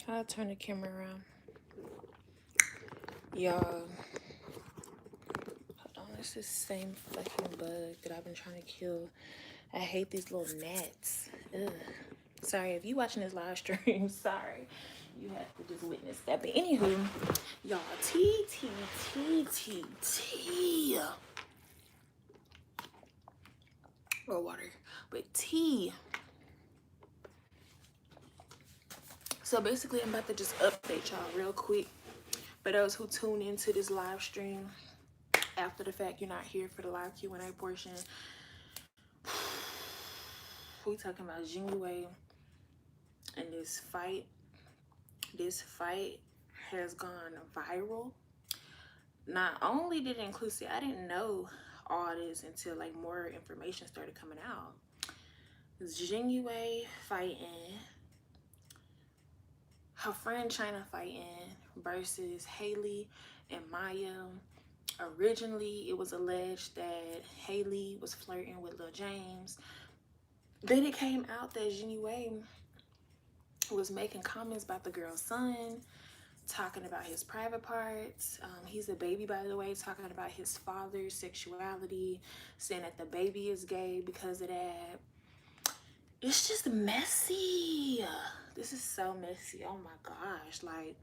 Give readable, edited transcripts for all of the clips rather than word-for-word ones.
I'll turn the camera around. Y'all, hold on. It's the same fucking bug that I've been trying to kill. I hate these little gnats. Ugh. Sorry, if you watching this live stream, sorry. You have to just witness that. But anywho, y'all, tea. Or water. But tea. So basically, I'm about to just update y'all real quick. For those who tune into this live stream after the fact, you're not here for the live Q&A portion. We talking about Znuie and this fight. This fight has gone viral. Not only did it include, I didn't know all this until like more information started coming out. Znuie fighting, her friend China fighting versus Haley and Maya. Originally, it was alleged that Haley was flirting with Lil James. Then it came out that Znuie was making comments about the girl's son, talking about his private parts. He's a baby, by the way, talking about his father's sexuality, saying that the baby is gay because of that. It's just messy. This is so messy. Oh my gosh. Like,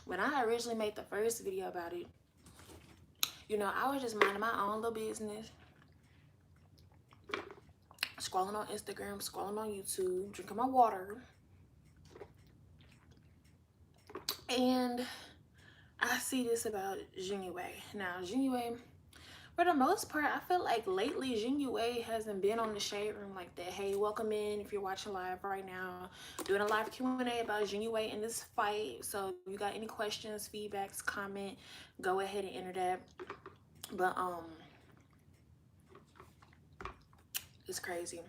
when I originally made the first video about it, you know, I was just minding my own little business, scrolling on Instagram, scrolling on YouTube, drinking my water. And I see this about Znuie. Now, Znuie, for the most part, I feel like lately Znuie hasn't been on the shade room like that. Hey, welcome in if you're watching live right now. Doing a live Q&A about Znuie in this fight. So if you got any questions, feedbacks, comment, go ahead and enter that. But it's crazy.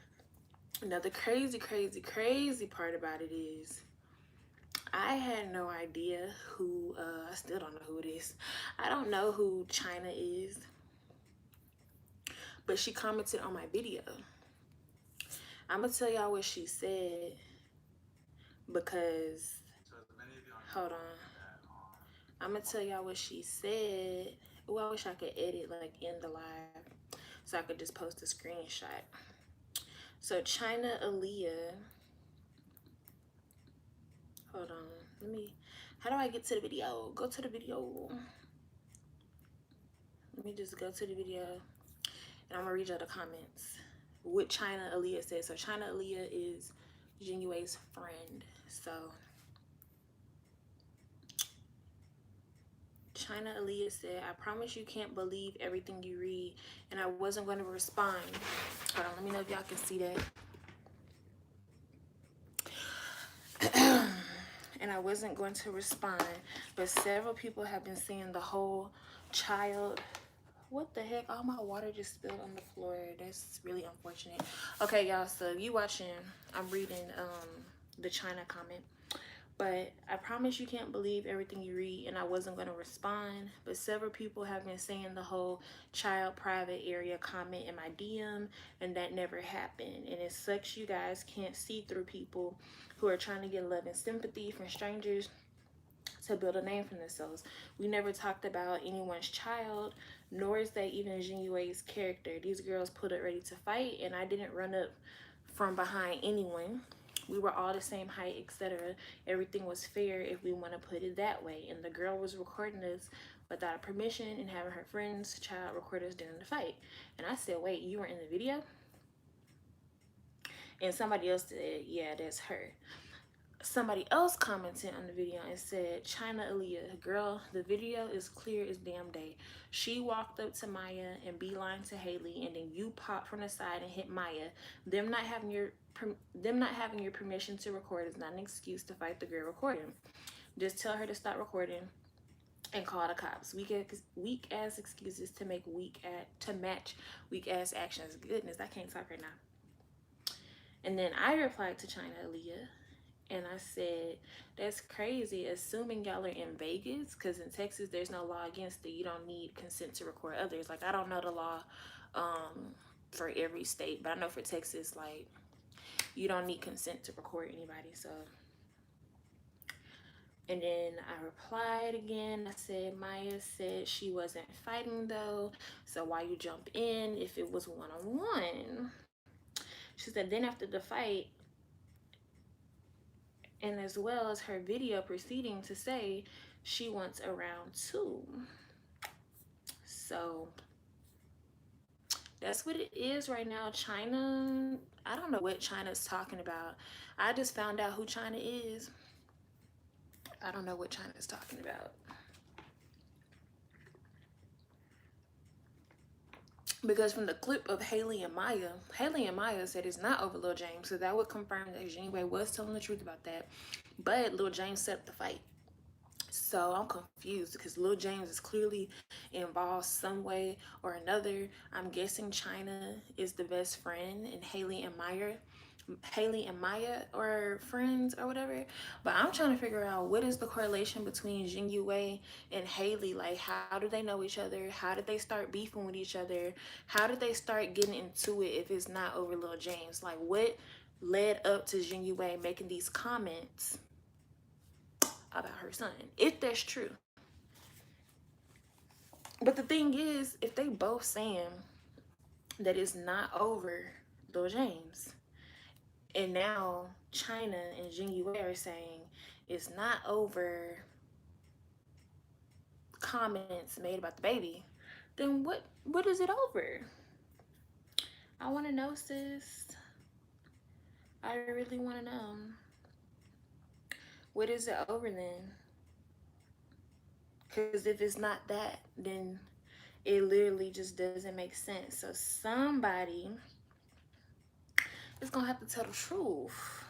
Now the crazy part about it is I had no idea who, I still don't know who it is. I don't know who China is. But she commented on my video. I'm going to tell y'all what she said because, hold on. I'm going to tell y'all what she said. Oh, I wish I could edit like in the live so I could just post a screenshot. So China Aaliyah, hold on. How do I get to the video? Go to the video. Let me just go to the video and I'm going to read y'all the comments. What China Aaliyah said. So China Aaliyah is Znuie's friend. So China Aaliyah said, I promise you can't believe everything you read. And I wasn't going to respond. Hold on, let me know if y'all can see that. And I wasn't going to respond. But several people have been seeing the whole child. What the heck? All my water just spilled on the floor. That's really unfortunate. Okay, y'all, so you watching, I'm reading the China comment. But I promise you can't believe everything you read, and I wasn't going to respond. But several people have been saying the whole child private area comment in my DM, and that never happened. And it sucks you guys can't see through people who are trying to get love and sympathy from strangers to build a name for themselves. We never talked about anyone's child, nor is that even Znuie's character. These girls put it ready to fight, and I didn't run up from behind anyone. We were all the same height, etc. Everything was fair if we want to put it that way. And the girl was recording us without permission and having her friend's child record us during the fight. And I said, wait, you were in the video? And somebody else said, yeah, that's her. Somebody else commented on the video and said, China Aaliyah, girl, the video is clear as damn day. She walked up to Maya and beeline to Haley, and then you popped from the side and hit Maya. Them not having your permission to record is not an excuse to fight the girl recording. Just tell her to stop recording and call the cops. Weak ass excuses to match weak ass actions. Goodness, I can't talk right now. And then I replied to China Aaliyah. And I said, that's crazy, assuming y'all are in Vegas, because in Texas, there's no law against it. You don't need consent to record others. Like, I don't know the law for every state, but I know for Texas, like, you don't need consent to record anybody. So And then I replied again. I said, Maya said she wasn't fighting though. So why you jump in if it was one-on-one? She said, then after the fight, and as well as her video proceeding to say she wants a round two. So that's what it is right now. China, I don't know what China's talking about. I just found out who China is. I don't know what China's talking about. Because from the clip of Haley and Maya said it's not over Lil James. So that would confirm that Znuie was telling the truth about that. But Lil James set up the fight. So I'm confused because Lil James is clearly involved some way or another. I'm guessing China is the best friend and Haley and Maya are friends or whatever. But I'm trying to figure out what is the correlation between Znuie and Haley. Like, how do they know each other? How did they start beefing with each other? How did they start getting into it if it's not over Lil James? Like, what led up to Znuie making these comments about her son, if that's true? But the thing is, if they both saying that it's not over Lil James, and now China and Znuie are saying it's not over comments made about the baby, then what is it over? I want to know, sis. I really want to know. What is it over then? Because if it's not that, then it literally just doesn't make sense. So somebody is gonna have to tell the truth.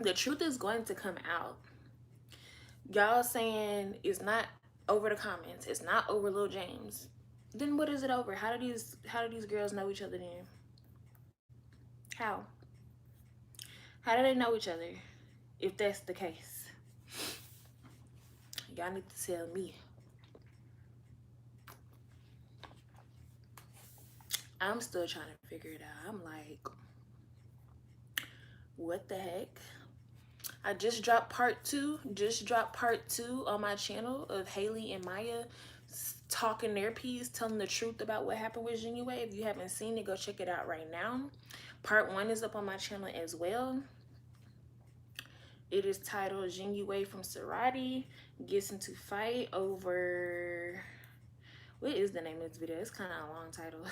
The truth is going to come out. Y'all saying it's not over the comments, it's not over Lil James. Then what is it over? How do these girls know each other then? How? How do they know each other if that's the case? Y'all need to tell me. I'm still trying to figure it out. I'm like, what the heck? I just dropped part two on my channel of Haley and Maya talking their piece, telling the truth about what happened with Znuie. If you haven't seen it, go check it out right now. Part one is up on my channel as well. It is titled Znuie from Sorority Gets into Fight Over... What is the name of this video? It's kind of a long title.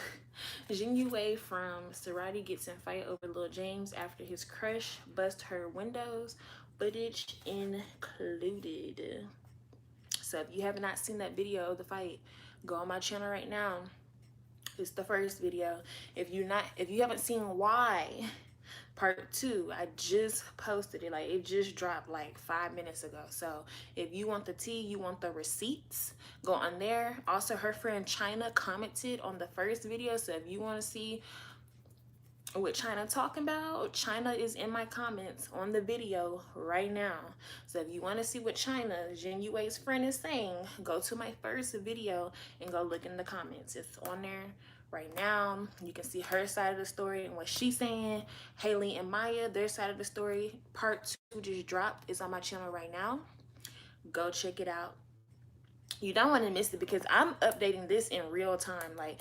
Znuie from Sorority gets in fight over Lil James after his crush bust her windows. Footage included. So if you have not seen that video of the fight, go on my channel right now. It's the first video. If you haven't seen why part two, I just posted it. Like, it just dropped like 5 minutes ago. So if you want the tea, you want the receipts, go on there. Also, her friend China commented on the first video. So if you want to see what China talking about, China is in my comments on the video right now. So if you want to see what China, Znuie's friend, is saying, go to my first video and go look in the comments. It's on there right now. You can see her side of the story and what she's saying. Haley and Maya, their side of the story, part two just dropped, is on my channel right now. Go check it out. You don't want to miss it because I'm updating this in real time. Like,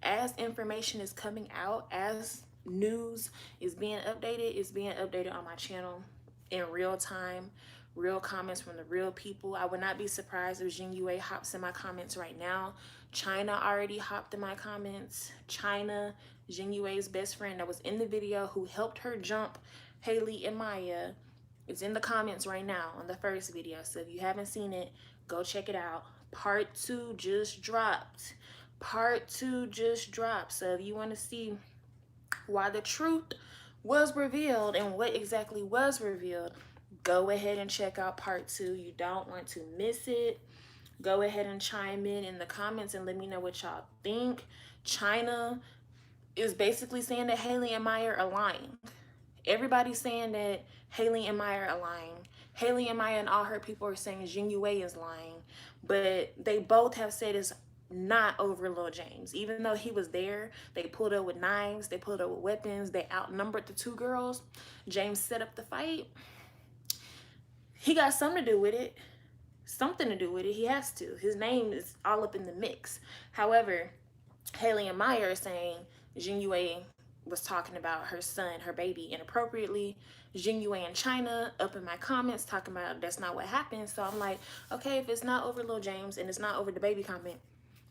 as information is coming out, as news is being updated, it's being updated on my channel in real time. Real comments from the real people. I would not be surprised if Znuie hops in my comments right now. China already hopped in my comments. China, Znuie's best friend that was in the video who helped her jump Haley and Maya, is in the comments right now on the first video. So if you haven't seen it, go check it out. Part two just dropped. Part two just dropped. So if you want to see why the truth was revealed and what exactly was revealed, go ahead and check out part two. You don't want to miss it. Go ahead and chime in the comments and let me know what y'all think. China is basically saying that Haley and Maya are lying. Everybody's saying that Haley and Maya are lying. Haley and Maya and all her people are saying Znuie is lying. But they both have said it's not over Lil James. Even though he was there, they pulled up with knives, they pulled up with weapons, they outnumbered the two girls. James set up the fight. He got something to do with it. Something to do with it. He has to. His name is all up in the mix. However, Haley and Maya are saying Znuie was talking about her son, her baby, inappropriately. Znuie and China up in my comments talking about that's not what happened. So I'm like, okay, if it's not over Lil James and it's not over the baby comment,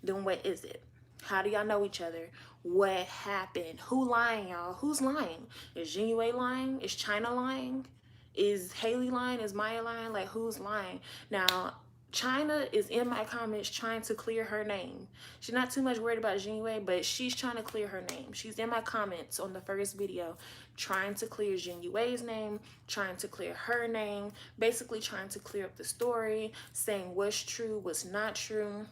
then what is it? How do y'all know each other? What happened? Who lying, y'all? Who's lying? Is Znuie lying? Is China lying? Is Haley lying? Is Maya lying? Like, who's lying? Now, China is in my comments trying to clear her name. She's not too much worried about Znuie, but she's trying to clear her name. She's in my comments on the first video trying to clear Znuie's name, trying to clear her name, basically trying to clear up the story, saying what's true, what's not true.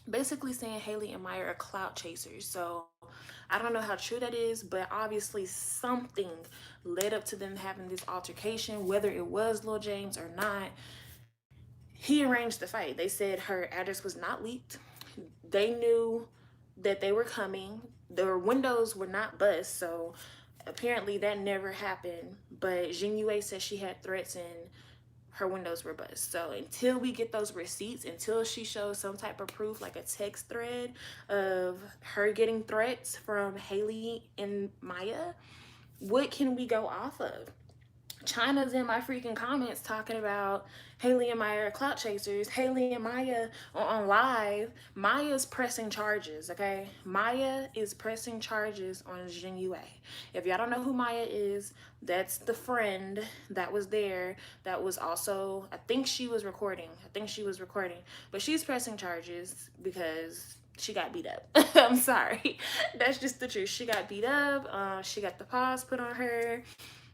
Basically saying Haley and Maya are clout chasers. So I don't know how true that is, but obviously something led up to them having this altercation, whether it was Lil James or not. He arranged the fight. They said her address was not leaked. They knew that they were coming. Their windows were not bust, so apparently that never happened. But Znuie said she had threats and her windows were bust. So until we get those receipts, until she shows some type of proof, like a text thread of her getting threats from Haley and Maya, what can we go off of? China's in my freaking comments talking about Haley and Maya are clout chasers. Haley and Maya on live. Maya's pressing charges, okay? Maya is pressing charges on Znuie. If y'all don't know who Maya is, that's the friend that was there that was also, I think she was recording. But she's pressing charges because she got beat up. I'm sorry. That's just the truth. She got beat up. She got the paws put on her.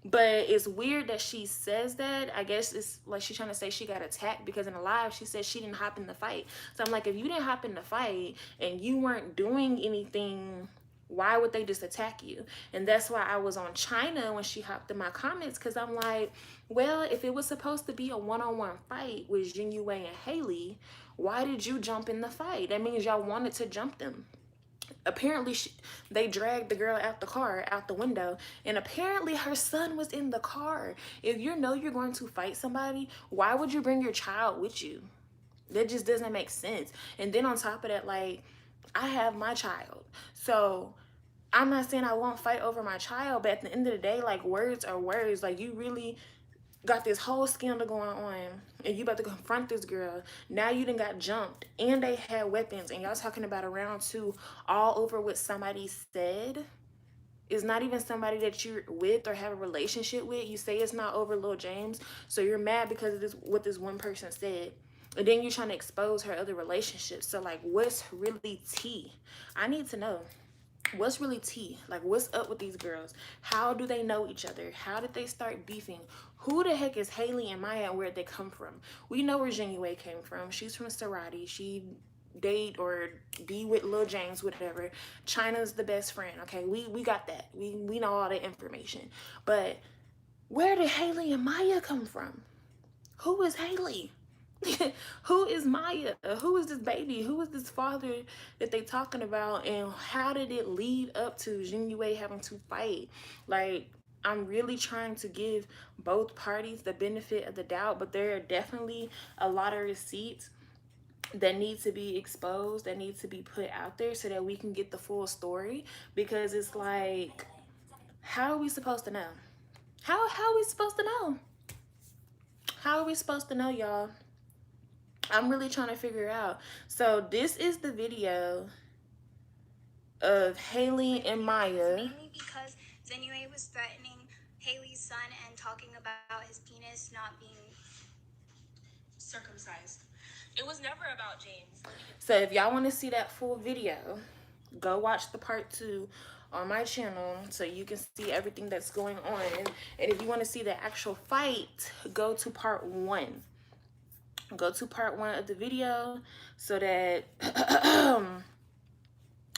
But it's weird that she says that. I guess it's like she's trying to say she got attacked because in the live she said she didn't hop in the fight. So I'm like, if you didn't hop in the fight and you weren't doing anything, why would they just attack you? And that's why I was on China when she hopped in my comments, because I'm like, well, if it was supposed to be a one-on-one fight with Znuie and Haley, why did you jump in the fight? That means y'all wanted to jump them. Apparently they dragged the girl out the car, out the window, and apparently her son was in the car. If you know you're going to fight somebody, why would you bring your child with you? That just doesn't make sense. And then on top of that, like, I have my child, so I'm not saying I won't fight over my child, but at the end of the day, like, words are words. Like, you really got this whole scandal going on and you about to confront this girl. Now you done got jumped and they had weapons and y'all talking about a round two all over what somebody said. Is not even somebody that you're with or have a relationship with. You say it's not over Lil James, so you're mad because of this, what this one person said. And then you're trying to expose her other relationships. So like, what's really tea? I need to know. What's really tea? Like, what's up with these girls? How do they know each other? How did they start beefing? Who the heck is Haley and Maya and where'd they come from? We know where Znuie came from. She's from Sorority. She date or be with Lil James, whatever. China's the best friend, okay? We got that. We know all the information. But where did Haley and Maya come from? Who is Haley? Who is Maya? Who is this baby? Who is this father that they talking about? And how did it lead up to Znuie having to fight? Like, I'm really trying to give both parties the benefit of the doubt, but there are definitely a lot of receipts that need to be exposed, that need to be put out there so that we can get the full story. Because it's like, how are we supposed to know? How are we supposed to know? How are we supposed to know, y'all? I'm really trying to figure out. So this is the video of Haley and Maya. Mainly because Znuie was threatening Haley's son and talking about his penis not being circumcised. It was never about James. So if y'all want to see that full video, go watch the part 2 on my channel so you can see everything that's going on. And if you want to see the actual fight, go to part 1. Go to part 1 of the video so that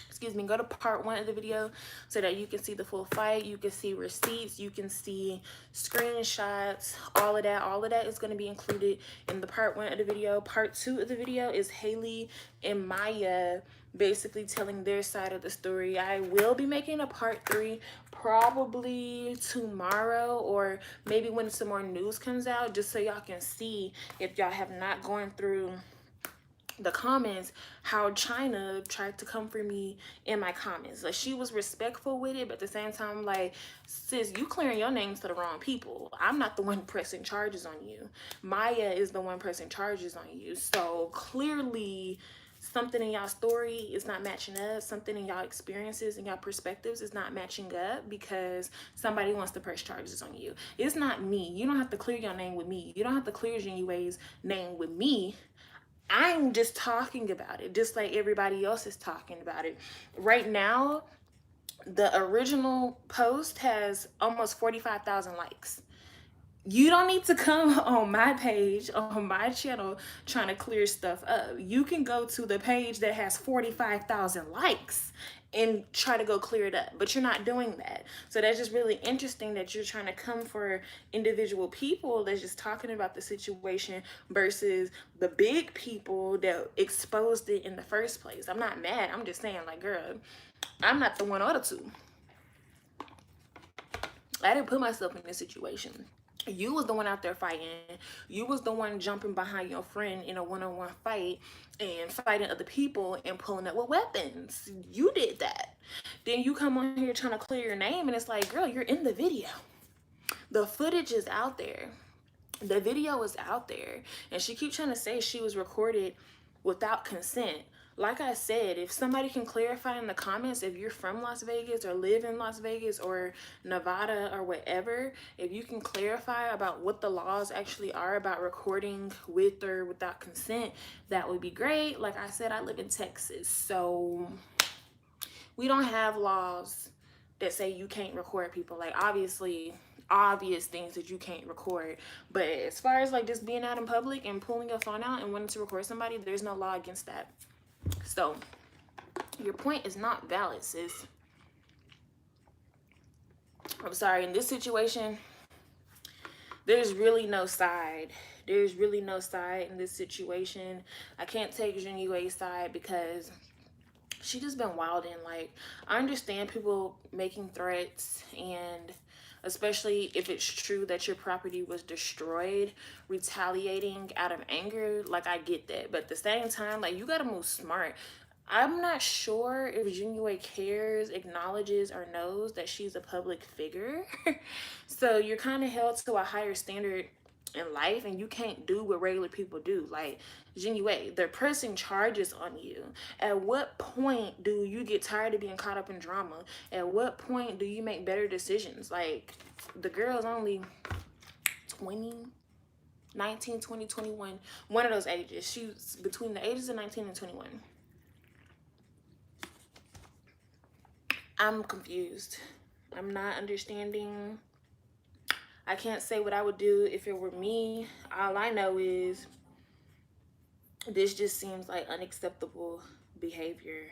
excuse me, go to part 1 of the video so that you can see the full fight. You can see receipts, you can see screenshots, all of that is going to be included in the part 1 of the video. Part 2 of the video is Haley and Maya basically telling their side of the story. I will be making a part 3 probably tomorrow, or maybe when some more news comes out, just so y'all can see, if y'all have not gone through the comments, how China tried to come for me in my comments. Like, she was respectful with it, but at the same time, like, sis, you clearing your names to the wrong people. I'm not the one pressing charges on you. Maya is the one pressing charges on you. So clearly something in y'all story is not matching up. Something in y'all experiences and y'all perspectives is not matching up, because somebody wants to press charges on you. It's not me. You don't have to clear your name with me. You don't have to clear Znuie's name with me. I'm just talking about it, just like everybody else is talking about it. Right now, the original post has almost 45,000 likes. You don't need to come on my page, on my channel, trying to clear stuff up. You can go to the page that has 45,000 likes and try to go clear it up, but you're not doing that. So that's just really interesting that you're trying to come for individual people that's just talking about the situation versus the big people that exposed it in the first place. I'm not mad. I'm just saying, like, girl, I'm not the one or the two. I didn't put myself in this situation. You was the one out there fighting. You was the one jumping behind your friend in a one-on-one fight and fighting other people and pulling up with weapons. You did that. Then you come on here trying to clear your name, and it's like, girl, you're in the video. The footage is out there. The video is out there. And she keeps trying to say she was recorded without consent. Like I said, if somebody can clarify in the comments, if you're from Las Vegas or live in Las Vegas or Nevada or whatever, if you can clarify about what the laws actually are about recording with or without consent, that would be great. Like I said, I live in Texas, so we don't have laws that say you can't record people. Like, obviously, obvious things that you can't record, but as far as like just being out in public and pulling your phone out and wanting to record somebody, there's no law against that. So your point is not valid, sis. I'm sorry. In this situation, there's really no side. There's really no side in this situation. I can't take Znuie's side because she just been wilding. Like, I understand people making threats, and especially if it's true that your property was destroyed, retaliating out of anger, like, I get that. But at the same time, like, you gotta move smart. I'm not sure if Znuie cares, acknowledges, or knows that she's a public figure. So you're kind of held to a higher standard in life, and you can't do what regular people do. Like, Znuie, they're pressing charges on you. At what point do you get tired of being caught up in drama? At what point do you make better decisions? Like, the girl's only 20, 19, 20, 21, one of those ages. She's between the ages of 19 and 21. I'm confused. I'm not understanding. I can't say what I would do if it were me. All I know is this just seems like unacceptable behavior.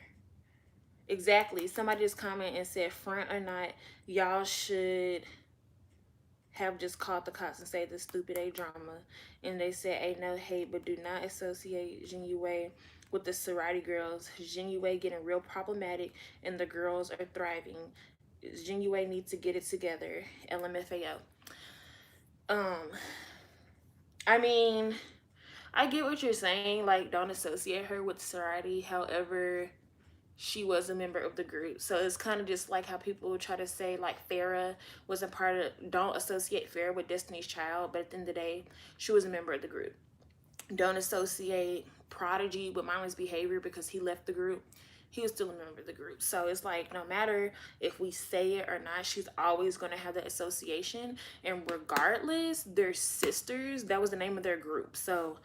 Exactly. Somebody just commented and said, front or not, y'all should have just called the cops and say the stupid A drama. And they said, ain't no hate, but do not associate Znuie with the sorority girls. Znuie getting real problematic and the girls are thriving. Znuie needs to get it together. LMFAO. I mean, I get what you're saying. Like, don't associate her with sorority. However, she was a member of the group. So it's kind of just like how people try to say, like, Farrah was a part of, don't associate Farrah with Destiny's Child, but at the end of the day, she was a member of the group. Don't associate Prodigy with mindless behavior because he left the group. He was still a member of the group. So it's like, no matter if we say it or not, she's always going to have that association. And regardless, they're sisters. That was the name of their group. So,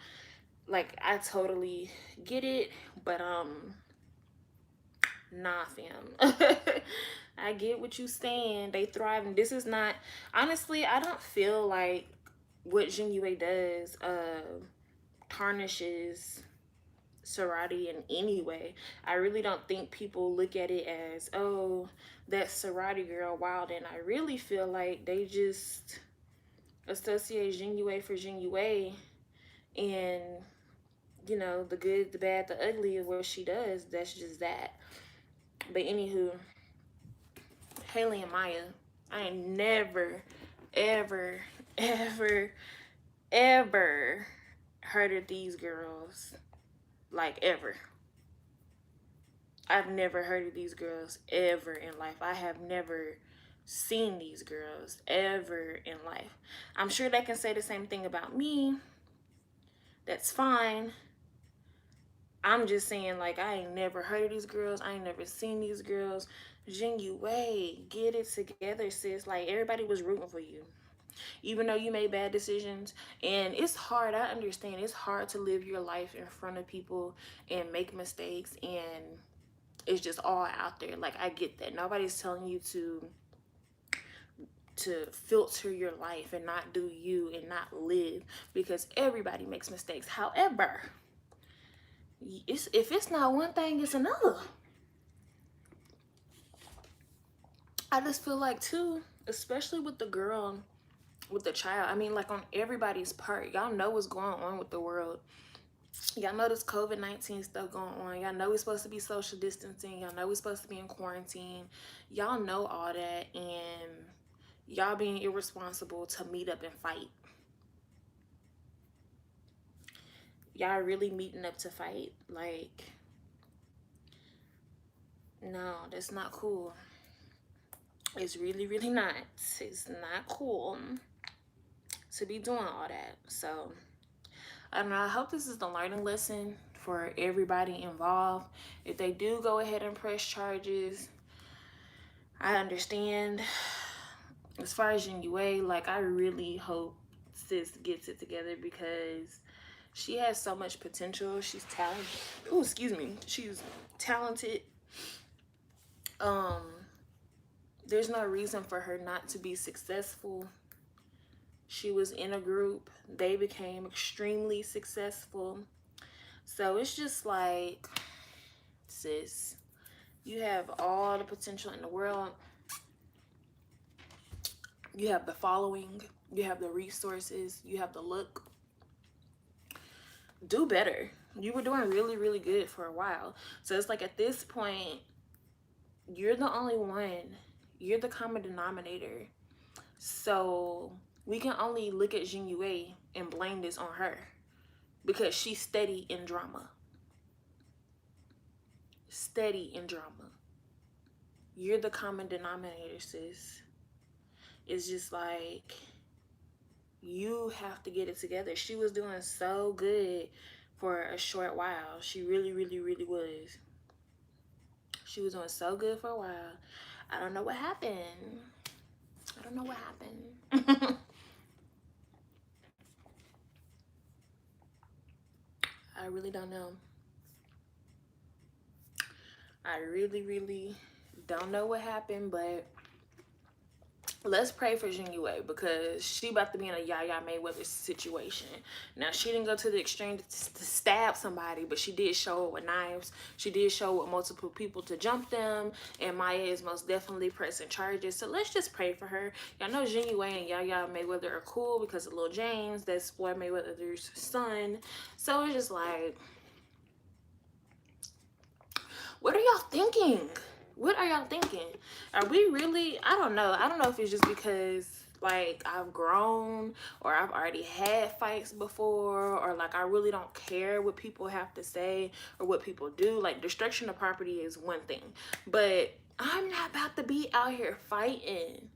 like, I totally get it. But, nah, fam. I get what you saying. They thrive. And this is not, honestly, I don't feel like what Znuie does tarnishes sorority in any way. I really don't think people look at it as, oh, that sorority girl wild. And I really feel like they just associate Znuie for Znuie, and you know, the good, the bad, the ugly of what she does. That's just that. But anywho, Haley and Maya, I ain't never, ever, ever, ever heard of these girls. Like, ever. I've never heard of these girls ever in life. I have never seen these girls ever in life. I'm sure they can say the same thing about me. That's fine. I'm just saying, like, I ain't never heard of these girls. I ain't never seen these girls. Znuie, get it together, sis. Like, everybody was rooting for you. Even though you made bad decisions. And it's hard. I understand. It's hard to live your life in front of people and make mistakes. And it's just all out there. Like, I get that. Nobody's telling you to filter your life and not do you and not live, because everybody makes mistakes. However, if it's not one thing, it's another. I just feel like too, especially with the girl, with the child, I mean, like, on everybody's part, y'all know what's going on with the world. Y'all know this COVID-19 stuff going on. Y'all know we're supposed to be social distancing. Y'all know we're supposed to be in quarantine. Y'all know all that, and y'all being irresponsible to meet up and fight. Y'all really meeting up to fight? Like, no, that's not cool. It's really, really not. It's not cool to be doing all that. So, I don't know. I hope this is the learning lesson for everybody involved. If they do go ahead and press charges, I understand. As far as Znuie, like, I really hope sis gets it together, because she has so much potential. She's talented. Oh, excuse me. She's talented. There's no reason for her not to be successful. She was in a group. They became extremely successful. So it's just like, sis, you have all the potential in the world. You have the following. You have the resources. You have the look. Do better. You were doing really, really good for a while. So it's like, at this point, you're the only one. You're the common denominator. So we can only look at Znuie and blame this on her, because she's steady in drama. Steady in drama. You're the common denominator, sis. It's just like, you have to get it together. She was doing so good for a short while. She really, really, really was. She was doing so good for a while. I don't know what happened. I don't know what happened. I really don't know. I really, really don't know what happened, but let's pray for Znuie, because she about to be in a Yaya Mayweather situation. Now, she didn't go to the extreme to stab somebody, but she did show it with knives. She did show with multiple people to jump them, and Maya is most definitely pressing charges. So let's just pray for her. Y'all know Znuie and Yaya Mayweather are cool because of Lil James. That's Floyd Mayweather's son. So it's just like, what are y'all thinking? What are y'all thinking? Are we really, I don't know. I don't know if it's just because, like, I've grown, or I've already had fights before, or like, I really don't care what people have to say or what people do. Like, destruction of property is one thing, but I'm not about to be out here fighting,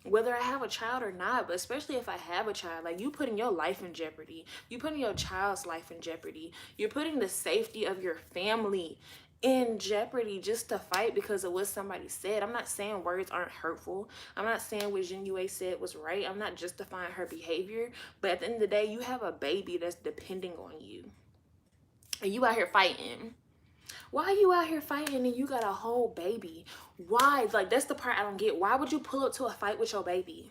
whether I have a child or not. But especially if I have a child, like, you putting your life in jeopardy. You putting your child's life in jeopardy. You're putting the safety of your family in jeopardy just to fight because of what somebody said. I'm not saying words aren't hurtful. I'm not saying what Znuie said was right. I'm not justifying her behavior. But at the end of the day, you have a baby that's depending on you, and you out here fighting. Why are you out here fighting and you got a whole baby? Why? Like, that's the part I don't get. Why would you pull up to a fight with your baby?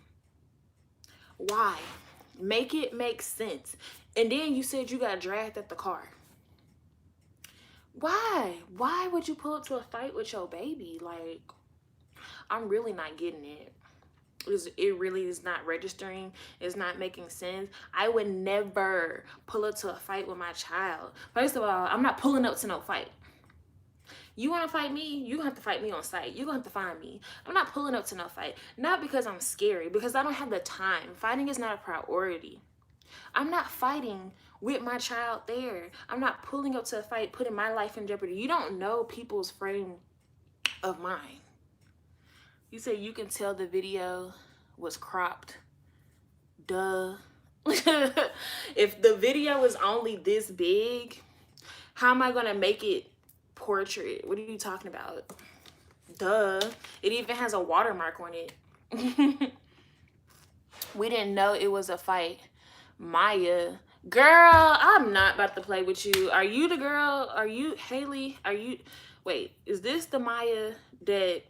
Why? Make it make sense. And then you said you got dragged at the car. Why? Why would you pull up to a fight with your baby? Like, I'm really not getting it. it really is not registering. It's not making sense. I would never pull up to a fight with my child. First of all, I'm not pulling up to no fight. You want to fight me? You gonna have to fight me on site. You gonna have to find me. I'm not pulling up to no fight. Not because I'm scary, because I don't have the time. Fighting is not a priority. I'm not fighting with my child there. I'm not pulling up to a fight, putting my life in jeopardy. You don't know people's frame of mind. You say you can tell the video was cropped. Duh. If the video is only this big, how am I gonna make it portrait? What are you talking about? Duh. It even has a watermark on it. We didn't know it was a fight. Maya. Girl, I'm not about to play with you. Are you the girl? Are you Haley? Are you... Wait, is this the Maya that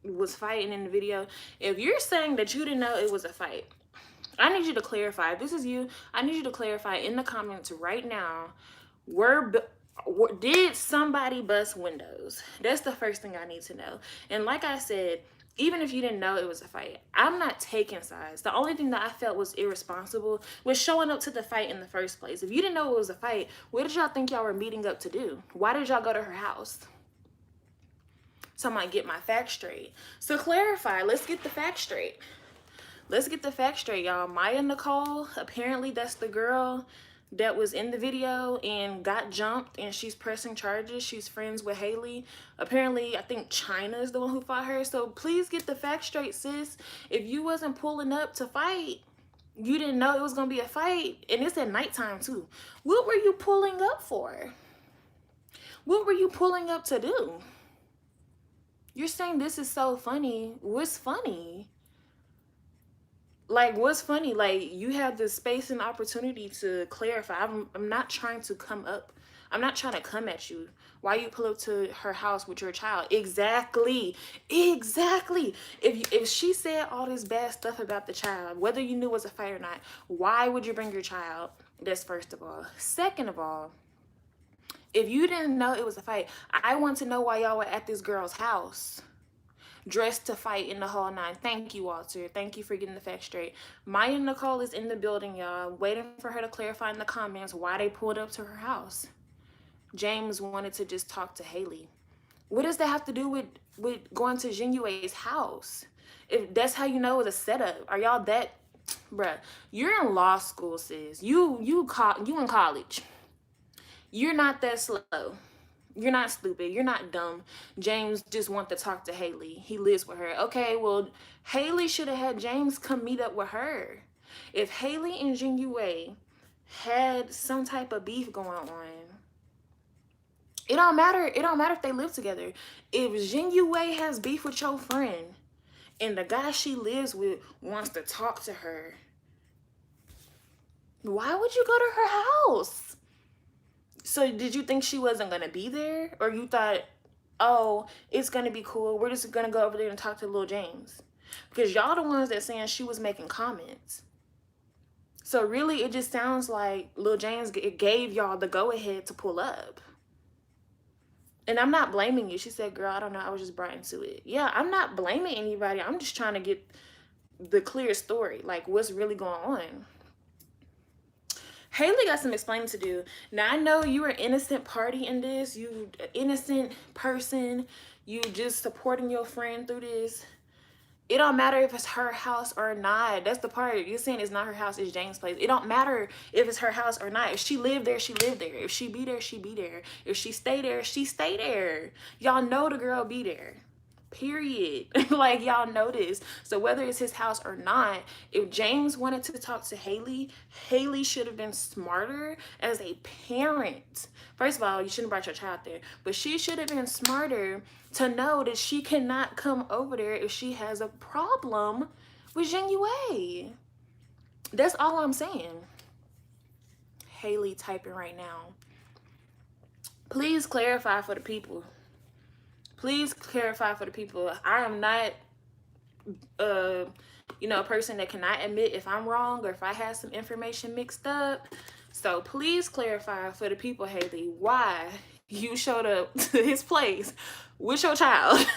was fighting in the video? If you're saying that you didn't know it was a fight, I need you to clarify. If this is you, I need you to clarify in the comments right now. Did somebody bust windows? That's the first thing I need to know. And like I said, even if you didn't know it was a fight, I'm not taking sides. The only thing that I felt was irresponsible was showing up to the fight in the first place. If you didn't know it was a fight, what did y'all think y'all were meeting up to do? Why did y'all go to her house? So I might get my facts straight. So clarify. Let's get the facts straight. Let's get the facts straight, y'all. Maya Nicole, apparently that's the girl that was in the video and got jumped, and she's pressing charges. She's friends with Haley. Apparently, I think China is the one who fought her. So please get the facts straight, sis. If you wasn't pulling up to fight, you didn't know it was gonna be a fight, and it's at nighttime too. What were you pulling up for? What were you pulling up to do? You're saying this is so funny. What's funny? Like, what's funny? Like, you have the space and opportunity to clarify. I'm not trying to come up. I'm not trying to come at you. Why you pull up to her house with your child? Exactly. Exactly. If she said all this bad stuff about the child, whether you knew it was a fight or not, why would you bring your child? That's first of all. Second of all, if you didn't know it was a fight, I want to know why y'all were at this girl's house, dressed to fight in the whole nine. Thank you, Walter. Thank you for getting the facts straight. Maya Nicole is in the building, y'all. Waiting for her to clarify in the comments why they pulled up to her house. James wanted to just talk to Haley. What does that have to do with going to Znuie's house? If that's how you know it was a setup. Are y'all that... Bruh, you're in law school, sis. You in college. You're not that slow. You're not stupid. You're not dumb. James just wants to talk to Haley. He lives with her. Okay, well, Haley should have had James come meet up with her. If Haley and Znuie had some type of beef going on, it don't matter. It don't matter if they live together. If Znuie has beef with your friend and the guy she lives with wants to talk to her, why would you go to her house? So did you think she wasn't going to be there? Or you thought, oh, it's going to be cool. We're just going to go over there and talk to Lil James. Because y'all the ones that saying she was making comments. So really, it just sounds like Lil James gave y'all the go-ahead to pull up. And I'm not blaming you. She said, girl, I don't know. I was just brought into it. Yeah, I'm not blaming anybody. I'm just trying to get the clear story. Like, what's really going on? Haley got some explaining to do. Now, I know you are an innocent party in this. You an innocent person. You just supporting your friend through this. It don't matter if it's her house or not. That's the part. You're saying it's not her house, it's James' place. It don't matter if it's her house or not. If she lived there, she lived there. If she be there, she be there. If she stay there, she stay there. Y'all know the girl be there. Period. Like, y'all know this. So whether it's his house or not, if James wanted to talk to Haley, Haley should have been smarter as a parent. First of all, you shouldn't have brought your child there, but she should have been smarter to know that she cannot come over there if she has a problem with Znuie. That's all I'm saying. Haley typing right now. Please clarify for the people. Please clarify for the people. I am not, a person that cannot admit if I'm wrong or if I have some information mixed up. So please clarify for the people, Haley, why you showed up to his place with your child.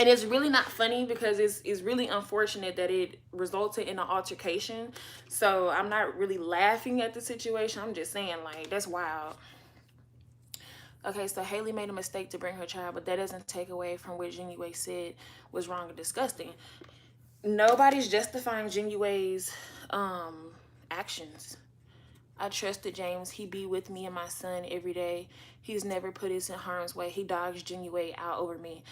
And it's really not funny because it's really unfortunate that it resulted in an altercation. So I'm not really laughing at the situation. I'm just saying, like, that's wild. Okay, so Haley made a mistake to bring her child, but that doesn't take away from what Znuie said was wrong and disgusting. Nobody's justifying Znuie's actions. I trusted James. He be with me and my son every day. He's never put us in harm's way. He dogs Znuie out over me.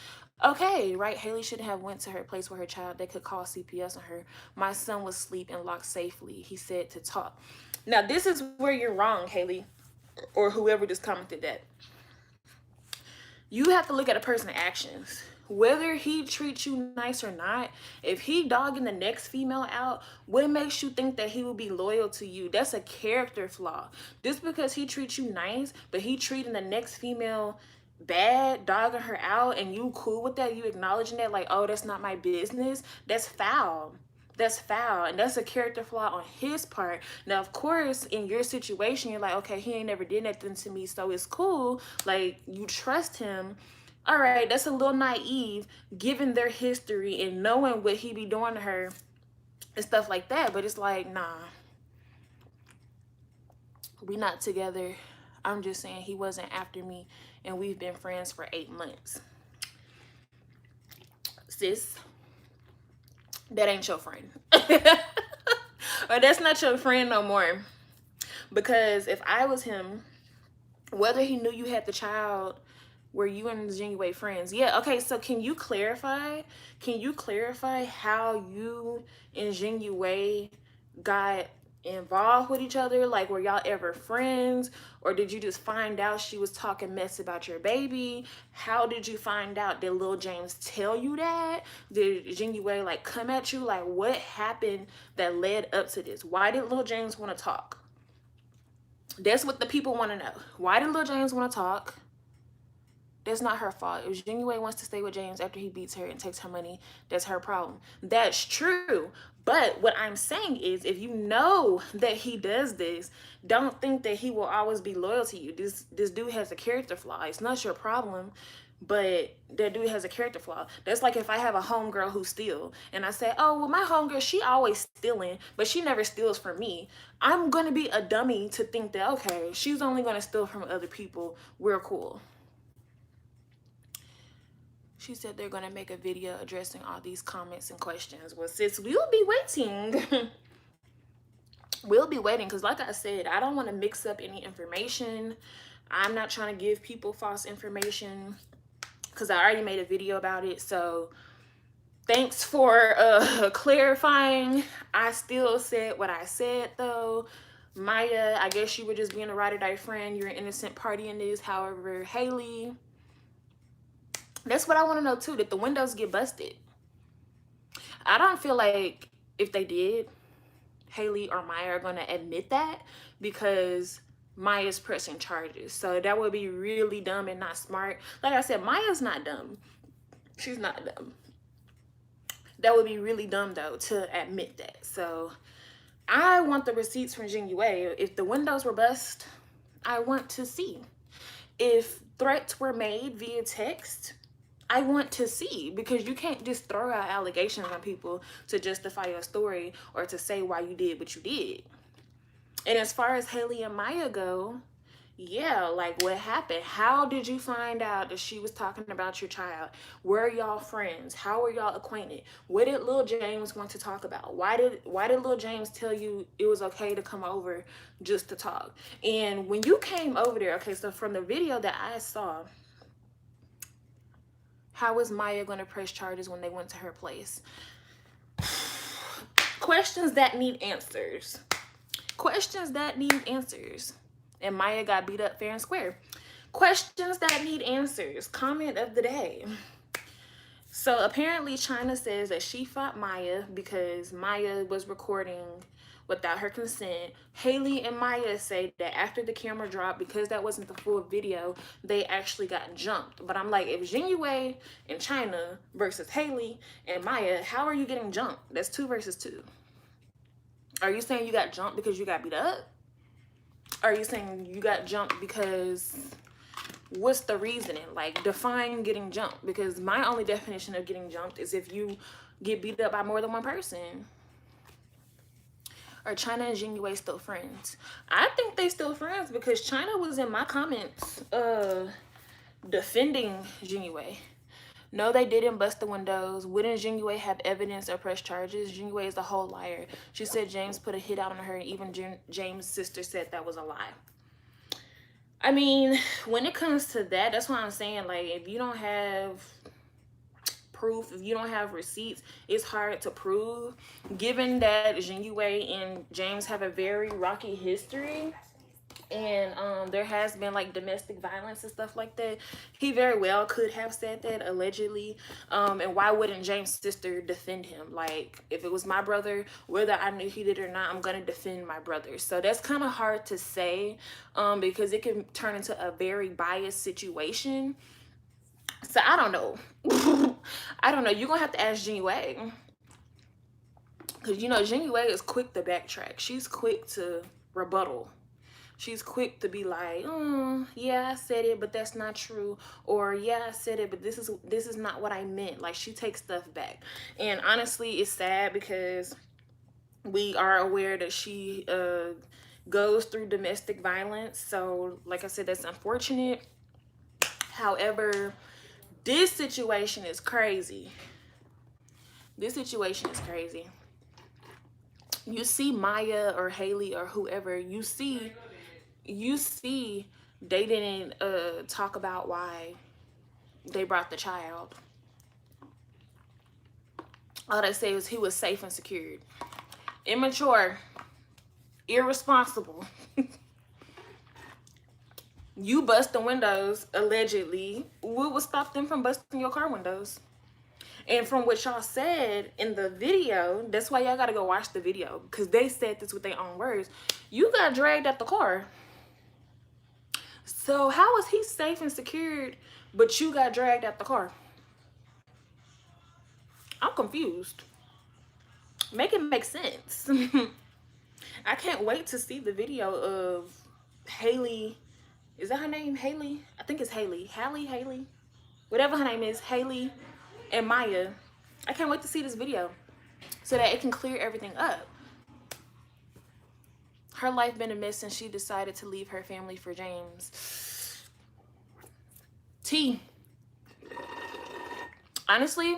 Okay, right. Haley shouldn't have went to her place with her child. They could call CPS on her. My son was asleep and locked safely. He said to talk. Now, this is where you're wrong, Haley, or whoever just commented that. You have to look at a person's actions. Whether he treats you nice or not, if he dogging the next female out, what makes you think that he will be loyal to you? That's a character flaw. Just because he treats you nice, but he treating the next female bad, dogging her out, and you cool with that, you acknowledging that, like, oh, that's not my business, that's foul. That's foul, and that's a character flaw on his part. Now, of course, in your situation, you're like, okay, he ain't never did nothing to me, so it's cool. Like, you trust him. All right, that's a little naive, given their history and knowing what he be doing to her and stuff like that. But it's like, nah, we not together. I'm just saying he wasn't after me, and we've been friends for 8 months. Sis, that ain't your friend. Or that's not your friend no more. Because if I was him, whether he knew you had the child, were you and Znuie friends? Yeah, okay, so can you clarify? Can you clarify how you and Znuie got involved with each other? Like, were y'all ever friends? Or did you just find out she was talking mess about your baby? How did you find out? Did Lil James tell you that? Did Znuie, like, come at you? Like, what happened that led up to this? Why did Lil James want to talk? That's what the people want to know. Why did Lil James want to talk? That's not her fault. If Znuie wants to stay with James after he beats her and takes her money, that's her problem. That's true. But what I'm saying is, if you know that he does this, don't think that he will always be loyal to you. This dude has a character flaw. It's not your problem, but that dude has a character flaw. That's like if I have a homegirl who steals, and I say, oh, well, my homegirl, she always stealing, but she never steals from me. I'm going to be a dummy to think that, okay, she's only going to steal from other people. We're cool. She said they're going to make a video addressing all these comments and questions. Well, sis, we'll be waiting. We'll be waiting because, like I said, I don't want to mix up any information. I'm not trying to give people false information because I already made a video about it. So thanks for clarifying. I still said what I said, though. Maya, I guess you were just being a ride-or-die friend. You're an innocent party in this. However, Haley, that's what I want to know too, that the windows get busted. I don't feel like if they did, Haley or Maya are going to admit that, because Maya's pressing charges. So that would be really dumb and not smart. Like I said, Maya's not dumb. She's not dumb. That would be really dumb, though, to admit that. So I want the receipts from Znuie. If the windows were bust, I want to see. If threats were made via text, I want to see, because you can't just throw out allegations on people to justify your story or to say why you did what you did. And as far as Haley and Maya go, yeah, like, what happened? How did you find out that she was talking about your child? Were y'all friends? How were y'all acquainted? What did Lil James want to talk about? Why did Lil James tell you it was okay to come over just to talk? And when you came over there, okay, so from the video that I saw, how is Maya going to press charges when they went to her place? Questions that need answers. Questions that need answers. And Maya got beat up fair and square. Questions that need answers. Comment of the day. So apparently China says that she fought Maya because Maya was recording without her consent. Haley and Maya say that after the camera dropped, because that wasn't the full video, they actually got jumped. But I'm like, if Znuie and China versus Haley and Maya, how are you getting jumped? That's 2 versus 2. Are you saying you got jumped because you got beat up? Are you saying you got jumped because what's the reasoning? Like, define getting jumped, because my only definition of getting jumped is if you get beat up by more than one person. Are China and Znuie still friends? I think they still friends because China was in my comments defending Znuie. No, they didn't bust the windows. Wouldn't Znuie have evidence or press charges? Znuie is a whole liar. She said James put a hit out on her, and even James' sister said that was a lie. I mean, when it comes to that, that's why I'm saying, like, if you don't have proof, if you don't have receipts, it's hard to prove. Given that Znuie and James have a very rocky history, and there has been like domestic violence and stuff like that, he very well could have said that, allegedly. And why wouldn't James' sister defend him? Like, if it was my brother, whether I knew he did or not, I'm gonna defend my brother. So that's kind of hard to say, because it can turn into a very biased situation. So I don't know. I don't know. You're gonna have to ask Znuie, because you know Znuie is quick to backtrack. She's quick to rebuttal. She's quick to be like, yeah, I said it, but that's not true. Or, yeah, I said it, but this is not what I meant. Like, she takes stuff back. And honestly, it's sad because we are aware that she goes through domestic violence. So, like I said, that's unfortunate. However, this situation is crazy. This situation is crazy. You see Maya or Haley or whoever, you see they didn't talk about why they brought the child. All they say is he was safe and secured. Immature, irresponsible. You bust the windows, allegedly. What would stop them from busting your car windows? And from what y'all said in the video, that's why y'all gotta go watch the video, because they said this with their own words. You got dragged at the car. So how is he safe and secured, but you got dragged out the car? I'm confused. Make it make sense. I can't wait to see the video of Haley. Is that her name? Haley? I think it's Haley. Haley. Whatever her name is, Haley and Maya. I can't wait to see this video so that it can clear everything up. Her life been a mess since she decided to leave her family for James. T. Honestly,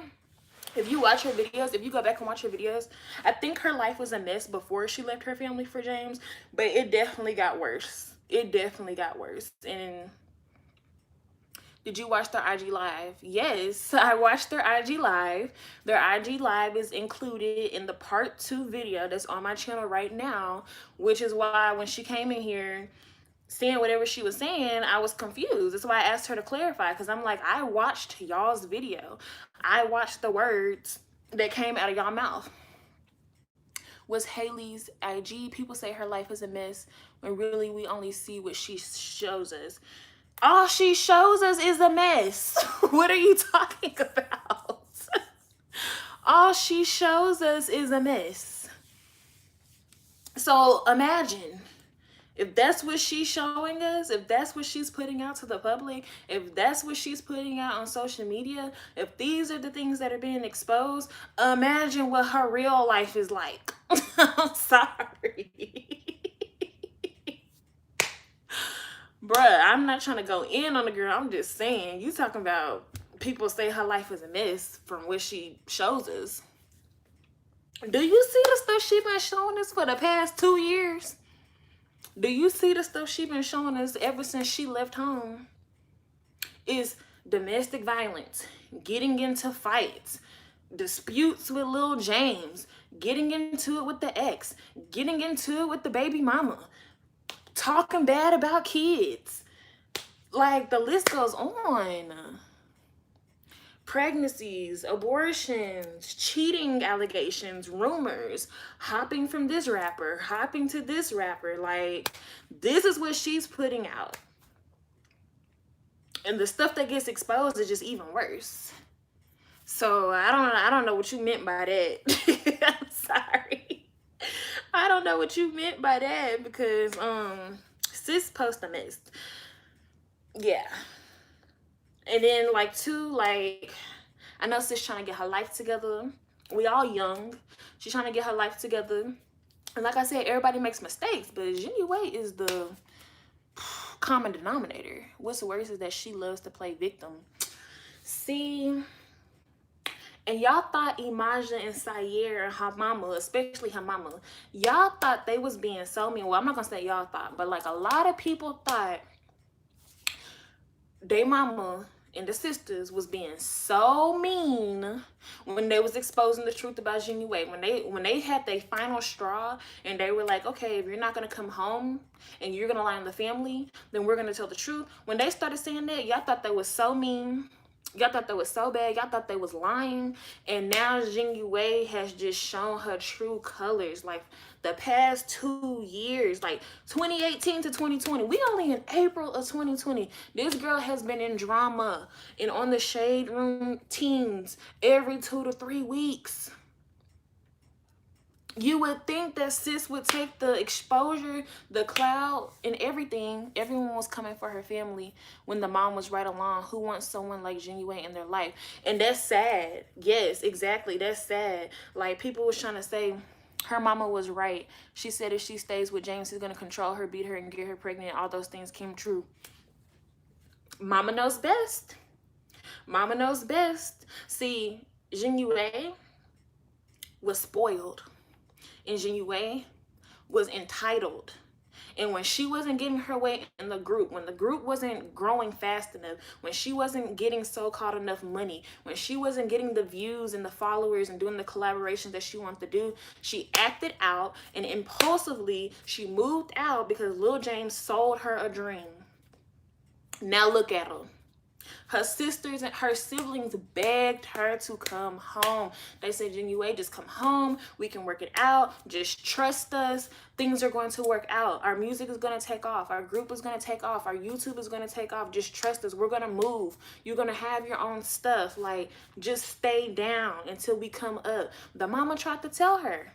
if you watch her videos, if you go back and watch her videos, I think her life was a mess before she left her family for James, but it definitely got worse. It definitely got worse. And did you watch their IG Live? Yes, I watched their IG Live. Their IG Live is included in the part 2 video that's on my channel right now, which is why when she came in here saying whatever she was saying, I was confused. That's why I asked her to clarify, because I'm like, I watched y'all's video. I watched the words that came out of y'all mouth. Was Haley's IG, people say her life is a mess, when really we only see what she shows us. All she shows us is a mess. What are you talking about? All she shows us is a mess. So imagine, if that's what she's showing us, if that's what she's putting out to the public, if that's what she's putting out on social media, if these are the things that are being exposed, imagine what her real life is like. I'm sorry. Bruh, I'm not trying to go in on the girl. I'm just saying, you talking about people say her life is a mess from what she shows us. Do you see the stuff she been showing us for the past 2 years? Do you see the stuff she been showing us ever since she left home? Is domestic violence, getting into fights, disputes with Lil James, getting into it with the ex, getting into it with the baby mama, talking bad about kids. Like, the list goes on. Pregnancies, abortions, cheating allegations, rumors, hopping from this rapper, hopping to this rapper. Like, this is what she's putting out. And the stuff that gets exposed is just even worse. So I don't know what you meant by that. I'm sorry. I don't know what you meant by that, because sis post a mess. Yeah. And then like too, like I know sis trying to get her life together. We all young. She's trying to get her life together. And like I said, everybody makes mistakes, but Znuie is the common denominator. What's worse is that she loves to play victim. See, and y'all thought Imaja and Sayer and her mama, especially her mama, y'all thought they was being so mean. Well, I'm not gonna say y'all thought, but like a lot of people thought they mama and the sisters was being so mean when they was exposing the truth about Znuie. When they had their final straw and they were like, okay, if you're not gonna come home and you're gonna lie on the family, then we're gonna tell the truth. When they started saying that, y'all thought that was so mean. Y'all thought that was so bad. Y'all thought they was lying. And now Znuie has just shown her true colors. Like the past 2 years, like 2018 to 2020. We only in April of 2020. This girl has been in drama and on the Shade Room teams every 2 to 3 weeks. You would think that sis would take the exposure, the cloud, and everything. Everyone was coming for her family when the mom was right along. Who wants someone like Znuie in their life? And that's sad. Yes, exactly. That's sad. Like, people was trying to say her mama was right. She said if she stays with James, he's going to control her, beat her, and get her pregnant. All those things came true. Mama knows best. Mama knows best. See, Znuie was spoiled. And Znuie was entitled. And when she wasn't getting her way in the group, when the group wasn't growing fast enough, when she wasn't getting so-called enough money, when she wasn't getting the views and the followers and doing the collaborations that she wanted to do, she acted out and impulsively she moved out because Lil James sold her a dream. Now look at her. Her sisters and her siblings begged her to come home. They said, Znuie, just come home. We can work it out. Just trust us. Things are going to work out. Our music is going to take off. Our group is going to take off. Our YouTube is going to take off. Just trust us. We're going to move. You're going to have your own stuff. Like, just stay down until we come up. The mama tried to tell her.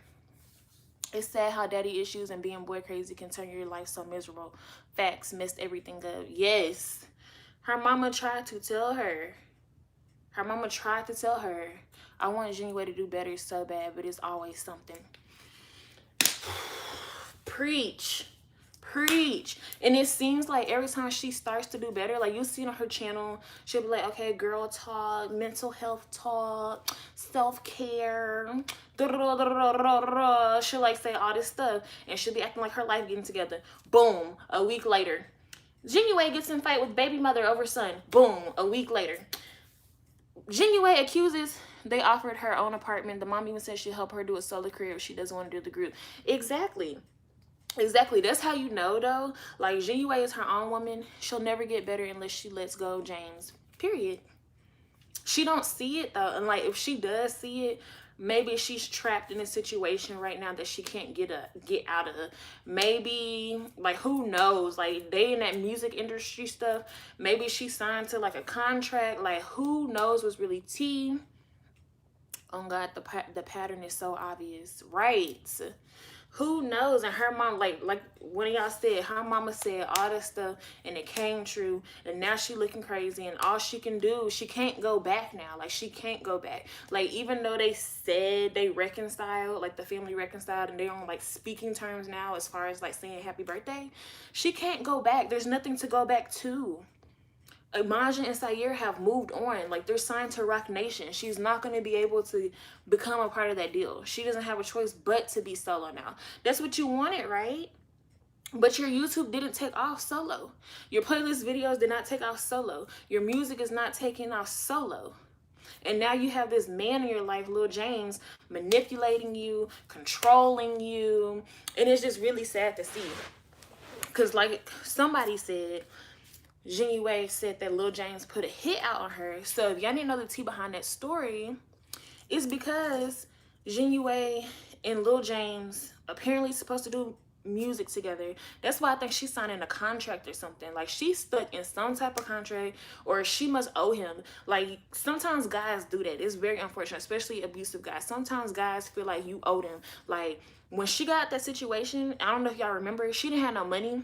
It's sad how daddy issues and being boy crazy can turn your life so miserable. Facts, messed everything up. Yes. Her mama tried to tell her. Her mama tried to tell her, I want Znuie to do better so bad, but it's always something. Preach. Preach. And it seems like every time she starts to do better, like you see on her channel, she'll be like, okay, girl talk, mental health talk, self-care, she'll like say all this stuff, and she'll be acting like her life getting together. Boom, a week later. Znuie gets in fight with baby mother over son. Boom, a week later. Znuie accuses they offered her own apartment. The mom even said she'll help her do a solo career if she doesn't want to do the group. Exactly. Exactly. That's how you know, though. Like, Znuie is her own woman. She'll never get better unless she lets go James. Period. She don't see it, though. And, like, if she does see it, maybe she's trapped in a situation right now that she can't get out of. Maybe, like, who knows? Like, they in that music industry stuff. Maybe she signed to, like, a contract. Like, who knows what's really tea? Oh, God, the pattern is so obvious. Right. Who knows? And her mom, like one of y'all said, her mama said all this stuff and it came true. And now she looking crazy and all she can do, she can't go back now. Like, she can't go back. Like, even though they said they reconciled, like the family reconciled and they're on like speaking terms now as far as like saying happy birthday, she can't go back. There's nothing to go back to. Imaja and Sayer have moved on. Like, they're signed to Roc Nation. She's not going to be able to become a part of that deal. She doesn't have a choice but to be solo now. That's what you wanted, right? But your YouTube didn't take off solo. Your playlist videos did not take off solo. Your music is not taking off solo. And now you have this man in your life, Lil James, manipulating you, controlling you. And it's just really sad to see. Because like somebody said, Znuie said that Lil James put a hit out on her. So if y'all didn't know the tea behind that story, it's because Znuie and Lil James apparently supposed to do music together. That's why I think she's signing a contract or something. Like, she's stuck in some type of contract, or she must owe him. Like, sometimes guys do that. It's very unfortunate, especially abusive guys. Sometimes guys feel like you owe them. Like, when she got that situation, I don't know if y'all remember, she didn't have no money.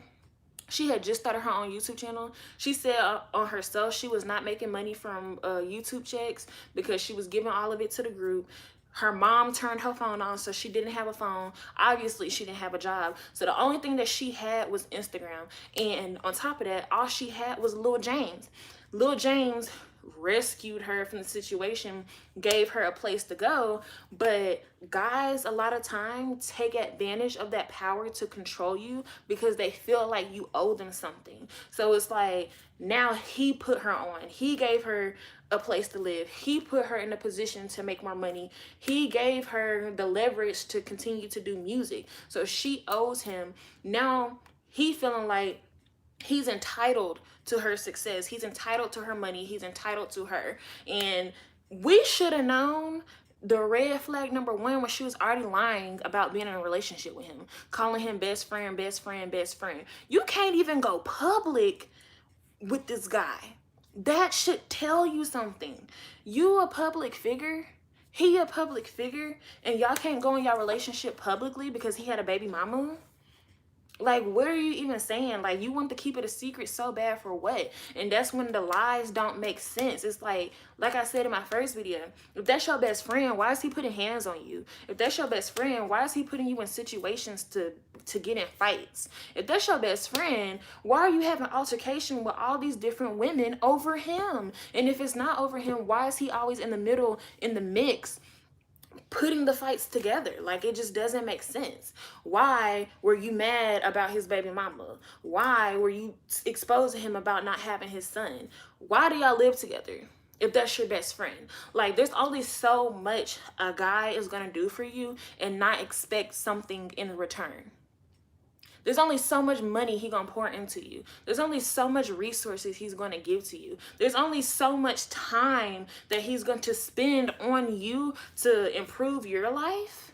She had just started her own YouTube channel. She said on herself she was not making money from YouTube checks because she was giving all of it to the group. Her mom turned her phone on, so she didn't have a phone. Obviously, she didn't have a job. So the only thing that she had was Instagram. And on top of that, all she had was Lil James. Lil James rescued her from the situation, gave her a place to go. But guys, a lot of time take advantage of that power to control you because they feel like you owe them something. So it's like, now he put her on. He gave her a place to live. He put her in a position to make more money. He gave her the leverage to continue to do music. So she owes him. Now he feeling like he's entitled to her success. He's entitled to her money. He's entitled to her. And we should have known the red flag number one when she was already lying about being in a relationship with him, calling him best friend, best friend, best friend. You can't even go public with this guy. That should tell you something. You a public figure. He a public figure. And y'all can't go in y'all relationship publicly because he had a baby mama. Like, what are you even saying? Like, you want to keep it a secret so bad for what? And that's when the lies don't make sense. It's like I said in my first video, if that's your best friend, why is he putting hands on you? If that's your best friend, why is he putting you in situations to get in fights? If that's your best friend, why are you having altercation with all these different women over him? And if it's not over him, why is he always in the middle, in the mix, putting the fights together? Like, it just doesn't make sense. Why were you mad about his baby mama? Why were you exposing him about not having his son? Why do y'all live together if that's your best friend? Like, there's only so much a guy is gonna do for you and not expect something in return. There's only so much money he gonna pour into you. There's only so much resources he's gonna give to you. There's only so much time that he's going to spend on you to improve your life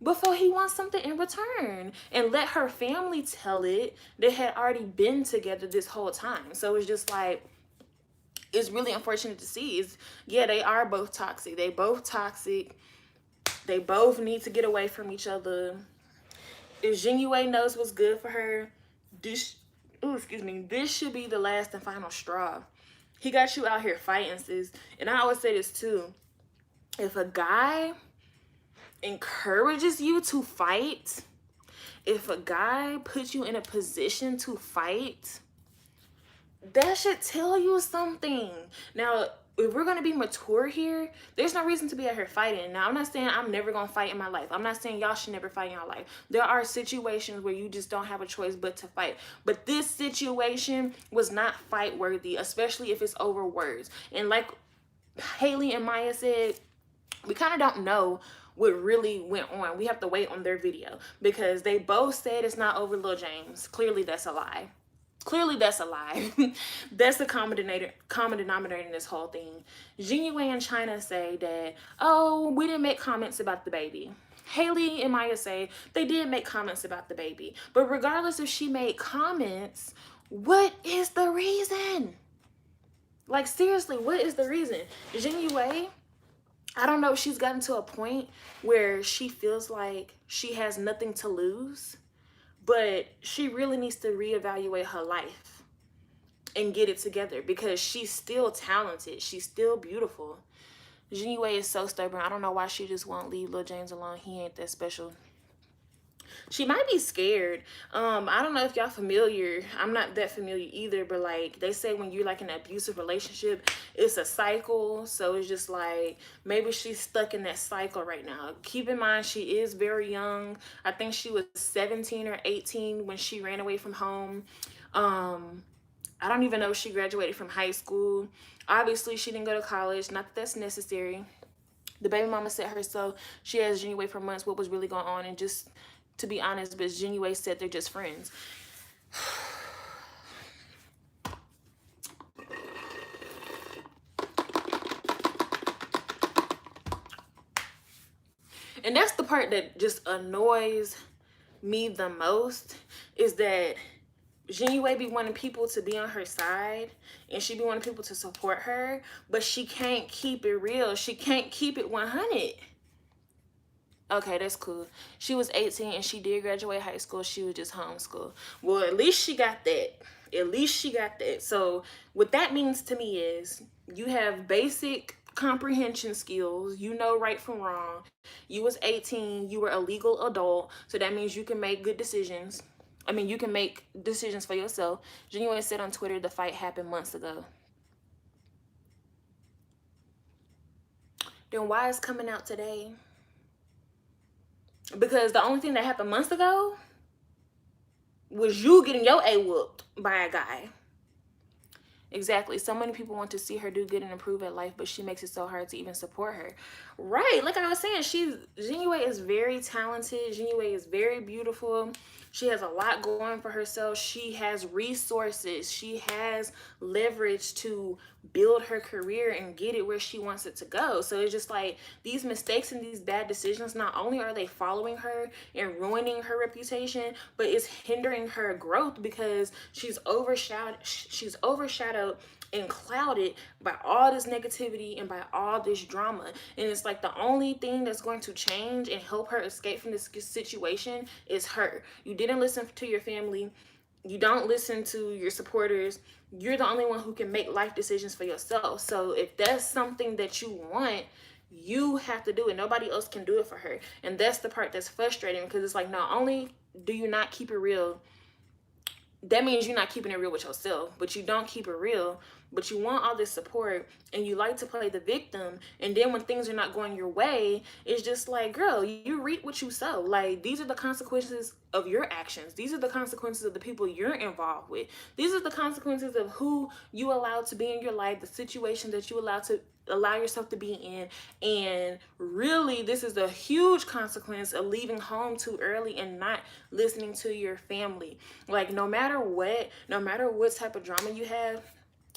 before he wants something in return. And let her family tell it, they had already been together this whole time. So it's just like, it's really unfortunate to see. Yeah, they are both toxic. They both toxic. They both need to get away from each other. If Znuie knows what's good for her, this should be the last and final straw. He got you out here fighting, sis. And I always say this too. If a guy encourages you to fight, if a guy puts you in a position to fight, that should tell you something. Now, if we're going to be mature here, there's no reason to be out here fighting. Now, I'm not saying I'm never going to fight in my life. I'm not saying y'all should never fight in your life. There are situations where you just don't have a choice but to fight. But this situation was not fight worthy, especially if it's over words. And like Haley and Maya said, we kind of don't know what really went on. We have to wait on their video because they both said it's not over Lil James. Clearly, that's a lie. Clearly, that's a lie. That's the common denominator in this whole thing. Znuie and China say that, oh, we didn't make comments about the baby. Haley and Maya say they did make comments about the baby. But regardless if she made comments, what is the reason? Like, seriously, what is the reason? Znuie, I don't know if she's gotten to a point where she feels like she has nothing to lose. But she really needs to reevaluate her life and get it together because she's still talented. She's still beautiful. Znuie is so stubborn. I don't know why she just won't leave Lil James alone. He ain't that special. She might be scared. I don't know if y'all familiar. I'm not that familiar either, but like they say when you're like in an abusive relationship, it's a cycle. So it's just like maybe she's stuck in that cycle right now. Keep in mind she is very young. I think she was 17 or 18 when she ran away from home. I don't even know if she graduated from high school. Obviously she didn't go to college. Not that that's necessary. The baby mama said herself she has Znuie for months what was really going on, and just to be honest, but Znuie said they're just friends. And that's the part that just annoys me the most, is that Znuie be wanting people to be on her side and she be wanting people to support her, but she can't keep it real. She can't keep it 100. Okay, that's cool. She was 18 and she did graduate high school. She was just homeschooled. Well, at least she got that. At least she got that. So what that means to me is you have basic comprehension skills. You know right from wrong. You was 18. You were a legal adult. So that means you can make good decisions. I mean, you can make decisions for yourself. Znuie said on Twitter the fight happened months ago. Then why is coming out today? Because the only thing that happened months ago was you getting your A whooped by a guy. Exactly. So many people want to see her do good and improve at life, but she makes it so hard to even support her. Right. Like I was saying, Znuie is very talented. Znuie is very beautiful. She has a lot going for herself. She has resources. She has leverage to build her career and get it where she wants it to go. So it's just like these mistakes and these bad decisions, not only are they following her and ruining her reputation, but it's hindering her growth because she's overshadowed and clouded by all this negativity and by all this drama. And it's like the only thing that's going to change and help her escape from this situation is her. You didn't listen to your family. You don't listen to your supporters. You're the only one who can make life decisions for yourself. So if that's something that you want, you have to do it. Nobody else can do it for her. And that's the part that's frustrating because it's like not only do you not keep it real, that means you're not keeping it real with yourself, but you don't keep it real, but you want all this support and you like to play the victim. And then when things are not going your way, it's just like, girl, you reap what you sow. Like, these are the consequences of your actions. These are the consequences of the people you're involved with. These are the consequences of who you allow to be in your life, the situation that you allow yourself to be in. And really, this is a huge consequence of leaving home too early and not listening to your family. Like, no matter what type of drama you have,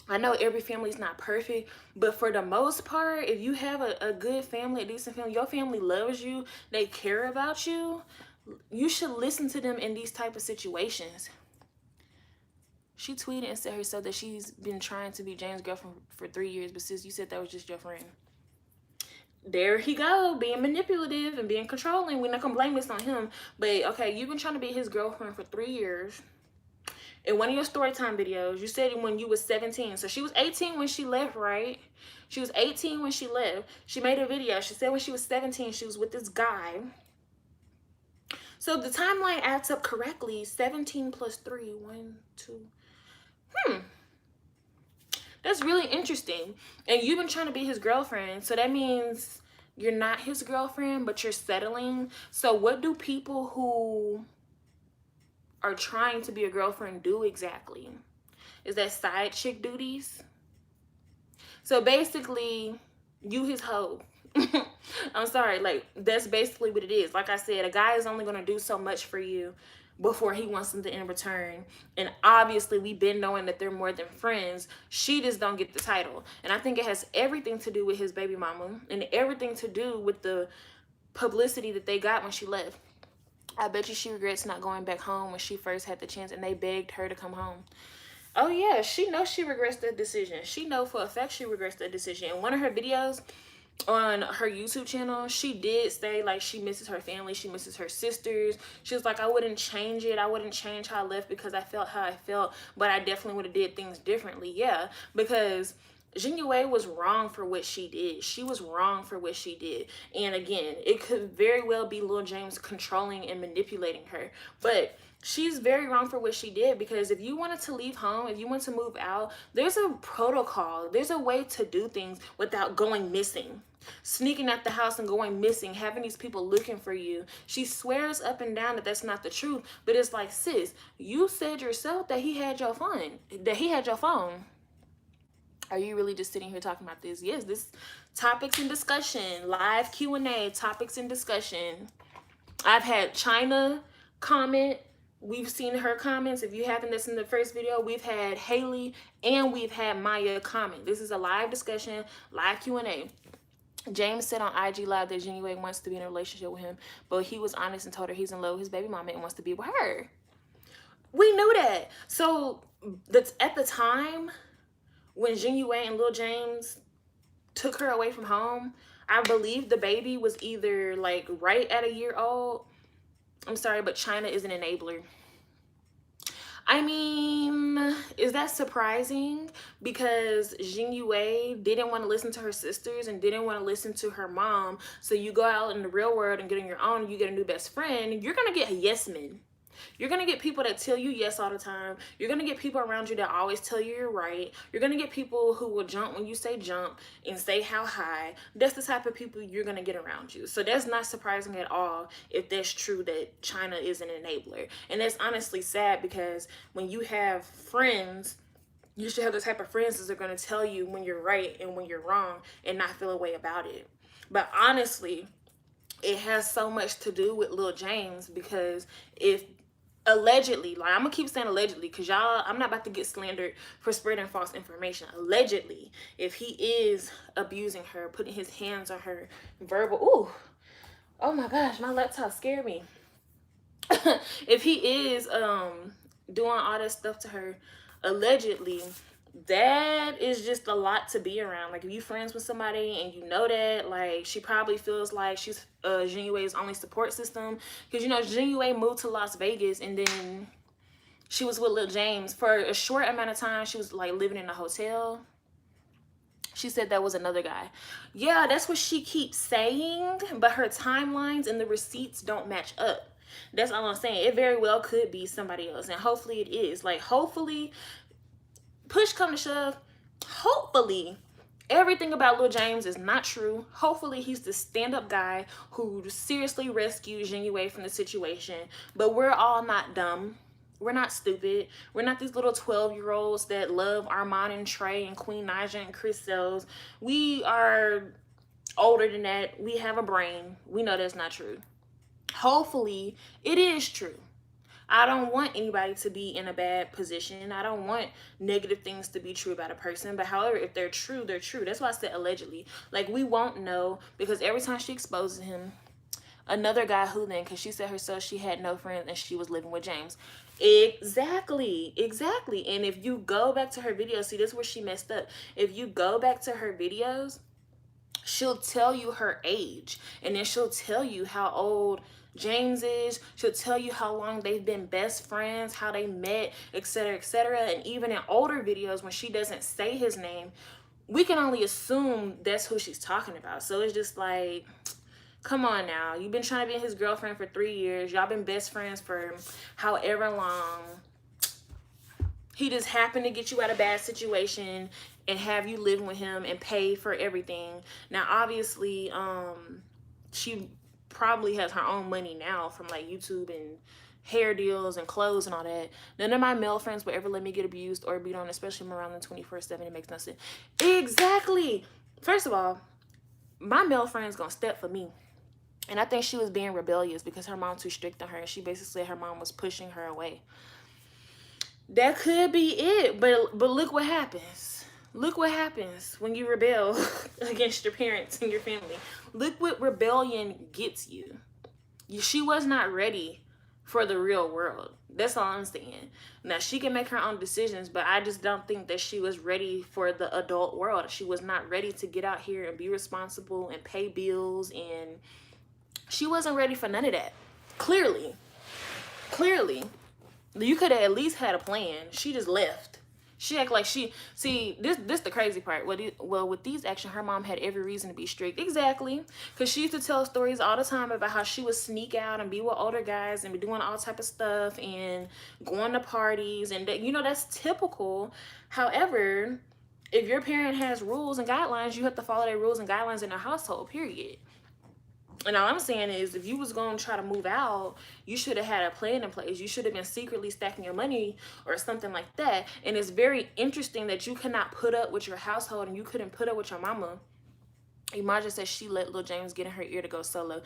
I know every family is not perfect, but for the most part, if you have a good family, a decent family, your family loves you, they care about you, you should listen to them in these type of situations. She tweeted and said herself that she's been trying to be James' girlfriend for 3 years, but sis, you said that was just your friend. There he go, being manipulative and being controlling. We're not gonna blame this on him, but okay, you've been trying to be his girlfriend for 3 years. In one of your story time videos, you said when you was 17. So she was 18 when she left, right? She was 18 when she left. She made a video. She said when she was 17, she was with this guy. So the timeline adds up correctly. 17 plus 3, 1, 2. That's really interesting. And you've been trying to be his girlfriend. So that means you're not his girlfriend, but you're settling. So what do people who are trying to be a girlfriend do exactly? Is that side chick duties? So basically, you his hoe. I'm sorry, like that's basically what it is. Like I said, a guy is only gonna do so much for you before he wants something in return. And obviously we've been knowing that they're more than friends. She just don't get the title. And I think it has everything to do with his baby mama and everything to do with the publicity that they got when she left. I bet you she regrets not going back home when she first had the chance and they begged her to come home. Oh yeah, she knows she regrets that decision. She know for a fact she regrets that decision. In one of her videos on her YouTube channel, she did say like she misses her family, she misses her sisters. She was like, I wouldn't change it. I wouldn't change how I left because I felt how I felt, but I definitely would have did things differently. Yeah, because Znuie was wrong for what she did. She was wrong for what she did. And again, it could very well be Lil James controlling and manipulating her. But she's very wrong for what she did, because if you wanted to leave home, if you want to move out, there's a protocol. There's a way to do things without going missing. Sneaking out the house and going missing, having these people looking for you. She swears up and down that that's not the truth. But it's like, sis, you said yourself that he had your phone. Are you really just sitting here talking about this? Yes, this topics and discussion, live Q&A, topics and discussion. I've had China comment. We've seen her comments. If you haven't listened to the first video, we've had Haley and we've had Maya comment. This is a live discussion, live Q&A. James said on IG Live that Znuie wants to be in a relationship with him, but he was honest and told her he's in love with his baby mama and wants to be with her. We knew that. So at the time when Znuie and Lil James took her away from home, I believe the baby was either like right at a year old. I'm sorry, but China is an enabler. I mean, is that surprising? Because Znuie didn't want to listen to her sisters and didn't want to listen to her mom. So you go out in the real world and get on your own and you get a new best friend. You're going to get yes men. You're going to get people that tell you yes all the time. You're going to get people around you that always tell you you're right. You're going to get people who will jump when you say jump and say how high. That's the type of people you're going to get around you. So that's not surprising at all if that's true that China is an enabler. And that's honestly sad because when you have friends, you should have the type of friends that are going to tell you when you're right and when you're wrong and not feel a way about it. But honestly, it has so much to do with Lil James because if allegedly, like I'm gonna keep saying allegedly because y'all, I'm not about to get slandered for spreading false information. Allegedly, if he is abusing her, putting his hands on her, verbal, oh my gosh, my laptop scared me. If he is doing all that stuff to her, allegedly, that is just a lot to be around. Like if you friends with somebody and you know that, like she probably feels like she's Znuie's only support system because you know Znuie moved to Las Vegas and then she was with Lil James for a short amount of time. She was like living in a hotel. She said that was another guy. Yeah, that's what she keeps saying, but her timelines and the receipts don't match up. That's all I'm saying. It very well could be somebody else, and hopefully it is. Like hopefully, push come to shove, hopefully everything about Lil James is not true. Hopefully he's the stand-up guy who seriously rescued Znuie from the situation. But we're all not dumb. We're not stupid. We're not these little 12-year-olds that love Armand and Trey and Queen Naija and Chris Sells. We are older than that. We have a brain. We know that's not true. Hopefully it is true. I don't want anybody to be in a bad position. I don't want negative things to be true about a person. But however, if they're true, they're true. That's why I said allegedly. Like, we won't know because every time she exposes him, another guy who then, because she said herself she had no friends and she was living with James. Exactly. And if you go back to her videos, see, this is where she messed up. If you go back to her videos, she'll tell you her age. And then she'll tell you how old James is. She'll tell you how long they've been best friends, how they met, etc., etc. And even in older videos when she doesn't say his name, we can only assume that's who she's talking about. So it's just like, come on now. You've been trying to be his girlfriend for 3 years. Y'all been best friends for however long. He just happened to get you out of a bad situation and have you living with him and pay for everything. Now, obviously, she probably has her own money now from like YouTube and hair deals and clothes and all that. None of my male friends would ever let me get abused or beat on, especially around the 24/7. It makes no sense. Exactly. First of all, my male friend's gonna step for me. And I think she was being rebellious because her mom too strict on her. And she basically said her mom was pushing her away. That could be it. But look what happens. Look what happens when you rebel against your parents and your family. Look what rebellion gets you. She was not ready for the real world. That's all I'm saying. Now, she can make her own decisions, but I just don't think that she was ready for the adult world. She was not ready to get out here and be responsible and pay bills, and she wasn't ready for none of that. Clearly. You could have at least had a plan. She just left. She act like she, see, this the crazy part. Well, with these actions, her mom had every reason to be strict. Exactly. Because she used to tell stories all the time about how she would sneak out and be with older guys and be doing all type of stuff and going to parties. And, you know, that's typical. However, if your parent has rules and guidelines, you have to follow their rules and guidelines in their household, period. And all I'm saying is, if you was going to try to move out, you should have had a plan in place. You should have been secretly stacking your money or something like that. And it's very interesting that you cannot put up with your household and you couldn't put up with your mama. Imaja says she let Lil James get in her ear to go solo.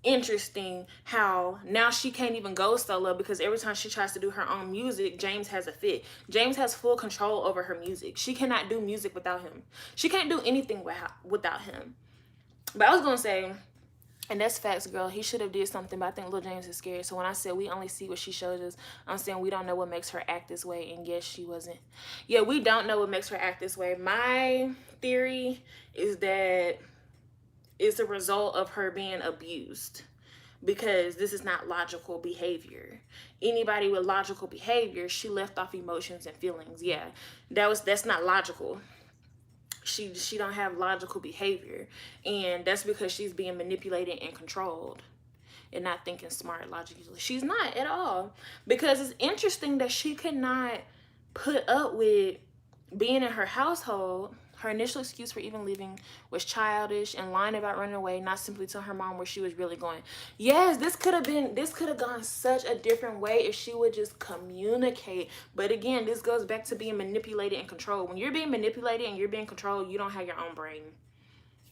Interesting how now she can't even go solo because every time she tries to do her own music, James has a fit. James has full control over her music. She cannot do music without him. She can't do anything without him. But I was going to say, and that's facts, girl, he should have did something, but I think Lil James is scared. So when I said we only see what she shows us, I'm saying we don't know what makes her act this way. And yes, she wasn't. Yeah, we don't know what makes her act this way. My theory is that it's a result of her being abused, because this is not logical behavior. Anybody with logical behavior, she left off emotions and feelings. Yeah, that's not logical. She don't have logical behavior, and that's because she's being manipulated and controlled and not thinking smart logically. She's not at all, because it's interesting that she could not put up with being in her household. Her initial excuse for even leaving was childish and lying about running away, not simply tell her mom where she was really going. Yes, this could have gone such a different way if she would just communicate. But again, this goes back to being manipulated and controlled. When you're being manipulated and you're being controlled, you don't have your own brain.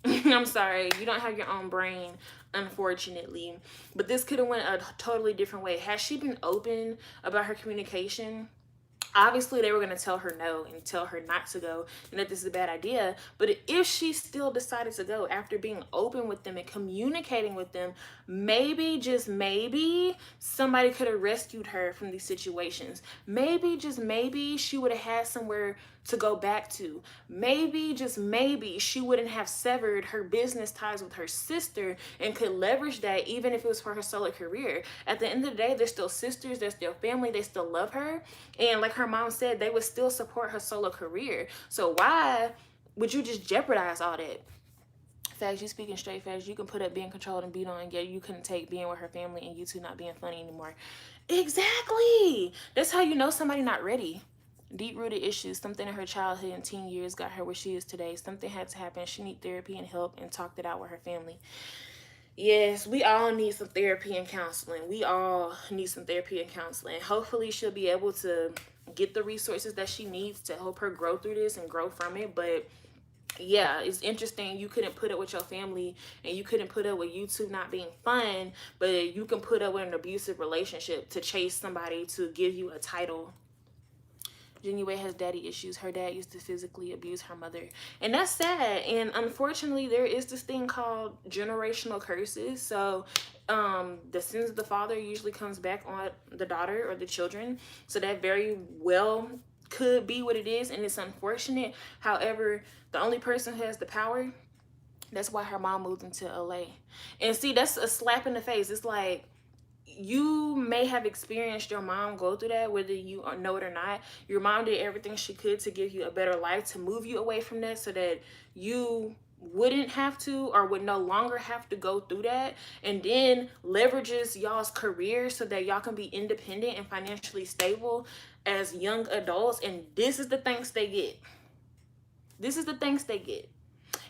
I'm sorry, you don't have your own brain, unfortunately. But this could have went a totally different way. Had she been open about her communication, obviously they were going to tell her no and tell her not to go and that this is a bad idea. But if she still decided to go after being open with them and communicating with them, maybe, just maybe, somebody could have rescued her from these situations. Maybe, just maybe, she would have had somewhere to go back to. Maybe, just maybe, she wouldn't have severed her business ties with her sister and could leverage that even if it was for her solo career. At the end of the day, they're still sisters, they're still family, they still love her. And like her mom said, they would still support her solo career. So why would you just jeopardize all that? Facts, you speaking straight facts. You can put up being controlled and beat on, yet you couldn't take being with her family and you two not being funny anymore. Exactly. That's how you know somebody not ready. Deep-rooted issues, something in her childhood and teen years got her where she is today. Something had to happen. She need therapy and help and talked it out with her family. Yes, we all need some therapy and counseling. We all need some therapy and counseling. Hopefully she'll be able to get the resources that she needs to help her grow through this and grow from it. But yeah, it's interesting. You couldn't put up with your family and you couldn't put up with YouTube not being fun, but you can put up with an abusive relationship to chase somebody to give you a title. Znuie has daddy issues. Her dad used to physically abuse her mother. And that's sad. And unfortunately, there is this thing called generational curses. So the sins of the father usually comes back on the daughter or the children. So that very well could be what it is. And it's unfortunate. However, the only person who has the power, that's why her mom moved into LA. And see, that's a slap in the face. It's like, you may have experienced your mom go through that, whether you know it or not. Your mom did everything she could to give you a better life, to move you away from that so that you wouldn't have to or would no longer have to go through that, and then leverages y'all's career so that y'all can be independent and financially stable as young adults. And this is the thanks they get. This is the thanks they get.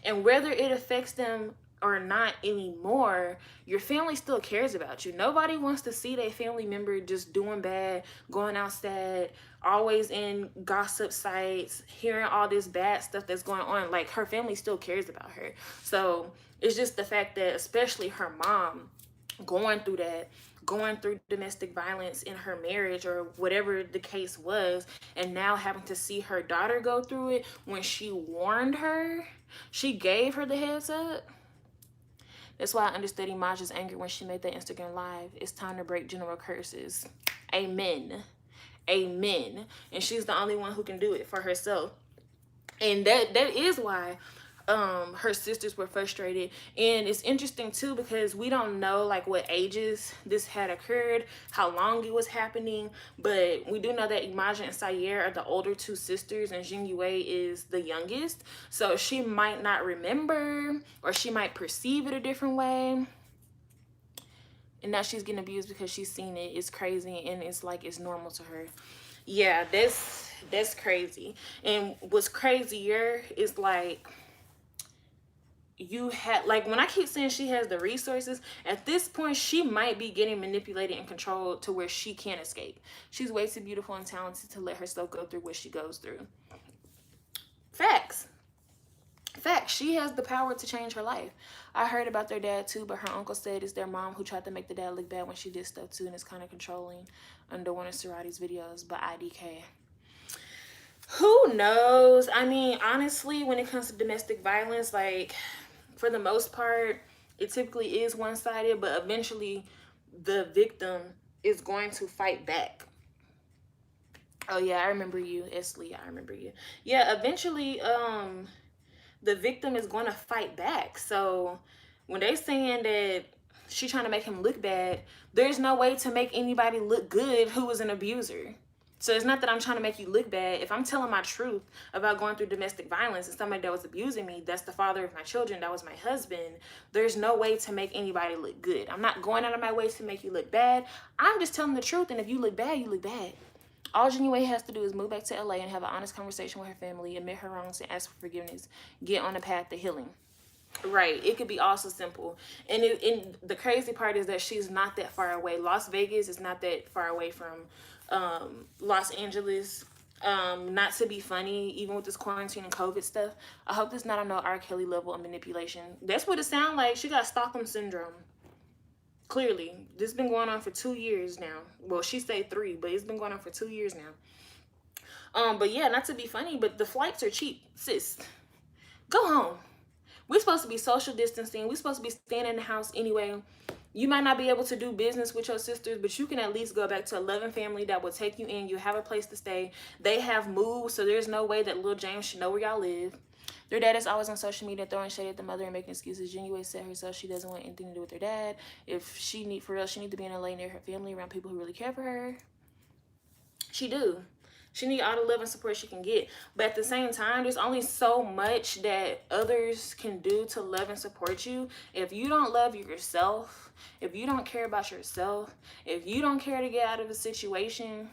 And whether it affects them or not anymore, your family still cares about you. Nobody wants to see their family member just doing bad, going outside, always in gossip sites, hearing all this bad stuff that's going on. Like, her family still cares about her. So it's just the fact that, especially her mom, going through that, going through domestic violence in her marriage or whatever the case was, and now having to see her daughter go through it when she warned her, she gave her the heads up. That's why I understood Imaja's anger when she made that Instagram live. It's time to break general curses. Amen. Amen. And she's the only one who can do it for herself. And that is why her sisters were frustrated. And it's interesting too, because we don't know like what ages this had occurred, how long it was happening, but we do know that Imaja and Sayer are the older two sisters and Znuie is the youngest. So she might not remember, or she might perceive it a different way. And now she's getting abused because she's seen it. It's crazy, and it's like it's normal to her. Yeah, that's crazy. And what's crazier is like, you had, like, when I keep saying she has the resources, at this point she might be getting manipulated and controlled to where she can't escape. She's way too beautiful and talented to let herself go through what she goes through. Facts. She has the power to change her life. I heard about their dad too, but her uncle said it's their mom who tried to make the dad look bad when she did stuff too, and it's kind of controlling under one of Sarati's videos. But IDK, who knows? I mean, honestly, when it comes to domestic violence, like, for the most part, it typically is one-sided, but eventually the victim is going to fight back. Oh yeah, I remember you, Esley. I remember you. Yeah, eventually, the victim is going to fight back. So when they saying that she trying to make him look bad, there's no way to make anybody look good who was an abuser. So it's not that I'm trying to make you look bad. If I'm telling my truth about going through domestic violence and somebody that was abusing me, that's the father of my children, that was my husband, there's no way to make anybody look good. I'm not going out of my way to make you look bad. I'm just telling the truth, and if you look bad, you look bad. All Znuie has to do is move back to LA and have an honest conversation with her family, admit her wrongs, and ask for forgiveness. Get on the path to healing. Right. It could be also simple. And the crazy part is that she's not that far away. Las Vegas is not that far away from Los Angeles. Not to be funny, even with this quarantine and COVID stuff, I hope this not on no R. Kelly level of manipulation. That's what it sounds like. She got Stockholm syndrome. Clearly. This has been going on for 2 years now. Well, she said 3, but it's been going on for 2 years now. But yeah, not to be funny, but the flights are cheap. Sis, go home. We're supposed to be social distancing. We're supposed to be staying in the house anyway. You might not be able to do business with your sisters, but you can at least go back to a loving family that will take you in. You have a place to stay. They have moved, so there's no way that Lil James should know where y'all live. Their dad is always on social media throwing shade at the mother and making excuses. Znuie said herself she doesn't want anything to do with her dad. If she need, for real, she need to be in LA near her family, around people who really care for her. She do. She need all the love and support she can get. But at the same time, there's only so much that others can do to love and support you. If you don't love yourself, if you don't care about yourself, if you don't care to get out of a situation,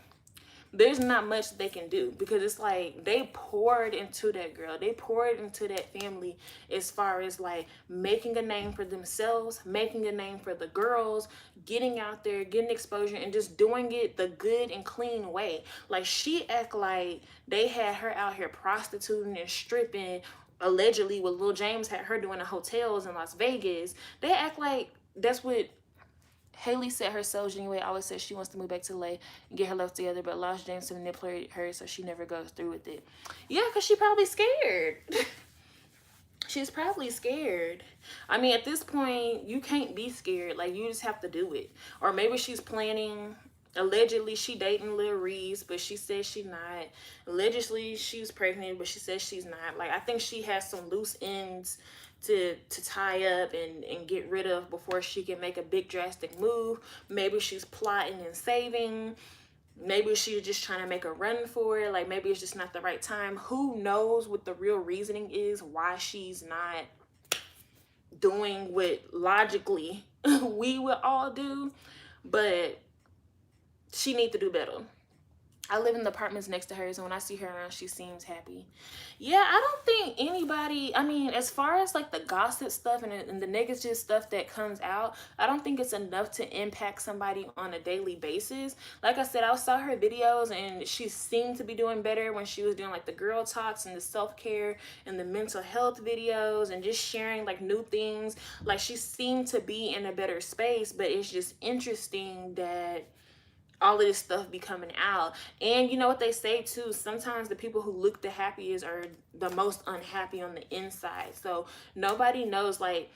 there's not much they can do, because it's like they poured into that girl, they poured into that family, as far as like making a name for themselves, making a name for the girls, getting out there, getting exposure, and just doing it the good and clean way. Like, she act like they had her out here prostituting and stripping, allegedly what Lil James had her doing in hotels in Las Vegas. They act like that's what Haley said herself. Znuie always says she wants to move back to LA and get her life together, but allows James to manipulate her so she never goes through with it. Yeah, because she probably scared. She's probably scared. I mean, at this point, you can't be scared. Like, you just have to do it. Or maybe she's planning. Allegedly, she dating Lil Reese, but she says she's not. Allegedly, she was pregnant, but she says she's not. Like, I think she has some loose ends to tie up and get rid of before she can make a big drastic move. Maybe she's plotting and saving. Maybe she's just trying to make a run for it. Like, maybe it's just not the right time. Who knows what the real reasoning is why she's not doing what logically we would all do. But she needs to do better. I live in the apartments next to hers, and when I see her around, she seems happy. Yeah, I don't think anybody, I mean, as far as like the gossip stuff and the negative stuff that comes out, I don't think it's enough to impact somebody on a daily basis. Like I said, I saw her videos, and she seemed to be doing better when she was doing like the girl talks and the self-care and the mental health videos and just sharing like new things. Like, she seemed to be in a better space, but it's just interesting that all of this stuff be coming out. And you know what they say too, sometimes the people who look the happiest are the most unhappy on the inside. So nobody knows. Like,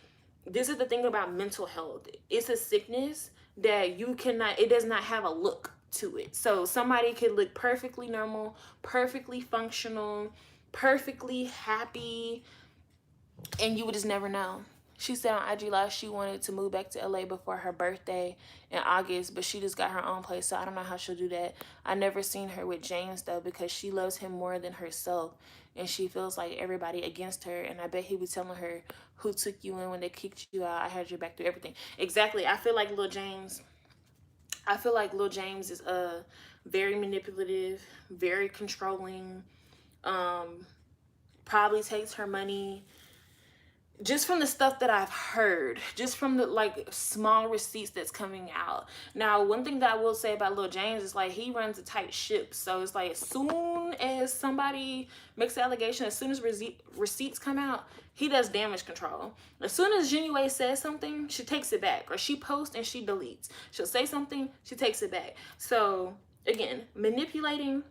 this is the thing about mental health. It's a sickness that you cannot, it does not have a look to it. So somebody could look perfectly normal, perfectly functional, perfectly happy, and you would just never know. She said on IG Live she wanted to move back to LA before her birthday in August, but she just got her own place, so I don't know how she'll do that. I never seen her with James, though, because she loves him more than herself, and she feels like everybody against her, and I bet he was telling her, who took you in when they kicked you out? I had your back through everything. Exactly. I feel like Lil James is very manipulative, very controlling, probably takes her money. Just from the stuff that I've heard, just from the like small receipts that's coming out. Now, one thing that I will say about Lil James is like he runs a tight ship. So it's like as soon as somebody makes an allegation, as soon as receipts come out, he does damage control. As soon as Znuie says something, she takes it back. Or she posts and she deletes. She'll say something, she takes it back. So again, manipulative,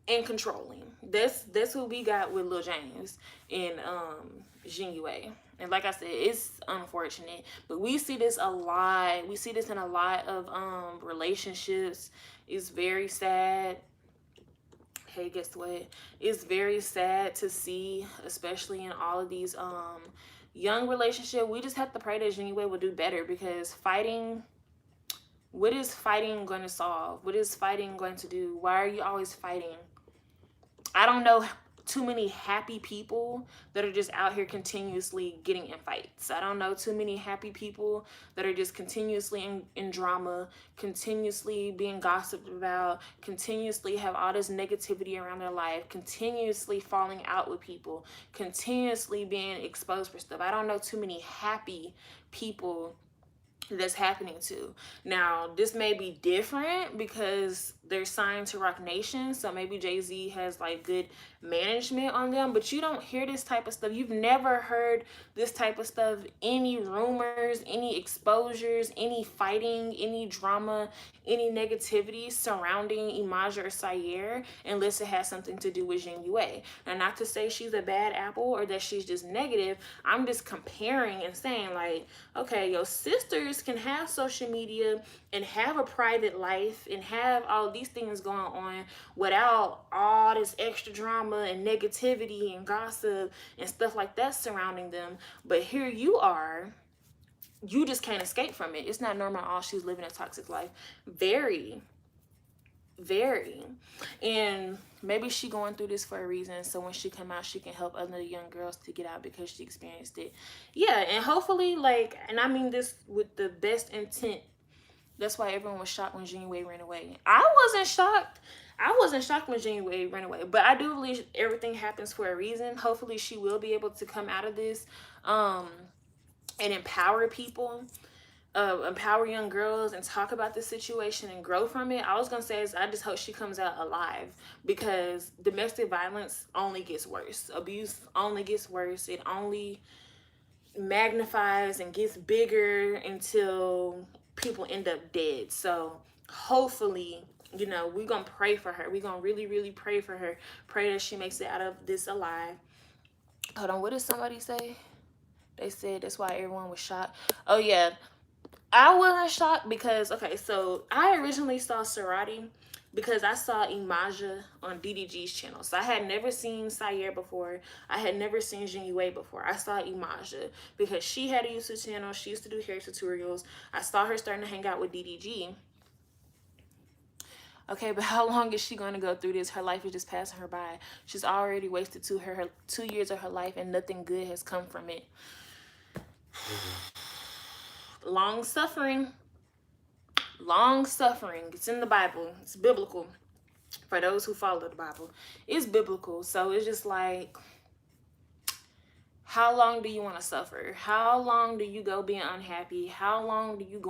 and controlling. That's what we got with Lil James and Znuie. And like I said, it's unfortunate, but we see this a lot. We see this in a lot of relationships. It's very sad. okay, guess what? It's very sad to see, especially in all of these young relationship. We just have to pray that Znuie will do better, because fighting, what is fighting going to solve? What is fighting going to do? Why are you always fighting? I don't know too many happy people that are just out here continuously getting in fights. I don't know too many happy people that are just continuously in drama, continuously being gossiped about, continuously have all this negativity around their life, continuously falling out with people, continuously being exposed for stuff. I don't know too many happy people that's happening to. Now, this may be different because they're signed to Rock Nation, so maybe Jay-Z has like good management on them, but you don't hear this type of stuff. You've never heard this type of stuff, any rumors, any exposures, any fighting, any drama, any negativity surrounding Imaja or Sayer, unless it has something to do with Znuie. Now, not to say she's a bad apple or that she's just negative. I'm just comparing and saying, like, okay, your sisters can have social media and have a private life and have all these things going on without all this extra drama and negativity and gossip and stuff like that surrounding them. But here you are, you just can't escape from it. It's not normal at all. She's living a toxic life. Very, very. And maybe she going through this for a reason, so when she come out, she can help other young girls to get out because she experienced it. Yeah, and hopefully, like, and I mean this with the best intent. That's why everyone was shocked when Znuie ran away. I wasn't shocked. I wasn't shocked when Znuie ran away, but I do believe everything happens for a reason. Hopefully she will be able to come out of this and empower people, empower young girls, and talk about the situation and grow from it. I was gonna say is I just hope she comes out alive, because domestic violence only gets worse. Abuse only gets worse. It only magnifies and gets bigger until people end up dead. So hopefully, you know, we're gonna pray for her. We're gonna really, really pray for her. Pray that she makes it out of this alive. Hold on, what did somebody say? They said that's why everyone was shocked. Oh yeah, I wasn't shocked because, okay, so I originally saw Sorority because I saw Imaja on DDG's channel. So I had never seen Sayer before. I had never seen Znuie before. I saw Imaja because she had a YouTube channel. She used to do hair tutorials. I saw her starting to hang out with DDG. Okay, but how long is she going to go through this? Her life is just passing her by. She's already wasted 2 years of her life, and nothing good has come from it. Long suffering. Long suffering. It's in the Bible. It's biblical. For those who follow the Bible, it's biblical. So it's just like, how long do you want to suffer? How long do you go being unhappy? How long do you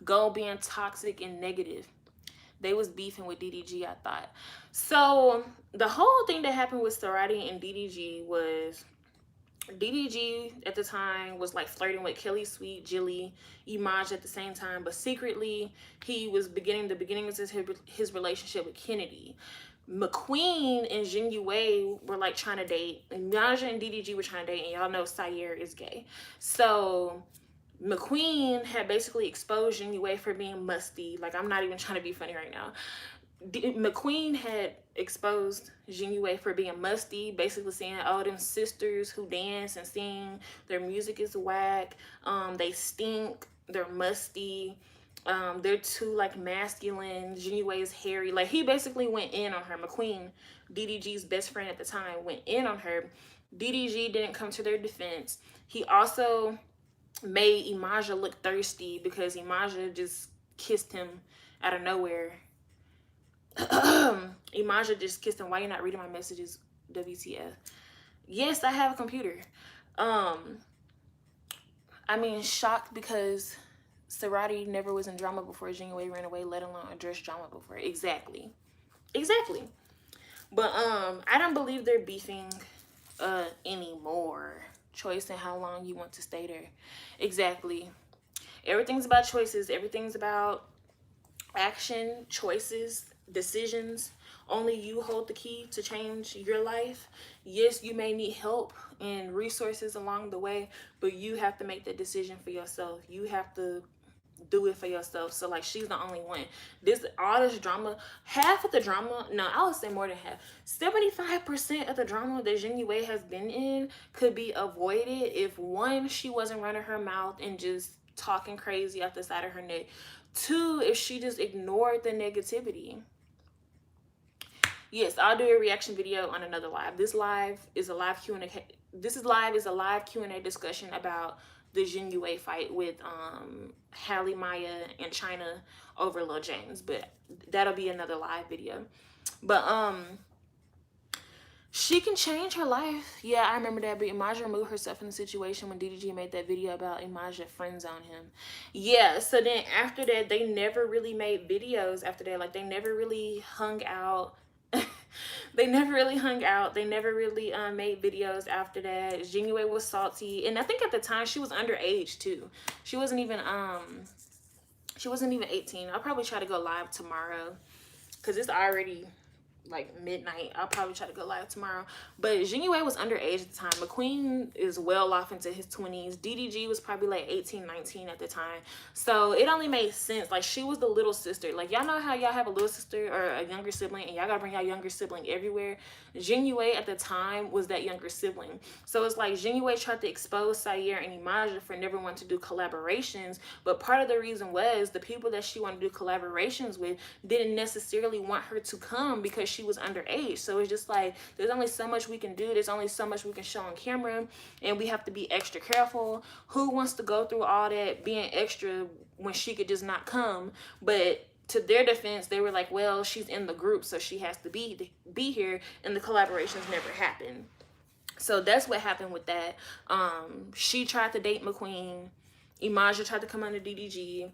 go being toxic and negative? They was beefing with DDG, I thought. So the whole thing that happened with Sorority and DDG was, DDG at the time was like flirting with Kelly Sweet, Jilly, Imaj at the same time, but secretly he was beginning of his relationship with Kennedy. McQueen and Znuie were like trying to date, and Naja and DDG were trying to date, and y'all know Sayer is gay. So McQueen had basically exposed Znuie for being musty. Like, I'm not even trying to be funny right now. McQueen had exposed Znuie for being musty, basically saying, oh, them sisters who dance and sing, their music is whack, they stink, they're musty, they're too like masculine, Znuie is hairy. Like, he basically went in on her. McQueen, DDG's best friend at the time, went in on her. DDG didn't come to their defense. He also made Imaja look thirsty because Imaja just kissed him out of nowhere. Imaja just kissed him. Why you not reading my messages, WTF? Yes, I have a computer. I mean, shocked because Sorority never was in drama before Znuie ran away, let alone address drama before. Exactly. But I don't believe they're beefing anymore. Choice in how long you want to stay there. Exactly. Everything's about choices. Everything's about action, choices, decisions. Only you hold the key to change your life. Yes, you may need help and resources along the way, but you have to make the decision for yourself. You have to do it for yourself. So like she's the only one. All this drama, half of the drama, no, I would say more than half. 75% of the drama that Znuie has been in could be avoided if one, she wasn't running her mouth and just talking crazy out the side of her neck. Two, if she just ignored the negativity. Yes, I'll do a reaction video on another live. This live is a live Q&A. This is live is a live Q&A discussion about the Znuie fight with Halle, Maya, and China over Lil James. But that'll be another live video. But she can change her life. Yeah, I remember that. But Imaja removed herself from the situation when DDG made that video about Imaja friends on him. Yeah, so then after that, they never really made videos after that. Like, they never really hung out. They never really hung out. They never really made videos after that. Znuie was salty. And I think at the time, she was underage, too. She wasn't even 18. I'll probably try to go live tomorrow because it's already like midnight. I'll probably try to go live tomorrow. But Znuie was underage at the time. McQueen is well off into his 20s. DDG was probably like 18, 19 at the time. So it only made sense. Like, she was the little sister. Like, y'all know how y'all have a little sister or a younger sibling and y'all gotta bring y'all younger sibling everywhere. Znuie at the time was that younger sibling. So it's like Znuie tried to expose Syer and Imaja for never wanting to do collaborations. But part of the reason was the people that she wanted to do collaborations with didn't necessarily want her to come because she was underage. So it's just like, there's only so much we can do. There's only so much we can show on camera. And we have to be extra careful. Who wants to go through all that being extra when she could just not come? But to their defense, they were like, well, she's in the group, so she has to be here. And the collaborations never happened. So that's what happened with that. She tried to date McQueen. Imaja tried to come under DDG.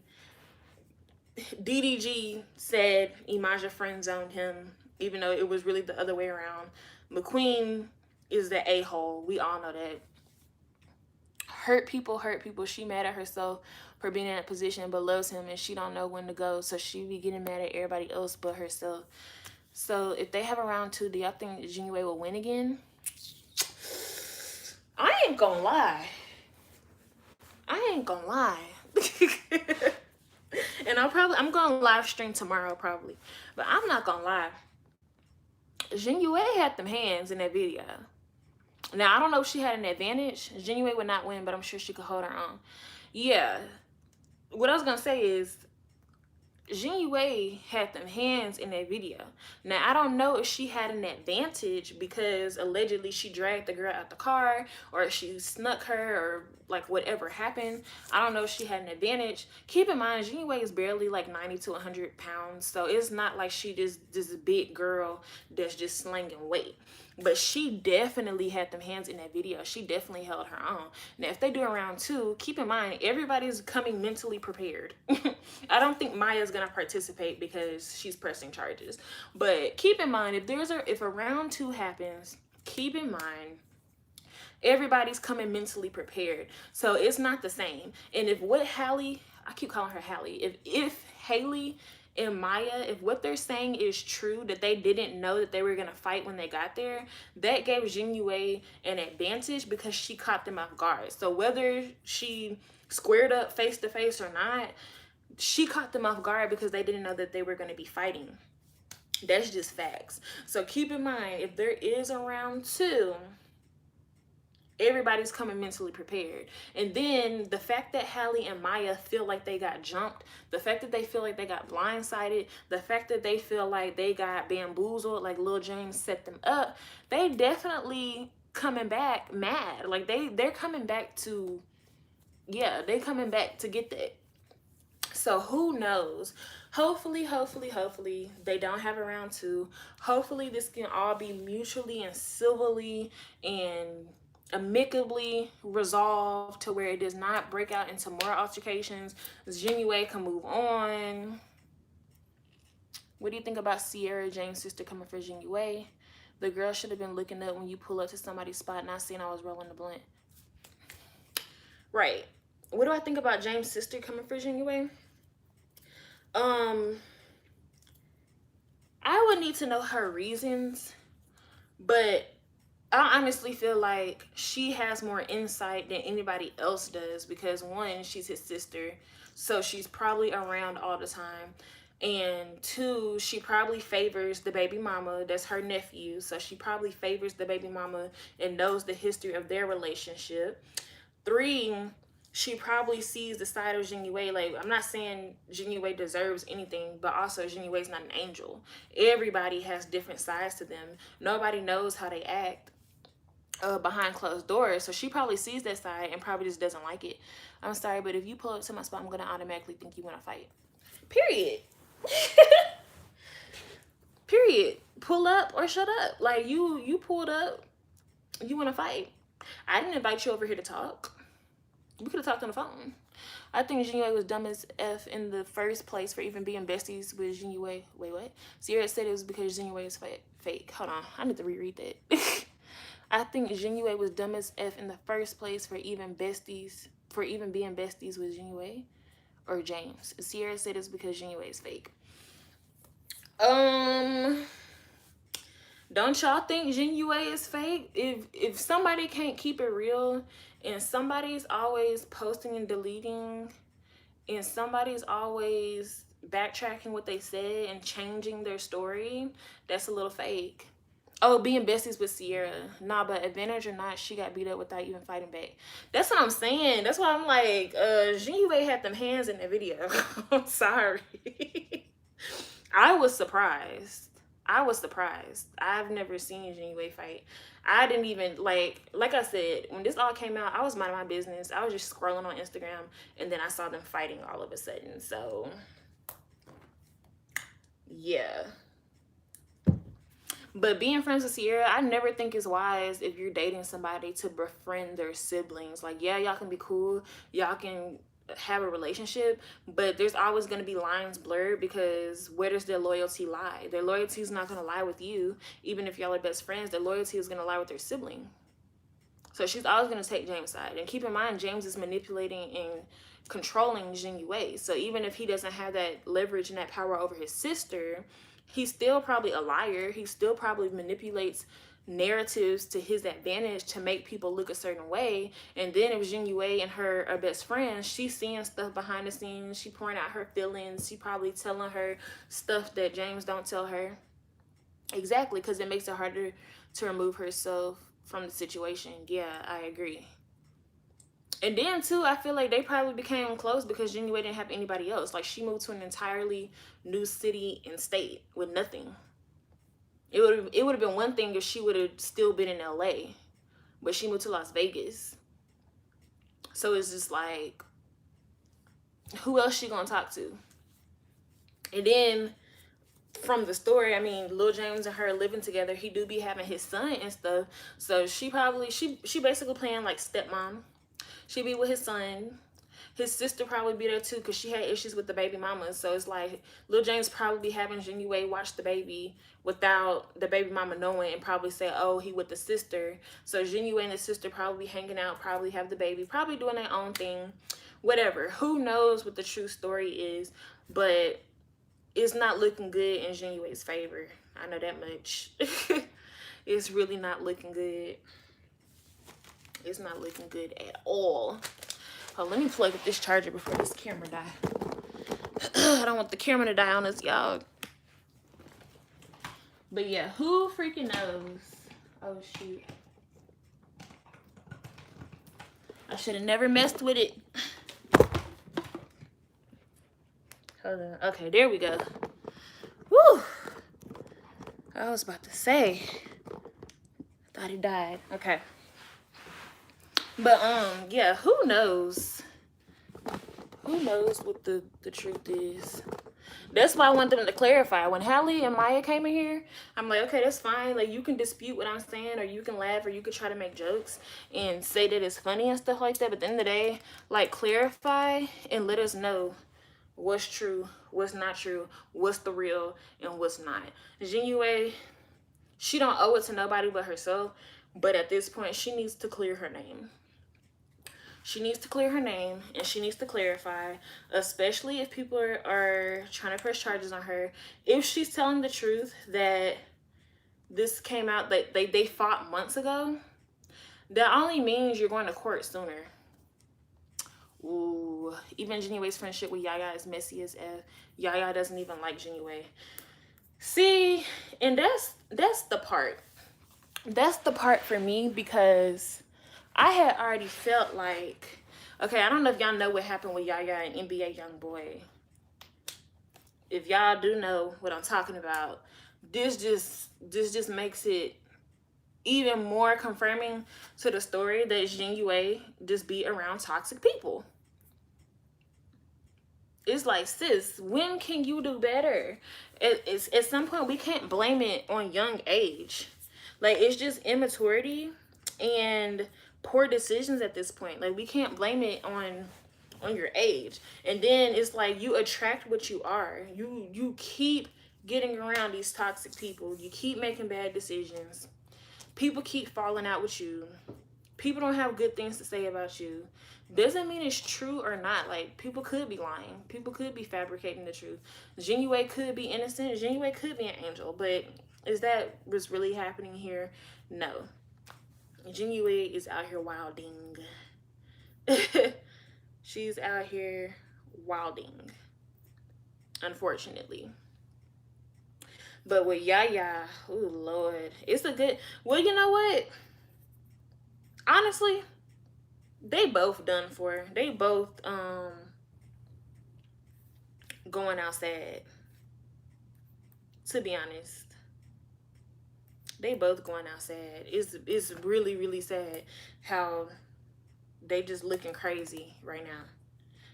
DDG said Imaja friend zoned him, even though it was really the other way around. McQueen is the a-hole. We all know that. Hurt people. She mad at herself for being in that position, but loves him, and she don't know when to go. So she be getting mad at everybody else but herself. So if they have a round 2, do y'all think Znuie will win again? I ain't gonna lie. And I'm gonna live stream tomorrow probably. But I'm not gonna lie. Znuie had them hands in that video. Now, I don't know if she had an advantage. Znuie would not win, but I'm sure she could hold her own. Yeah. What I was gonna say is, Znuie had them hands in that video. Now, I don't know if she had an advantage because allegedly she dragged the girl out the car or she snuck her or like whatever happened. I don't know if she had an advantage. Keep in mind, Znuie is barely like 90 to 100 pounds. So it's not like she just this big girl that's just slinging weight. But she definitely had them hands in that video. She definitely held her own. Now, if they do a round 2, keep in mind, everybody's coming mentally prepared. I don't think Maya's going to participate because she's pressing charges. But keep in mind, if a round 2 happens, keep in mind, everybody's coming mentally prepared. So it's not the same. And if what Halle, I keep calling her Halle, if Halle and Maya, if what they're saying is true, that they didn't know that they were going to fight when they got there, that gave Znuie an advantage because she caught them off guard. So whether she squared up face to face or not, she caught them off guard because they didn't know that they were going to be fighting. That's just facts. So keep in mind, if there is a round 2, everybody's coming mentally prepared. And then the fact that Halle and Maya feel like they got jumped, the fact that they feel like they got blindsided, the fact that they feel like they got bamboozled, like Lil James set them up, they definitely coming back mad. Like they're coming back to, yeah, they coming back to get that. So who knows? Hopefully they don't have a round 2. Hopefully this can all be mutually and civilly and amicably resolved to where it does not break out into more altercations. Znuie can move on. What do you think about Sierra James' sister coming for Znuie? The girl should have been looking up when you pull up to somebody's spot, not seeing I was rolling the blunt. Right. What do I think about James' sister coming for Znuie? I would need to know her reasons, but I honestly feel like she has more insight than anybody else does because one, she's his sister, so she's probably around all the time. And two, she probably favors the baby mama, that's her nephew, so she probably favors the baby mama and knows the history of their relationship. Three, she probably sees the side of Znuie. Like, I'm not saying Znuie deserves anything, but also Znuie's not an angel. Everybody has different sides to them. Nobody knows how they act behind closed doors. So she probably sees that side and probably just doesn't like it. I'm sorry, but if you pull up to my spot, I'm going to automatically think you want to fight. Period. Period. Pull up or shut up. Like, you pulled up. You want to fight. I didn't invite you over here to talk. We could have talked on the phone. I think Znuie was dumb as F in the first place for even being besties with Znuie. Wait, what? Sierra said it was because Znuie is fake. Hold on. I need to reread that. I think Znuie was dumb as F in the first place for even being besties with Znuie or James. Sierra said it's because Znuie is fake. Don't y'all think Znuie is fake? If somebody can't keep it real and somebody's always posting and deleting and somebody's always backtracking what they said and changing their story, that's a little fake. Oh, being besties with Sierra. Nah, but advantage or not, she got beat up without even fighting back. That's what I'm saying. That's why I'm like, Znuie had them hands in the video. I'm sorry. I was surprised. I've never seen Znuie fight. I didn't even, like I said, when this all came out, I was minding my business. I was just scrolling on Instagram, and then I saw them fighting all of a sudden. So, yeah. But being friends with Sierra, I never think it's wise if you're dating somebody to befriend their siblings. Like, yeah, y'all can be cool. Y'all can have a relationship, but there's always going to be lines blurred because where does their loyalty lie? Their loyalty is not going to lie with you. Even if y'all are best friends, their loyalty is going to lie with their sibling. So she's always going to take James' side. And keep in mind, James is manipulating and controlling Znuie. So even if he doesn't have that leverage and that power over his sister, he's still probably a liar. He still probably manipulates narratives to his advantage to make people look a certain way. And then if Znuie and her are best friends, she's seeing stuff behind the scenes. She pouring out her feelings. She probably telling her stuff that James don't tell her. Exactly, because it makes it harder to remove herself from the situation. Yeah, I agree. And then too, I feel like they probably became close because Znuie didn't have anybody else. Like, she moved to an entirely new city and state with nothing. It would have been one thing if she would have still been in LA, but she moved to Las Vegas. So it's just like, who else she gonna talk to? And then from the story, I mean, Lil James and her living together, he do be having his son and stuff. So she basically playing like stepmom. She be with his son. His sister probably be there too because she had issues with the baby mama. So it's like Lil James probably be having Znuie watch the baby without the baby mama knowing and probably say, oh, he with the sister. So Znuie and the sister probably hanging out, probably have the baby, probably doing their own thing, whatever. Who knows what the true story is, but it's not looking good in Znuie's favor. I know that much. It's really not looking good. It's not looking good at all. Oh, let me plug up this charger before this camera die. I don't want the camera to die on us, y'all. But yeah, who freaking knows? Oh, shoot. I should have never messed with it. Hold on. Okay, there we go. Woo! I was about to say. I thought he died. Okay. But, yeah, who knows? Who knows what the truth is? That's why I want them to clarify. When Hallie and Maya came in here, I'm like, okay, that's fine. Like, you can dispute what I'm saying, or you can laugh, or you could try to make jokes and say that it's funny and stuff like that. But at the end of the day, like, clarify and let us know what's true, what's not true, what's the real, and what's not. Znuie, she don't owe it to nobody but herself. But at this point, she needs to clear her name. She needs to clear her name, and she needs to clarify, especially if people are trying to press charges on her. If she's telling the truth that this came out that they fought months ago, that only means you're going to court sooner. Ooh, even Znuie's friendship with Yaya is messy as F. Yaya doesn't even like Znuie. See, and that's the part. That's the part for me, because I had already felt like, okay, I don't know if y'all know what happened with Yaya and NBA YoungBoy. If y'all do know what I'm talking about, this just makes it even more confirming to the story that Znuie just be around toxic people. It's like, sis, when can you do better? It's at some point we can't blame it on young age. Like, it's just immaturity and poor decisions at this point. Like, we can't blame it on your age. And then it's like, you attract what you are. You keep getting around these toxic people. You keep making bad decisions. People keep falling out with you. People don't have good things to say about you. Doesn't mean it's true or not. Like, people could be lying. People could be fabricating the truth. Znuie could be innocent. Znuie could be an angel. But is that what's really happening here? No. Znuie is out here wilding. She's out here wilding, unfortunately. But with Yaya, oh Lord, it's a good, well, you know what? Honestly, they both done for. They both going out sad. To be honest, they both going out sad. It's really, really sad how they just looking crazy right now.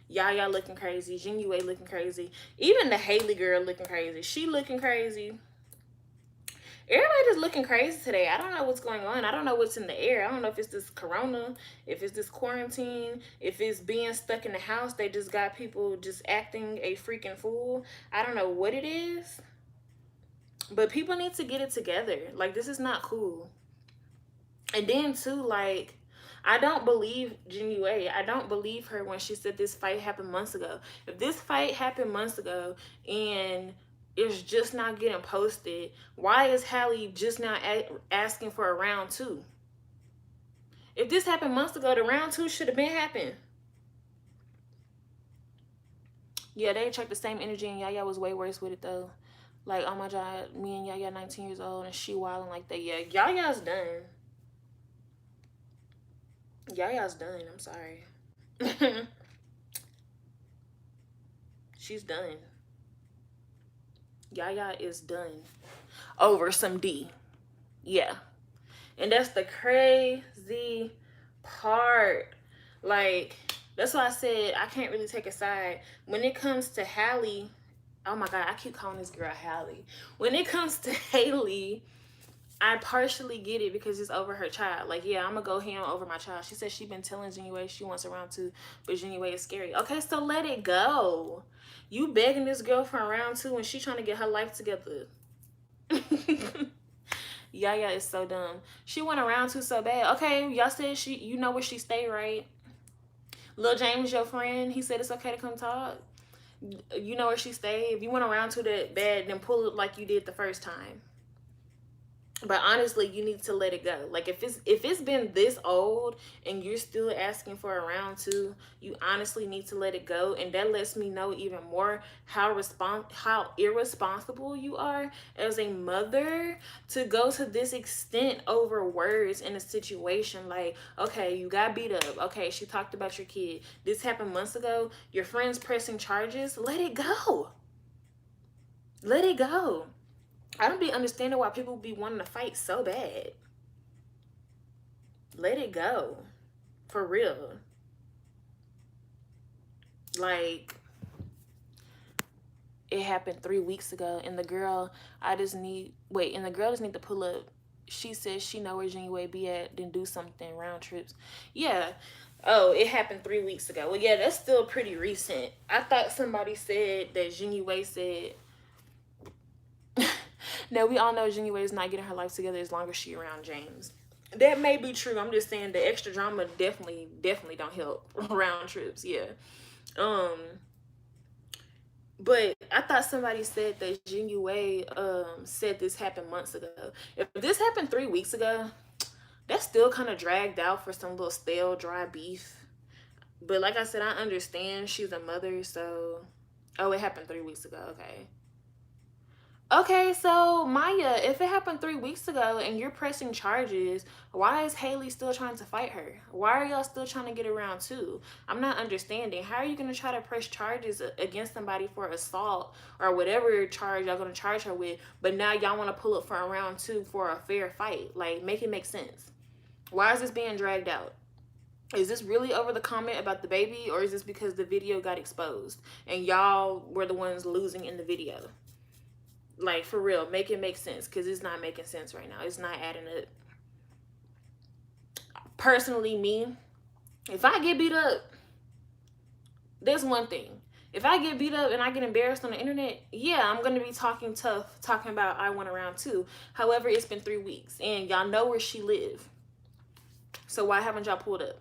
Yaya looking crazy, Znuie looking crazy, even the Haley girl looking crazy. She looking crazy. Everybody just looking crazy today. I don't know what's going on. I don't know what's in the air. I don't know if it's this corona, if it's this quarantine, if it's being stuck in the house. They just got people just acting a freaking fool. I don't know what it is. But people need to get it together. Like, this is not cool. And then too, like, I don't believe Znuie. I don't believe her when she said this fight happened months ago. If this fight happened months ago and it's just not getting posted, why is Hallie just now asking for a round two? If this happened months ago, the round two should have been happened. Yeah, they attract the same energy, and Yaya was way worse with it though. Like, oh my God, me and Yaya 19 years old and she wilding like that. Yeah, Yaya's done. Yaya's done. I'm sorry. She's done. Yaya is done over some D. Yeah. And that's the crazy part. Like, that's why I said I can't really take a side. When it comes to Hallie, oh my God, I keep calling this girl Hallie. When it comes to Haley, I partially get it because it's over her child. Like, yeah, I'm gonna go ham over my child. She said she been telling Znuie she wants a round two, but Znuie is scary. Okay, so let it go. You begging this girl for a round two and she trying to get her life together. Yaya is so dumb. She went around two so bad. Okay, y'all said you know where she stay, right? Lil James, your friend, he said it's okay to come talk. You know where she stay. If you went around to that bad, then pull it like you did the first time. But honestly, you need to let it go. Like, if it's been this old and you're still asking for a round two, you honestly need to let it go. And that lets me know even more how irresponsible you are as a mother to go to this extent over words in a situation. Like, okay, you got beat up. Okay, she talked about your kid. This happened months ago. Your friend's pressing charges. Let it go. Let it go. I don't be understanding why people be wanting to fight so bad. Let it go. For real. Like, it happened 3 weeks ago, and the girl just need to pull up. She says she know where Znuie be at, then do something, round trips. Yeah. Oh, it happened 3 weeks ago. Well, yeah, that's still pretty recent. I thought somebody said that Znuie said, now, we all know Znuie is not getting her life together as long as she around James. That may be true. I'm just saying the extra drama definitely don't help round trips. Yeah. But I thought somebody said that Znuie said this happened months ago. If this happened 3 weeks ago, that's still kind of dragged out for some little stale, dry beef. But like I said, I understand she's a mother, so. Oh, it happened 3 weeks ago. Okay. Okay, so Maya, if it happened 3 weeks ago and you're pressing charges, why is Haley still trying to fight her? Why are y'all still trying to get around too? I'm not understanding. How are you going to try to press charges against somebody for assault or whatever charge y'all going to charge her with, but now y'all want to pull up for a round two for a fair fight? Like, make it make sense. Why is this being dragged out? Is this really over the comment about the baby, or is this because the video got exposed and y'all were the ones losing in the video? Like, for real, make it make sense, because it's not making sense right now. It's not adding up. Personally, me, if I get beat up, there's one thing. If I get beat up and I get embarrassed on the internet, yeah, I'm going to be talking tough, talking about I went around too. However, it's been 3 weeks, and y'all know where she live. So why haven't y'all pulled up?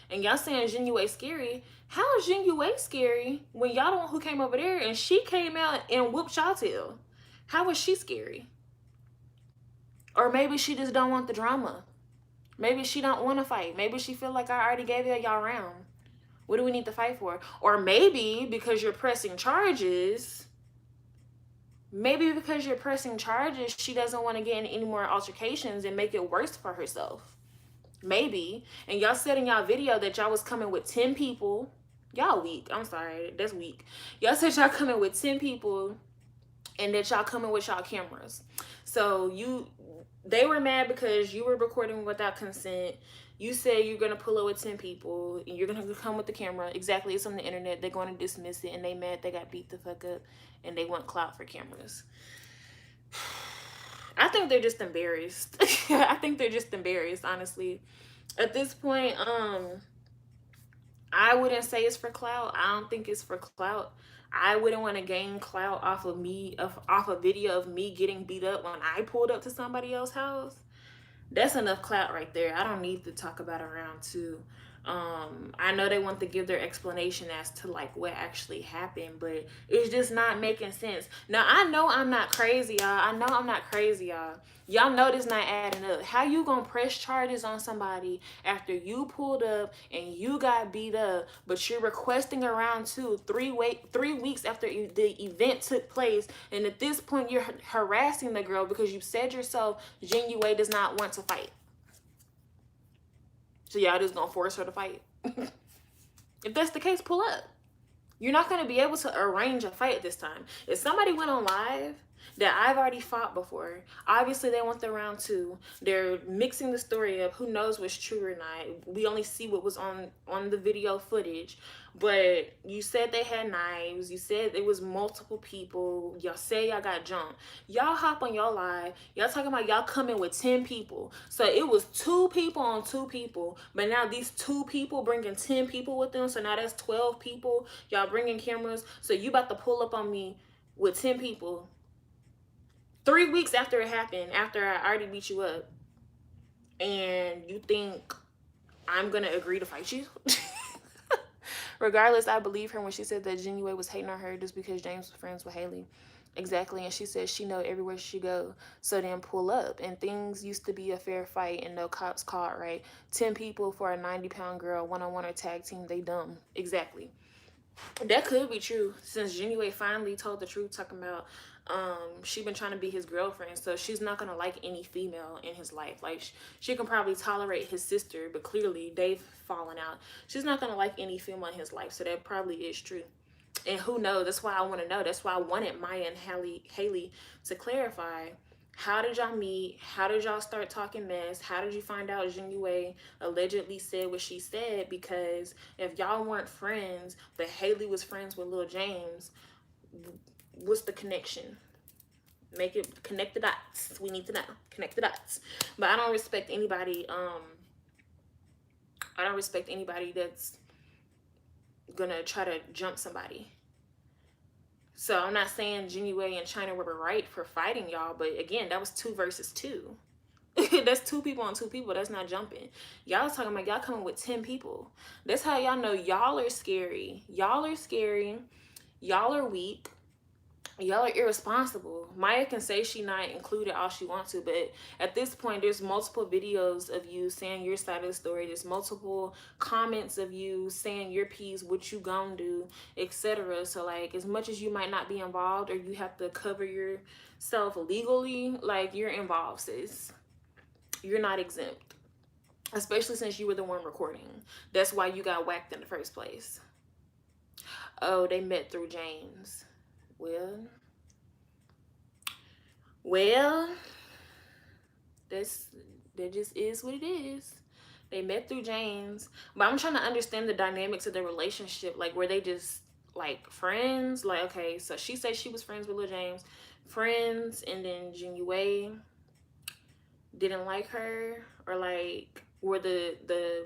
And y'all saying Znuie scary. How is Znuie scary when y'all the one who came over there and she came out and whooped y'all tail? How is she scary? Or maybe she just don't want the drama. Maybe she don't want to fight. Maybe she feel like I already gave y'all round. What do we need to fight for? Or maybe because you're pressing charges, she doesn't want to get in any more altercations and make it worse for herself. Maybe. And y'all said in y'all video that y'all was coming with 10 people. Y'all weak. I'm sorry. That's weak. Y'all said y'all coming with 10 people and that y'all coming with y'all cameras. So they were mad because you were recording without consent. You said you're going to pull up with 10 people and you're going to come with the camera. Exactly. It's on the internet. They're going to dismiss it, and they mad they got beat the fuck up and they want clout for cameras. I think they're just embarrassed. I think they're just embarrassed, honestly. At this point, I wouldn't say it's for clout. I don't think it's for clout. I wouldn't want to gain clout off of a video of me getting beat up when I pulled up to somebody else's house. That's enough clout right there. I don't need to talk about around two. I know they want to give their explanation as to like what actually happened, but it's just not making sense. Now I know I'm not crazy, y'all. Y'all know this not adding up. How you gonna press charges on somebody after you pulled up and you got beat up, but you're requesting a round two 3 weeks after the event took place, and at this point you're harassing the girl because you said yourself Znuie does not want to fight. So y'all just gonna force her to fight? If that's the case, pull up. You're not gonna be able to arrange a fight this time. If somebody went on live that I've already fought before, obviously they want the round two. They're mixing the story up. Who knows what's true or not? We only see what was on the video footage. But you said they had knives. You said it was multiple people. Y'all say y'all got jumped. Y'all hop on y'all live. Y'all talking about y'all coming with 10 people. So it was 2 people on 2 people. But now these 2 people bringing 10 people with them. So now that's 12 people. Y'all bringing cameras. So you about to pull up on me with 10 people 3 weeks after it happened, after I already beat you up. And you think I'm going to agree to fight you? Regardless, I believe her when she said that Znuie was hating on her just because James was friends with Haley. Exactly. And she said she know everywhere she go. So then pull up. And things used to be a fair fight and no cops caught, right? 10 people for a 90-pound girl, one-on-one or tag team, they dumb. Exactly. That could be true, since Znuie finally told the truth, talking about she been trying to be his girlfriend, so she's not gonna like any female in his life. Like, she can probably tolerate his sister, but clearly they've fallen out. She's not gonna like any female in his life, so that probably is true. And who knows? That's why I want to know. That's why I wanted Maya and Haley to clarify. How did y'all meet? How did y'all start talking mess? How did you find out Znuie allegedly said what she said? Because if y'all weren't friends, but Haley was friends with Lil James, what's the connection? Make it, connect the dots. We need to know. Connect the dots. But I don't respect anybody. I don't respect anybody that's gonna try to jump somebody. So I'm not saying Znuie and China were right for fighting y'all, but again, that was 2 versus 2. That's 2 people on 2 people. That's not jumping. Y'all talking about y'all coming with 10 people. That's how y'all know y'all are scary. Y'all are scary. Y'all are weak. Y'all are irresponsible. Maya can say she not included all she wants to, but at this point, there's multiple videos of you saying your side of the story. There's multiple comments of you saying your piece, what you gonna do, etc. So, like, as much as you might not be involved or you have to cover yourself legally, like, you're involved, sis. You're not exempt. Especially since you were the one recording. That's why you got whacked in the first place. Oh, they met through James. Well, that just is what it is. They met through James, but I'm trying to understand the dynamics of the relationship. Like, were they just like friends? Like, okay, so she said she was friends with Lil James, friends, and then Znuie didn't like her, or like were the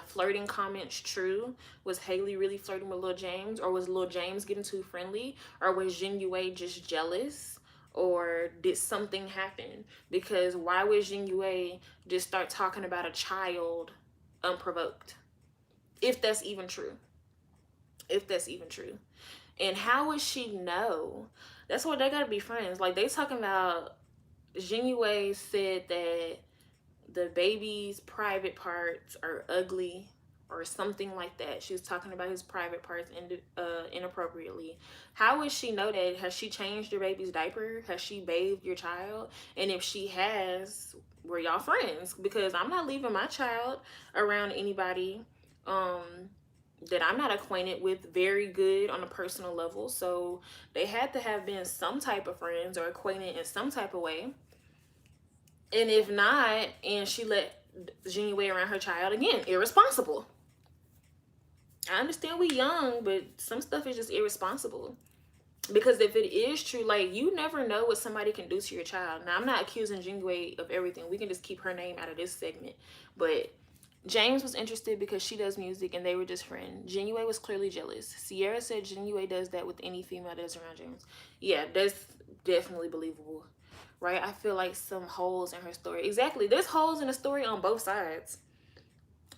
flirting comments true? Was Haley really flirting with Lil James, or was Lil James getting too friendly, or was Znuie just jealous, or did something happen? Because why would Znuie just start talking about a child unprovoked? If that's even true. If that's even true. And how would she know? That's why they gotta be friends. Like, they talking about, Znuie said that the baby's private parts are ugly or something like that. She was talking about his private parts inappropriately. How would she know that? Has she changed your baby's diaper? Has she bathed your child? And if she has, were y'all friends? Because I'm not leaving my child around anybody that I'm not acquainted with very good on a personal level. So they had to have been some type of friends or acquainted in some type of way. And if not, and she let Znuie around her child, again, irresponsible. I understand we young, but some stuff is just irresponsible. Because if it is true, like, you never know what somebody can do to your child. Now, I'm not accusing Znuie of everything. We can just keep her name out of this segment. But James was interested because she does music and they were just friends. Znuie was clearly jealous. Sierra said Znuie does that with any female that's around James. Yeah, that's definitely believable. Right? I feel like some holes in her story. Exactly. There's holes in the story on both sides.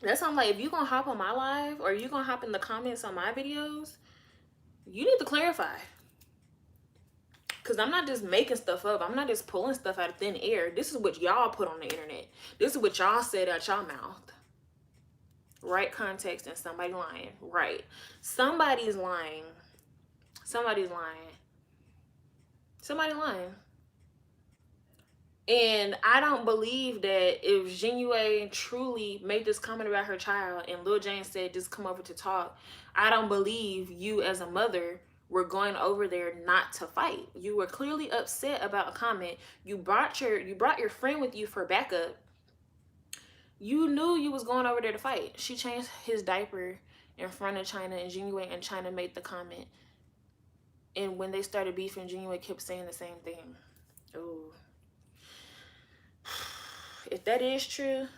That's why I'm like, if you gonna hop on my live or you gonna hop in the comments on my videos, you need to clarify. Because I'm not just making stuff up. I'm not just pulling stuff out of thin air. This is what y'all put on the internet. This is what y'all said out y'all mouth. Right context and somebody lying. Right. Somebody's lying. Somebody's lying. Somebody lying. And I don't believe that if Znuie truly made this comment about her child and Lil James said just come over to talk, I don't believe you as a mother were going over there not to fight. You were clearly upset about a comment. You brought your friend with you for backup. You knew you was going over there to fight. She changed his diaper in front of China, and Znuie and China made the comment. And when they started beefing, Znuie kept saying the same thing. Oh. If that is true,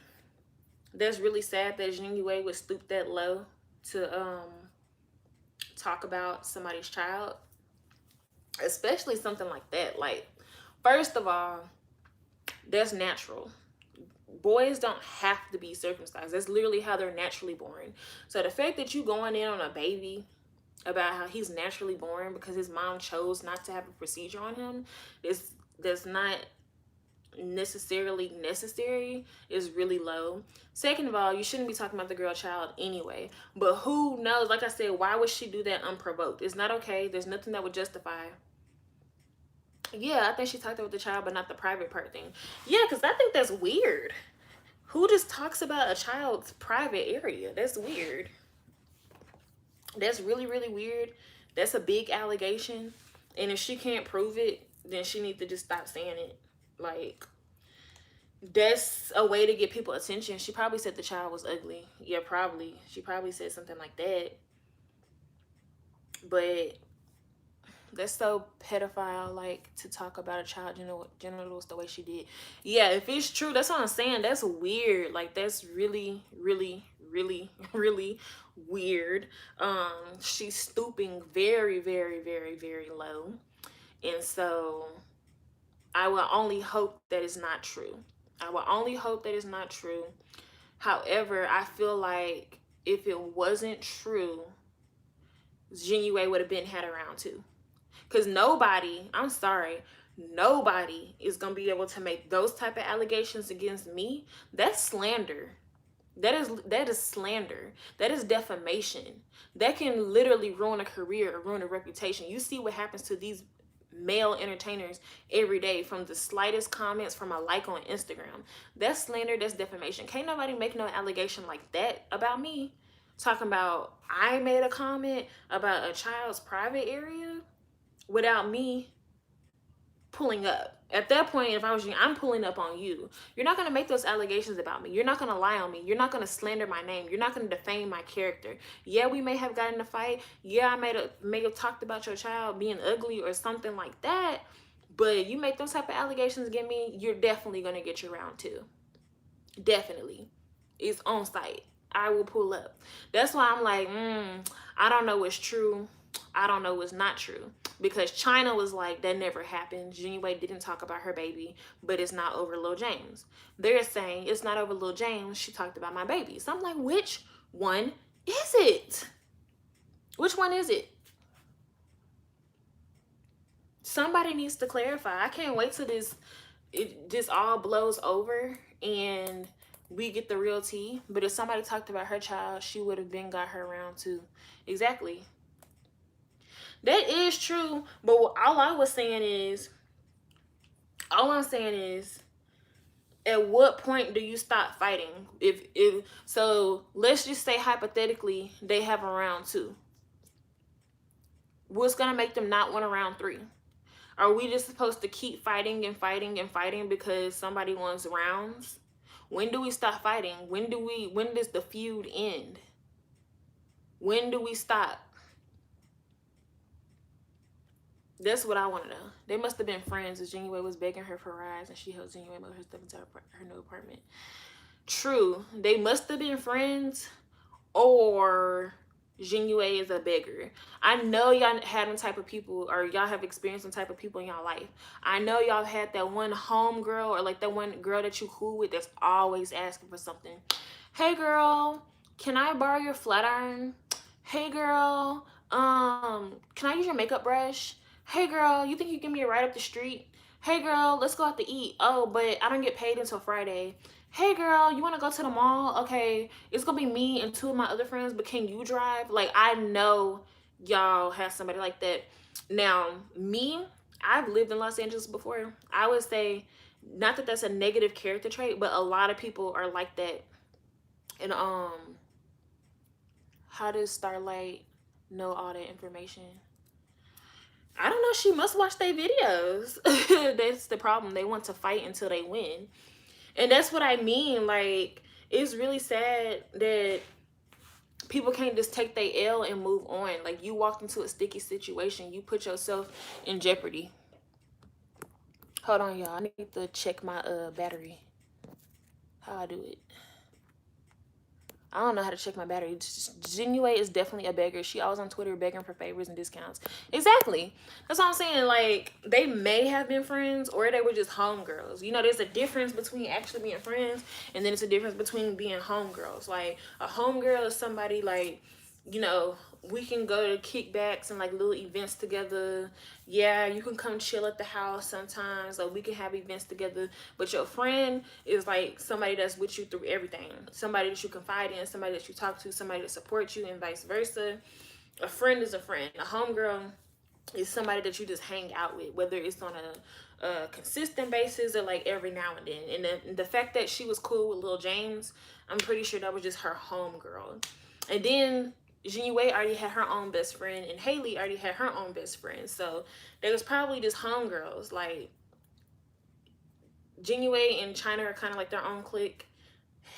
that's really sad that Znuie would stoop that low to talk about somebody's child, especially something like that. Like, first of all, that's natural. Boys don't have to be circumcised. That's literally how they're naturally born. So the fact that you going in on a baby about how he's naturally born because his mom chose not to have a procedure on him, that's not necessarily necessary, is really low. Second of all, you shouldn't be talking about the girl child anyway. But who knows? Like I said, why would she do that unprovoked? It's not okay. There's nothing that would justify. Yeah, I think she talked about the child, but not the private part thing. Yeah, because I think that's weird. Who just talks about a child's private area? That's weird. That's really, really weird. That's a big allegation. And if she can't prove it, then she needs to just stop saying it. Like, that's a way to get people attention. She probably said the child was ugly. Yeah, probably. She probably said something like that. But that's so pedophile, like, to talk about a child genitals the way she did. Yeah, if it's true, that's what I'm saying. That's weird. Like, that's really, really, really, really weird. She's stooping very, very, very, very low. And so I will only hope that it's not true. I will only hope that it's not true. However, I feel like if it wasn't true, Znuie would have been had around too. Because nobody, I'm sorry, nobody is going to be able to make those type of allegations against me. That's slander. That is slander. That is defamation. That can literally ruin a career or ruin a reputation. You see what happens to these male entertainers every day, from the slightest comments from a like on Instagram. That's slander, that's defamation. Can't nobody make no allegation like that about me. Talking about I made a comment about a child's private area without me pulling up. At that point, if I was you, I'm pulling up on you. You're not going to make those allegations about me. You're not going to lie on me. You're not going to slander my name. You're not going to defame my character. Yeah, we may have gotten in a fight. Yeah, I may have talked about your child being ugly or something like that. But you make those type of allegations against me, you're definitely going to get your round two. Definitely. It's on site. I will pull up. That's why I'm like, I don't know what's true. I don't know what's not true. Because China was like, that never happened. Znuie didn't talk about her baby, but it's not over Lil James. They're saying it's not over Lil James. She talked about my baby. So I'm like, which one is it? Which one is it? Somebody needs to clarify. I can't wait till it just all blows over and we get the real tea. But if somebody talked about her child, she would have been got her round too. Exactly. That is true, but all I'm saying is, at what point do you stop fighting? If so, let's just say hypothetically they have a round two. What's gonna make them not want a round three? Are we just supposed to keep fighting and fighting and fighting because somebody wants rounds? When do we stop fighting? When does the feud end? When do we stop? That's what I want to know. They must have been friends as Znuie was begging her for rides and she helped Znuie move her stuff into her new apartment. True. They must have been friends, or Znuie is a beggar. I know y'all had them type of people, or y'all have experienced some type of people in y'all life. I know y'all had that one home girl, or like that one girl that you cool with that's always asking for something. Hey girl, can I borrow your flat iron? Hey girl, can I use your makeup brush? Hey girl, you think you give me a ride up the street? Hey girl, let's go out to eat. Oh, but I don't get paid until Friday. Hey girl, you want to go to the mall? Okay, it's gonna be me and two of my other friends, but can you drive? Like, I know y'all have somebody like that. Now me, I've lived in Los Angeles before. I would say, not that that's a negative character trait, but a lot of people are like that. And how does Starlight know all that information? I don't know. She must watch their videos. That's the problem. They want to fight until they win. And that's what I mean. Like, it's really sad that people can't just take their L and move on. Like, you walked into a sticky situation. You put yourself in jeopardy. Hold on, y'all. I need to check my battery. How I do it. I don't know how to check my battery. Znuie is definitely a beggar. She always on Twitter begging for favors and discounts. Exactly. That's what I'm saying. Like, they may have been friends, or they were just homegirls. You know, there's a difference between actually being friends, and then it's a difference between being homegirls. Like, a homegirl is somebody, like, you know, we can go to kickbacks and like little events together. Yeah, you can come chill at the house sometimes, like we can have events together. But your friend is like somebody that's with you through everything, somebody that you confide in, somebody that you talk to, somebody that supports you, and vice versa. A friend is a friend. A homegirl is somebody that you just hang out with, whether it's on a consistent basis or like every now and then. And the fact that she was cool with Lil James, I'm pretty sure that was just her homegirl. And then Znuie already had her own best friend, and Haley already had her own best friend. So they was probably just homegirls. Like, Znuie and China are kind of like their own clique.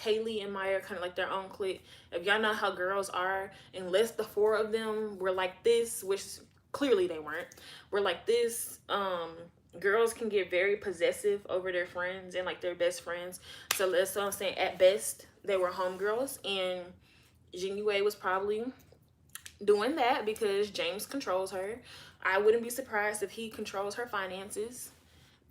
Haley and Maya are kind of like their own clique. If y'all know how girls are, unless the four of them were like this, which clearly they weren't, were like this, girls can get very possessive over their friends and like their best friends. So that's what I'm saying. At best, they were homegirls, and Znuie was probably doing that because James controls her. I wouldn't be surprised if he controls her finances.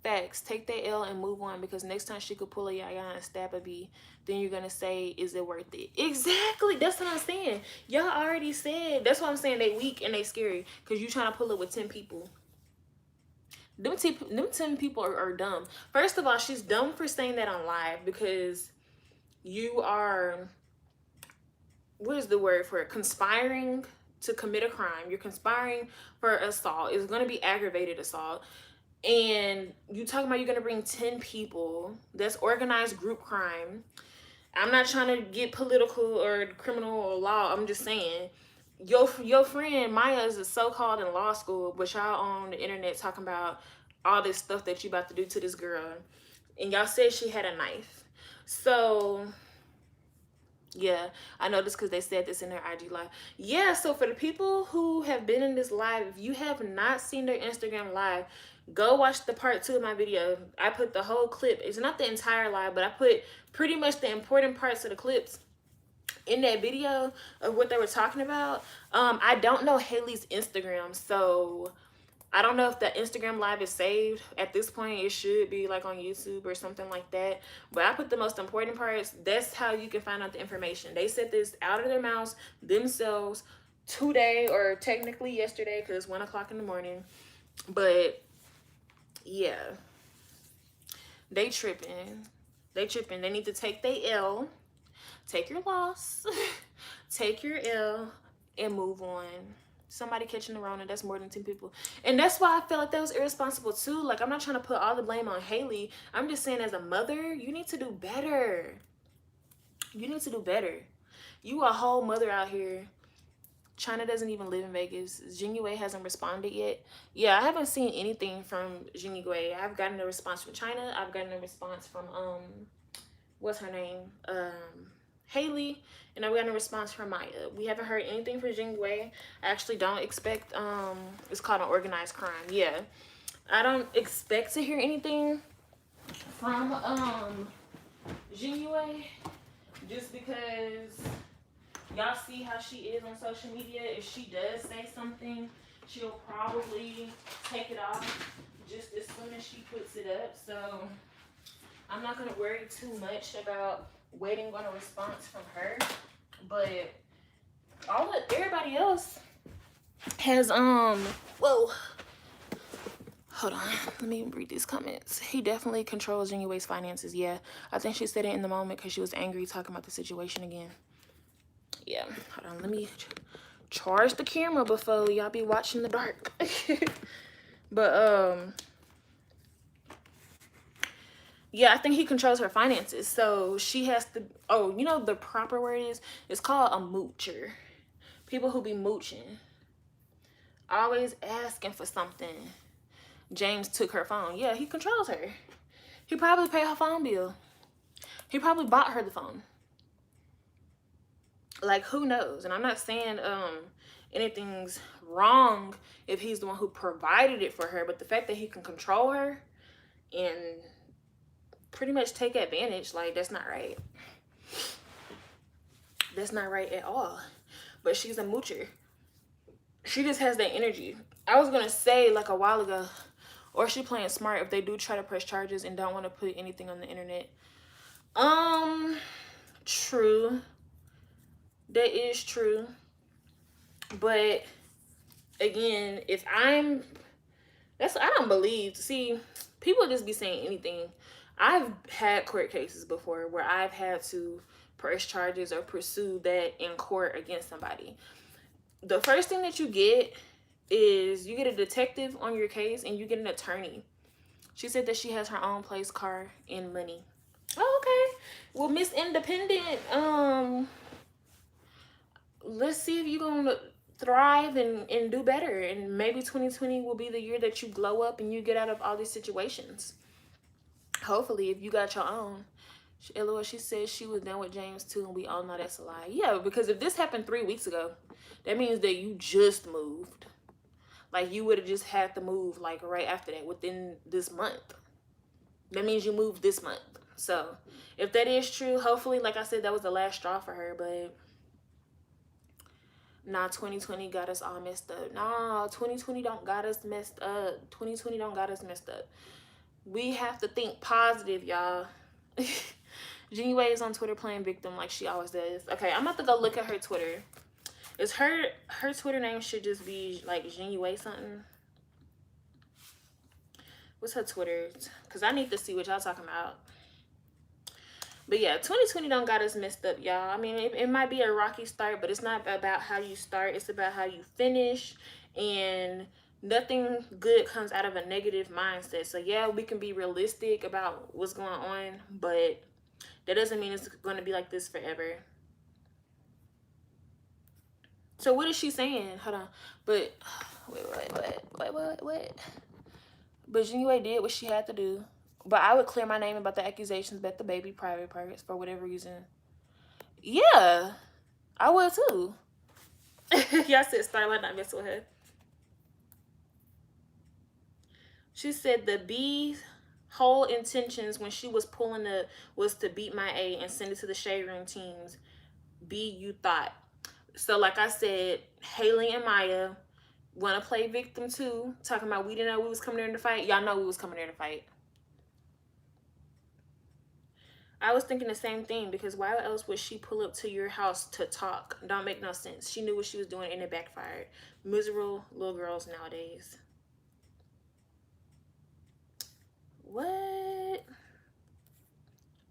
Facts. Take that L and move on, because next time she could pull a Yaya and stab a B, then you're gonna say, is it worth it? Exactly. That's what I'm saying. Y'all already said. That's why I'm saying they weak and they scary, because you trying to pull it with 10 people. Them 10 people are dumb. First of all, she's dumb for saying that on live, because you are, what is the word for it? Conspiring to commit a crime. You're conspiring for assault. It's going to be aggravated assault. And you talking about you're going to bring 10 people. That's organized group crime. I'm not trying to get political or criminal or law. I'm just saying, your friend Maya is so-called in law school, but y'all on the internet talking about all this stuff that you about to do to this girl. And y'all said she had a knife. So yeah, I know this because they said this in their IG live. Yeah, so for the people who have been in this live, if you have not seen their Instagram live, go watch the part 2 of my video. I put the whole clip. It's not the entire live, but I put pretty much the important parts of the clips in that video of what they were talking about. I don't know Haley's Instagram, so I don't know if the Instagram live is saved. At this point, it should be like on YouTube or something like that. But I put the most important parts. That's how you can find out the information. They said this out of their mouths themselves today, or technically yesterday, because it's 1 o'clock in the morning. But yeah, they tripping. They tripping. They need to take their L, take your loss, take your L, and move on. Somebody catching the Rona, that's more than 10 people. And that's why I feel like that was irresponsible too. Like, I'm not trying to put all the blame on Haley. I'm just saying, as a mother, you need to do better. You need to do better. You a whole mother out here. China doesn't even live in Vegas. Znuie hasn't responded yet. Yeah, I haven't seen anything from Znuie. I've gotten a response from China. I've gotten a response from what's her name? Haley, and I've gotten a response from Maya. We haven't heard anything from Znuie. I actually don't expect, it's called an organized crime. Yeah, I don't expect to hear anything from Znuie, just because y'all see how she is on social media. If she does say something, she'll probably take it off just as soon as she puts it up. So I'm not gonna worry too much about waiting on a response from her. But everybody else has whoa, hold on, let me read these comments. He definitely controls Znuie's finances. Yeah, I think she said it in the moment because she was angry talking about the situation again. Yeah, hold on, let me charge the camera before y'all be watching the dark. But yeah, I think he controls her finances. So she has to, oh, you know the proper word is, it's called a moocher. People who be mooching. Always asking for something. James took her phone. Yeah, he controls her. He probably paid her phone bill. He probably bought her the phone. Like, who knows? And I'm not saying anything's wrong if he's the one who provided it for her, but the fact that he can control her and pretty much take advantage, like, that's not right. That's not right at all. But she's a moocher. She just has that energy. I was gonna say like a while ago, or she playing smart if they do try to press charges and don't want to put anything on the internet. True. That is true. But again, if I don't believe, see, people just be saying anything. I've had court cases before where I've had to press charges or pursue that in court against somebody. The first thing that you get is you get a detective on your case and you get an attorney. She said that she has her own place, car, and money. Oh, okay. Well, Miss Independent, let's see if you're gonna thrive and do better, and maybe 2020 will be the year that you glow up and you get out of all these situations. Hopefully, if you got your own. LOL, she said she was done with James too, and we all know that's a lie. Yeah, because if this happened 3 weeks ago, that means that you just moved. Like, you would have just had to move like right after that, within this month. That means you moved this month. So if that is true, hopefully, like I said, that was the last straw for her. But nah, 2020 got us all messed up. Nah, 2020 don't got us messed up. 2020 don't got us messed up. We have to think positive, y'all. Znuie is on Twitter playing victim like she always does. Okay, I'm about to go look at her Twitter. Is her Twitter name should just be like Znuie something? What's her Twitter? Because I need to see what y'all talking about. But yeah, 2020 don't got us messed up, y'all. I mean, it might be a rocky start, but it's not about how you start. It's about how you finish. And nothing good comes out of a negative mindset. So yeah, we can be realistic about what's going on, but that doesn't mean it's going to be like this forever. So what is she saying? Hold on. But wait. But Znuie did what she had to do. But I would clear my name about the accusations about the baby private parts for whatever reason. Yeah, I would too. Y'all said Starlight not mess with her. She said the B's whole intentions when she was pulling the was to beat my A and send it to the shade room teams. B, you thought. So like I said, Haley and Maya want to play victim too. Talking about we didn't know we was coming there to fight. Y'all know we was coming there to fight. I was thinking the same thing, because why else would she pull up to your house to talk? Don't make no sense. She knew what she was doing and it backfired. Miserable little girls nowadays. What?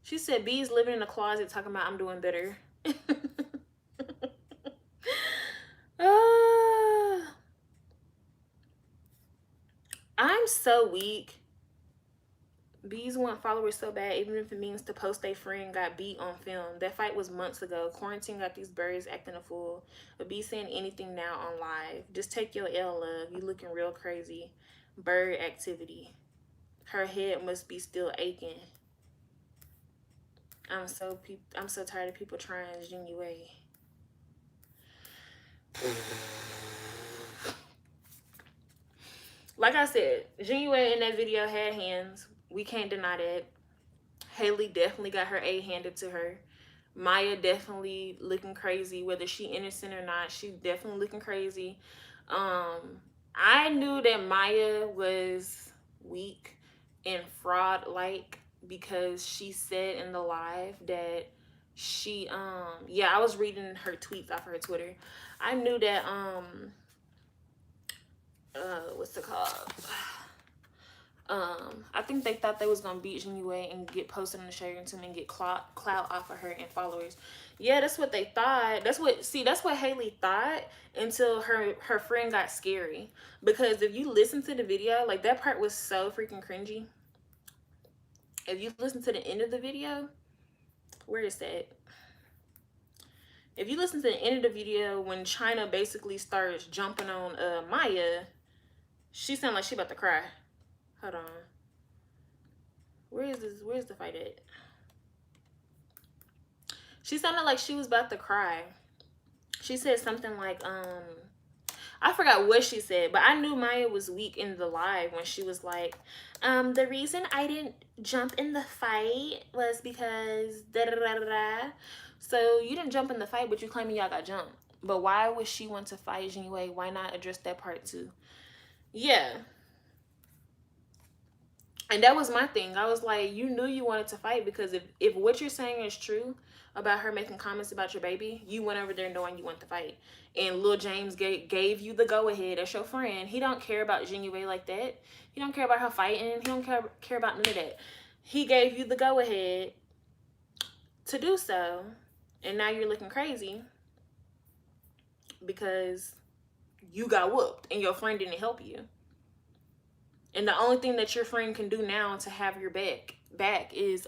She said B's living in a closet talking about I'm doing better. I'm so weak. Bees want followers so bad, even if it means to post a friend got beat on film. That fight was months ago. Quarantine got these birds acting a fool. But be saying anything now on live. Just take your L, love. You looking real crazy. Bird activity. Her head must be still aching. I'm so tired of people trying Znuie. Like I said, Znuie in that video had hands. We can't deny that. Haley definitely got her A handed to her. Maya definitely looking crazy, whether she innocent or not. She's definitely looking crazy. I knew that Maya was weak and fraud-like because she said in the live that she yeah, I was reading her tweets off of her Twitter. I knew that what's it called? I think they thought they was gonna beat Znuie and get posted on the shade room and get clout off of her and followers. Yeah, that's what they thought. That's what Haley thought until her friend got scary. Because if you listen to the video, like that part was so freaking cringy. If you listen to the end of the video, where is that? If you listen to the end of the video, when China basically starts jumping on Maya, she sounded like she about to cry. Hold on. Where's the fight at? She sounded like she was about to cry. She said something like, I forgot what she said, but I knew Maya was weak in the live when she was like, the reason I didn't jump in the fight was because da da da da. So you didn't jump in the fight, but you claiming y'all got jumped. But why would she want to fight Znuie? Why not address that part too? Yeah. And that was my thing. I was like, you knew you wanted to fight, because if what you're saying is true about her making comments about your baby, you went over there knowing you want to fight. And Lil James gave you the go-ahead as your friend. He don't care about Znuie like that. He don't care about her fighting. He don't care about none of that. He gave you the go-ahead to do so. And now you're looking crazy because you got whooped and your friend didn't help you. And the only thing that your friend can do now to have your back is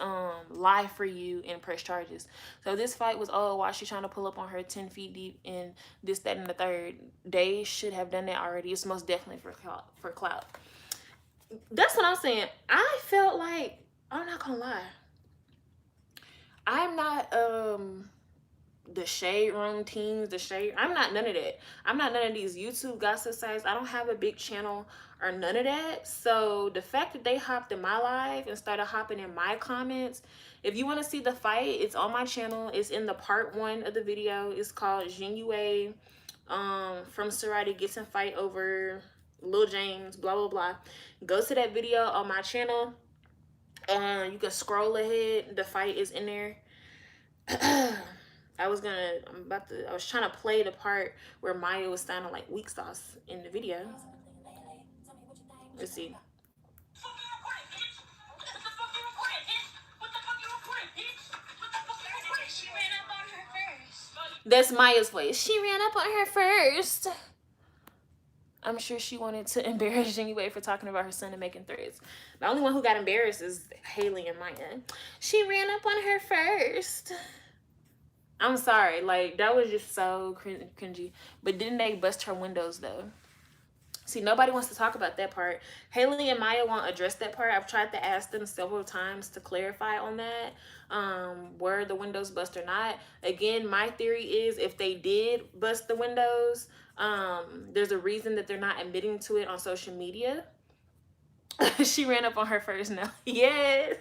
lie for you and press charges. So this fight was, oh, why she trying to pull up on her 10 feet deep and this, that, and the third. They should have done that already. It's most definitely for clout. That's what I'm saying. I felt like, I'm not gonna lie, I'm not the shade room teams, I'm not none of that. I'm not none of these YouTube gossip sites. I don't have a big channel or none of that. So the fact that they hopped in my live and started hopping in my comments, if you want to see the fight, it's on my channel. It's in the part 1 of the video. It's called Znuie from Sorority gets in fight over Lil James, blah blah blah. Go to that video on my channel. You can scroll ahead. The fight is in there. I was trying to play the part where Maya was sounding like weak sauce in the video. Let's see. That's Maya's voice. She ran up on her first. I'm sure she wanted to embarrass Znuie for talking about her son and making threats. The only one who got embarrassed is Haley and Maya. She ran up on her first. I'm sorry, like that was just so cringy. But didn't they bust her windows though? See, nobody wants to talk about that part. Haley and Maya won't address that part. I've tried to ask them several times to clarify on that. Were the windows bust or not? Again, my theory is if they did bust the windows, there's a reason that they're not admitting to it on social media. She ran up on her first now. Yes.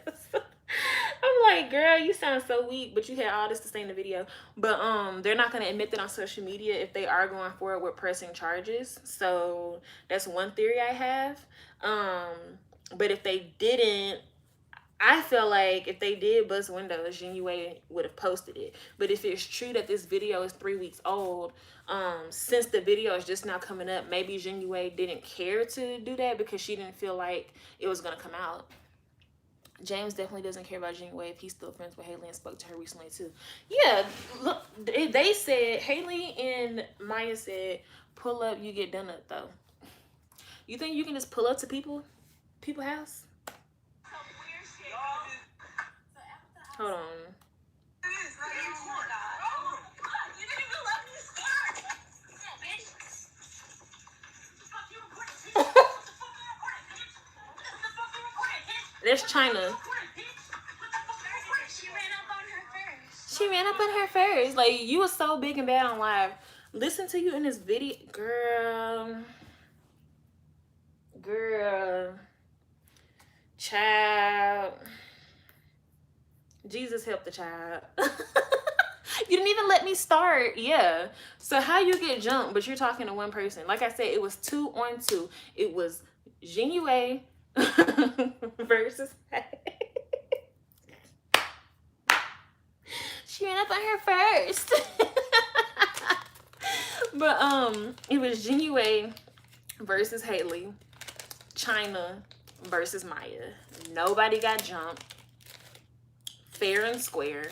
I'm like, girl, you sound so weak, but you had all this to say in the video. But they're not gonna admit that on social media if they are going forward with pressing charges. So that's one theory I have. But if they didn't, I feel like if they did bust windows, Znuie would have posted it. But if it's true that this video is 3 weeks old, since the video is just now coming up, maybe Znuie didn't care to do that because she didn't feel like it was gonna come out. James definitely doesn't care about Znuie if he's still friends with Haley and spoke to her recently too. Yeah, look, they said, Haley and Maya said, pull up, you get done up though. You think you can just pull up to people's house? Hold on. There's China. She ran up on her first. Like, you was so big and bad on live. Listen to you in this video. Girl. Child. Jesus help the child. You didn't even let me start. Yeah. So how you get jumped, but you're talking to one person? Like I said, it was 2 on 2. It was Znuie versus she ran up on her first. But it was Znuie versus Haley, China versus Maya. Nobody got jumped. Fair and square.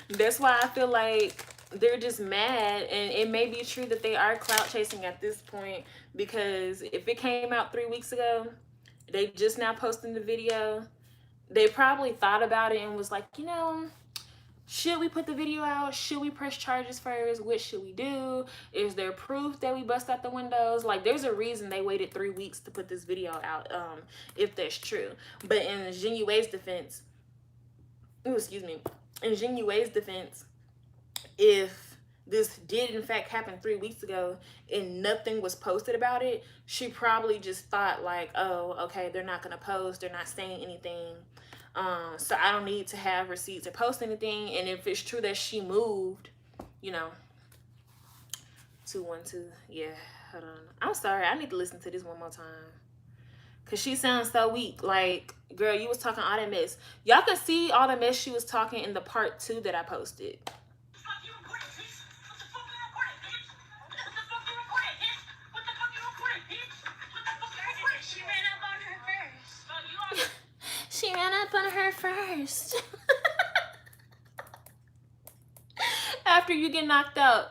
That's why I feel like they're just mad, and it may be true that they are clout chasing at this point, because if it came out 3 weeks ago, they just now posting the video, they probably thought about it and was like, you know, should we put the video out? Should we press charges first? What should we do? Is there proof that we bust out the windows? Like, there's a reason they waited 3 weeks to put this video out, if that's true. But in Znuie's defense, in Znuie's defense, if this did in fact happen 3 weeks ago and nothing was posted about it, she probably just thought like, oh, okay, they're not gonna post, they're not saying anything, so I don't need to have receipts or post anything. And if it's true that she moved, you know, 212, yeah, hold on, I'm sorry, I need to listen to this one more time, because she sounds so weak. Like, girl, you was talking all that mess. Y'all can see all the mess she was talking in the part 2 that I posted. She ran up on her first. After you get knocked out,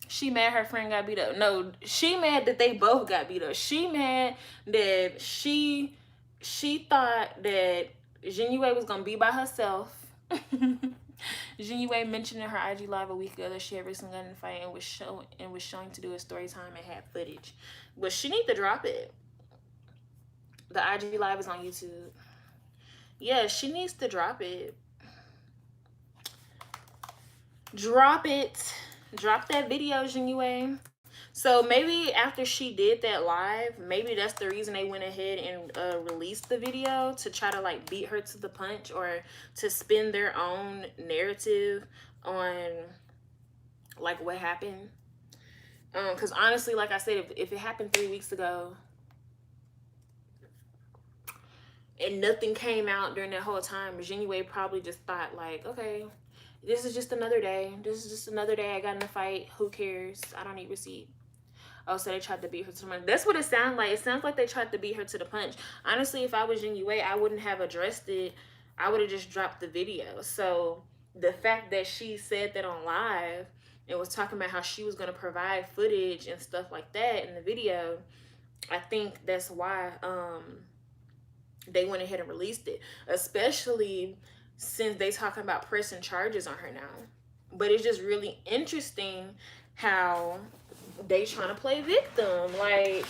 she mad her friend got beat up. No, she mad that they both got beat up. She mad that she thought that Znuie was gonna be by herself. Znuie mentioned in her IG live a week ago that she had recently gotten in a fight and was showing to do a story time and had footage. But she need to drop it. The IG live is on YouTube. Yeah, she needs to drop it. Drop it. Drop that video, Znuie. So maybe after she did that live, maybe that's the reason they went ahead and released the video, to try to like beat her to the punch, or to spin their own narrative on like what happened. Because honestly, like I said, if it happened 3 weeks ago, and nothing came out during that whole time, Znuie probably just thought like, okay, this is just another day. This is just another day I got in a fight. Who cares? I don't need receipt. Oh, so they tried to beat her to the punch. That's what it sounds like. It sounds like they tried to beat her to the punch. Honestly, if I was Znuie, I wouldn't have addressed it. I would have just dropped the video. So the fact that she said that on live and was talking about how she was going to provide footage and stuff like that in the video, I think that's why they went ahead and released it. Especially since they talking about pressing charges on her now. But it's just really interesting how they trying to play victim. Like,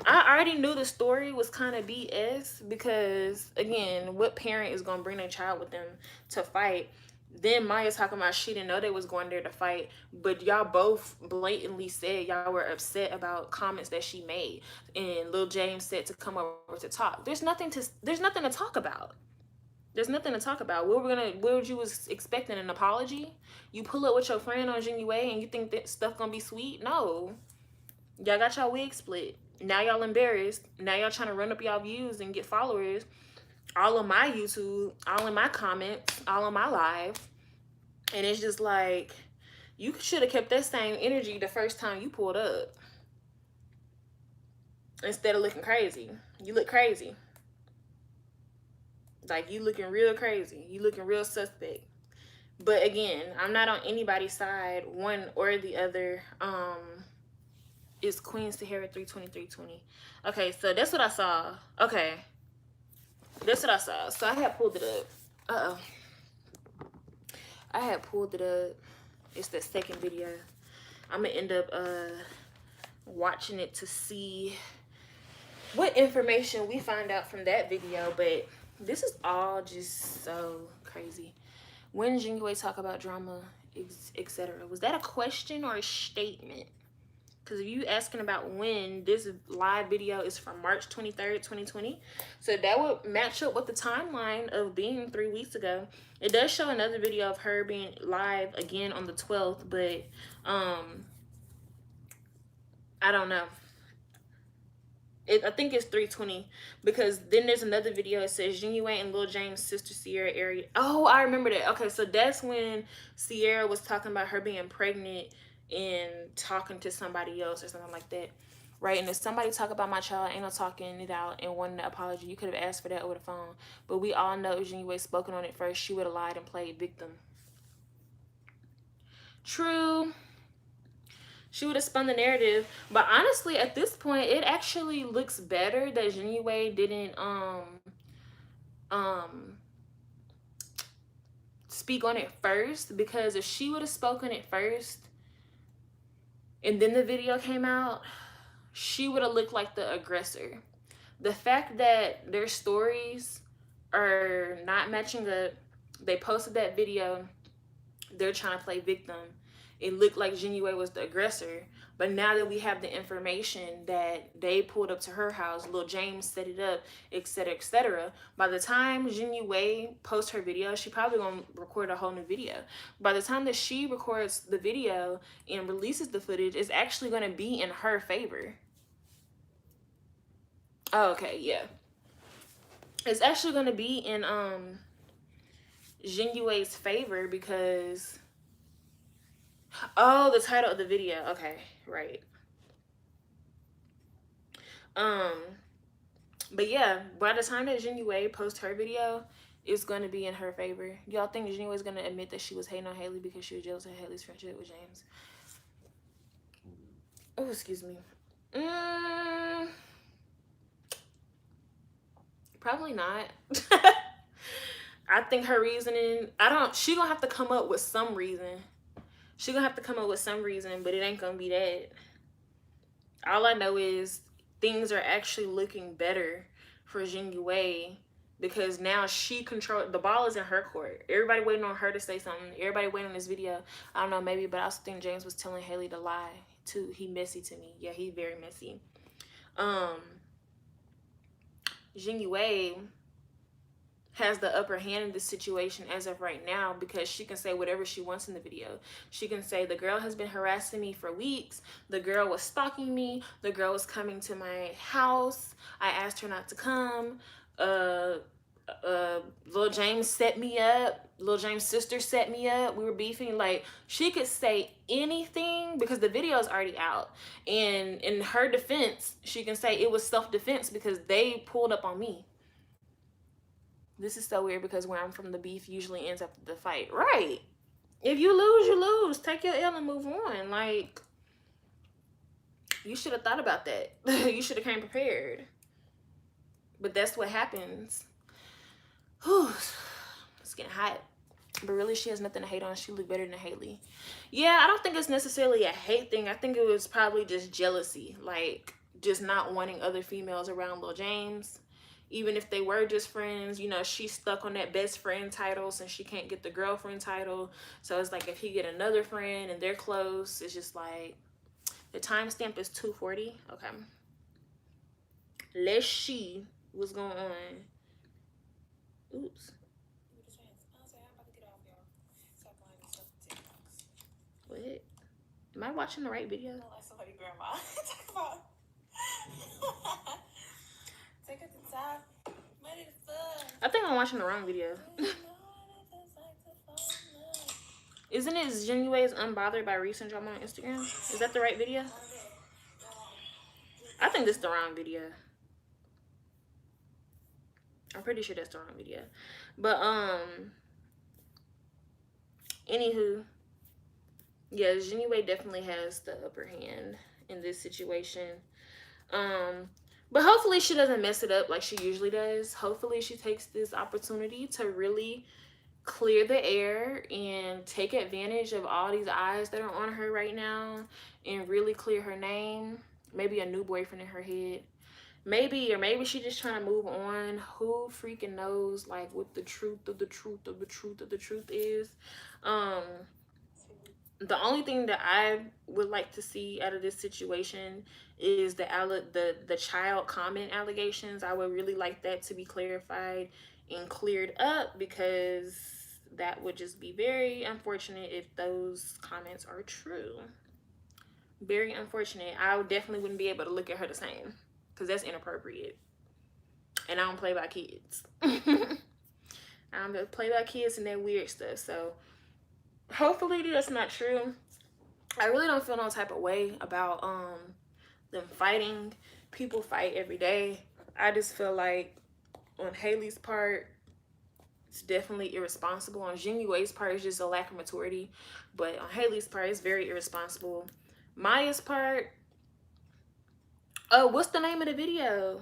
I already knew the story was kind of BS because, again, what parent is going to bring their child with them to fight? Then Maya talking about she didn't know they was going there to fight, but y'all both blatantly said y'all were upset about comments that she made, and Lil James said to come over to talk. There's nothing to talk about. There's nothing to talk about. What you was expecting, an apology? You pull up with your friend on Znuie and you think that stuff gonna be sweet? No. Y'all got y'all wig split. Now y'all embarrassed. Now y'all trying to run up y'all views and get followers. All on my YouTube, all in my comments, all on my live. And it's just like, you should have kept that same energy the first time you pulled up. Instead of looking crazy. You look crazy. Like, you looking real crazy. You looking real suspect. But again, I'm not on anybody's side, one or the other. It's Queen Sahara 32320. Okay, so that's what I saw. Okay. That's what I saw. So I had pulled it up. Uh-oh. I had pulled it up. It's the second video. I'm gonna end up watching it to see what information we find out from that video. But this is all just so crazy. When Znuie talk about drama, etc., was that a question or a statement? Because if you asking about when, this live video is from March 23rd, 2020. So that would match up with the timeline of being 3 weeks ago. It does show another video of her being live again on the 12th, but I don't know. I think it's 320, because then there's another video. It says Znuie and Lil James' sister Sierra area. Oh, I remember that. Okay, so that's when Sierra was talking about her being pregnant and talking to somebody else or something like that, right? And if somebody talk about my child, ain't no talking it out and wanting an apology, you could have asked for that over the phone. But we all know if Znuie spoken on it first, she would have lied and played victim. True. She would have spun the narrative. But honestly, at this point, it actually looks better that Znuie didn't speak on it first, because if she would have spoken it first and then the video came out, she would have looked like the aggressor. The fact that their stories are not matching up, they posted that video, they're trying to play victim. It looked like Znuie was the aggressor. But now that we have the information that they pulled up to her house, Lil James set it up, etc., etc., by the time Znuie posts her video, she probably gonna record a whole new video. By the time that she records the video and releases the footage, it's actually gonna be in her favor. Oh, okay, yeah. It's actually gonna be in Znuie's favor, because oh, the title of the video. Okay, right. But yeah, by the time that Znuie posts her video, it's gonna be in her favor. Y'all think Znuie is gonna admit that she was hating on Haley because she was jealous of Haley's friendship with James? Oh, excuse me. Probably not. I think her reasoning, she gonna have to come up with some reason. She gonna have to come up with some reason, but it ain't gonna be that. All I know is things are actually looking better for Znuie, because now she controls, the ball is in her court. Everybody waiting on her to say something. Everybody waiting on this video. I don't know, maybe, but I also think James was telling Haley to lie too. He messy to me. Yeah, he very messy. Znuie has the upper hand in this situation as of right now, because she can say whatever she wants in the video. She can say, the girl has been harassing me for weeks. The girl was stalking me. The girl was coming to my house. I asked her not to come. Lil James set me up. Lil James' sister set me up. We were beefing. Like, she could say anything because the video is already out. And in her defense, she can say it was self-defense because they pulled up on me. This is so weird because where I'm from, the beef usually ends after the fight. Right. If you lose, you lose. Take your L and move on. Like, you should have thought about that. You should have came prepared. But that's what happens. Whew. It's getting hot. But really, she has nothing to hate on. She look better than Haley. Yeah, I don't think it's necessarily a hate thing. I think it was probably just jealousy. Like, just not wanting other females around Lil James. Even if they were just friends, you know, she's stuck on that best friend title since she can't get the girlfriend title. So it's like if he get another friend and they're close, it's just like, the timestamp is 2:40. Okay. Let's see what's going on. Oops. What? Am I watching the right video? Like somebody grandma. Talk about. Take it to top. I think I'm watching the wrong video. Isn't it Znuie's Unbothered by Recent Drama on Instagram? Is that the right video? I think this is the wrong video. I'm pretty sure that's the wrong video. But anywho, yeah, Znuie definitely has the upper hand in this situation. But hopefully she doesn't mess it up like she usually does. Hopefully she takes this opportunity to really clear the air and take advantage of all these eyes that are on her right now and really clear her name. Maybe a new boyfriend in her head. Maybe, or maybe she's just trying to move on. Who freaking knows, like, what the truth of the truth of the truth of the truth is. The only thing that I would like to see out of this situation is the child comment allegations. I would really like that to be clarified and cleared up because that would just be very unfortunate if those comments are true. Very unfortunate. I definitely wouldn't be able to look at her the same because that's inappropriate. And I don't play by kids. I don't play by kids and that weird stuff. So hopefully that's not true. I really don't feel no type of way about them fighting. People fight every day. I just feel like on Haley's part, it's definitely irresponsible. On Znuie's part, it's just a lack of maturity. But on Haley's part, it's very irresponsible. Maya's part, oh, what's the name of the video?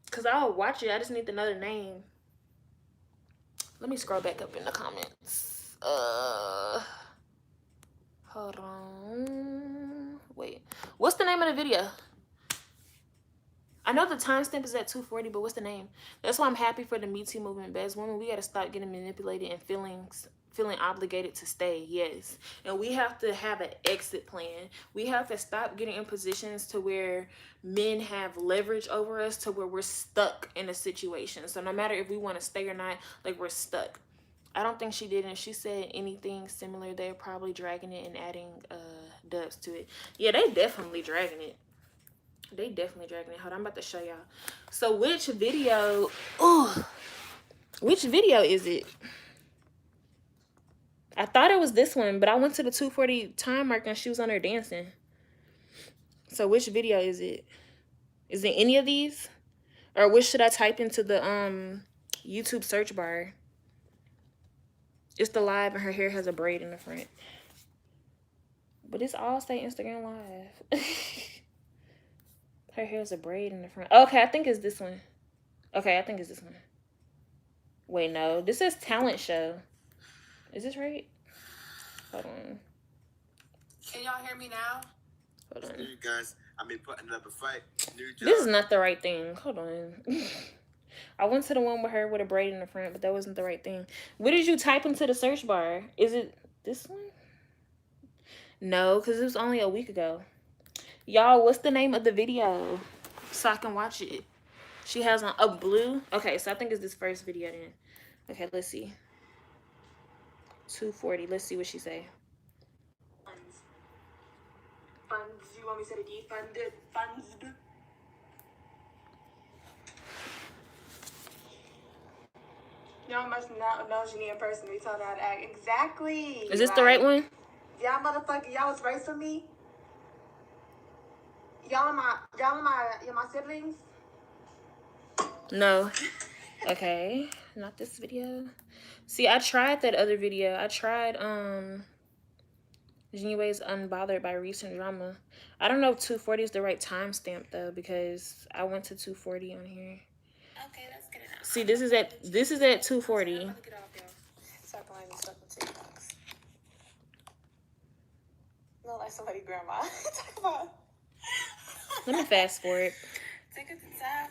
Because I'll watch it. I just need to know the name. Let me scroll back up in the comments. Hold on. Wait. What's the name of the video? I know the timestamp is at 2:40, but what's the name? That's why I'm happy for the Me Too movement. But as women, we got to stop getting manipulated and feeling obligated to stay. Yes. And we have to have an exit plan. We have to stop getting in positions to where men have leverage over us to where we're stuck in a situation. So no matter if we want to stay or not, like, we're stuck. I don't think she did. And if she said anything similar, they're probably dragging it and adding dubs to it. Yeah, they definitely dragging it. They definitely dragging it. Hold on, I'm about to show y'all. So which video is it? I thought it was this one, but I went to the 2:40 time mark and she was on there dancing. So which video is it? Is it any of these? Or which should I type into the YouTube search bar? It's the live and her hair has a braid in the front. But it's all say Instagram live. Her hair has a braid in the front. Okay, I think it's this one. Okay, I think it's this one. Wait, no. This says talent show. Is this right? Hold on. Can y'all hear me now? Hold on. You guys, I mean, putting up a fight. This is not the right thing. Hold on. I went to the one with her with a braid in the front, but that wasn't the right thing. What did you type into the search bar? Is it this one? No, because it was only a week ago. Y'all, what's the name of the video so I can watch it? She has on a blue. Okay, so I think it's this first video then. Okay, let's see. 2:40. Let's see what she say. Funds. You want me to say the D? Funded. Funds. Y'all must not know Znuie in person. We told her how to act. Exactly. Is this the right one? Y'all motherfucker, y'all was raised with me. Y'all my siblings. No. Okay. Not this video. See, I tried that other video. I tried Znuie's Unbothered by Recent Drama. I don't know if 240 is the right timestamp though, because I went to 240 on here. Okay, that's good enough. See, this is at 240. Stop lying and stuff with TikToks. No, like somebody grandma. Talk about. Let me fast forward. Take it to top.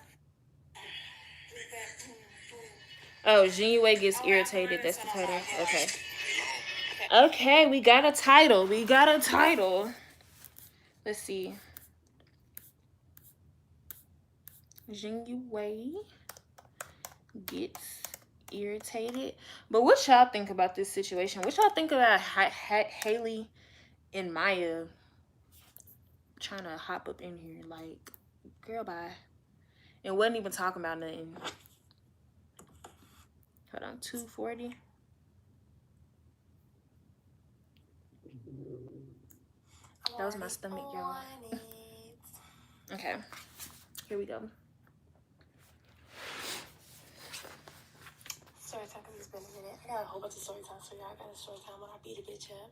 Oh, Znuie gets irritated. That's the title. Okay. Okay, we got a title. Let's see. Znuie gets irritated. But what y'all think about this situation? What y'all think about Haley and Maya trying to hop up in here? Like, girl, bye. And wasn't even talking about nothing. Hold on, 240. That was my stomach, y'all. Okay, here we go. Story time, because it's been a minute. I got a whole bunch of story time for y'all. I got a story time when I beat a bitch up.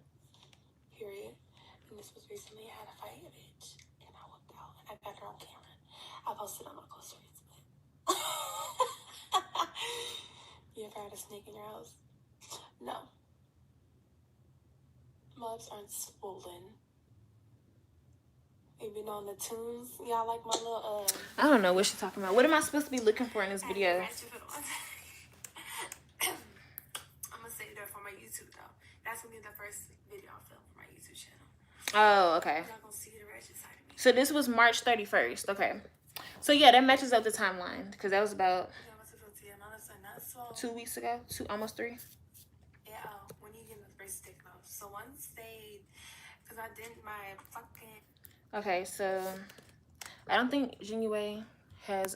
Period. And this was recently. I had a fight a bitch. And I whooped out. And I got her on camera. I posted on my close stories. But you ever had a snake in your house? No. My lips aren't swollen. You been on the tunes? Y'all like my little I don't know what she's talking about. What am I supposed to be looking for in this video? I'm gonna save that for my YouTube though. That's gonna be the first video I film for my YouTube channel. Oh, okay. Y'all gonna see the ratchet side of me. So this was March 31st. Okay. So yeah, that matches up the timeline because that was about 2 weeks ago. Almost 3. Yeah, when you get the braces taken off. So once they, because I did my fucking. Okay, so I don't think Znuie has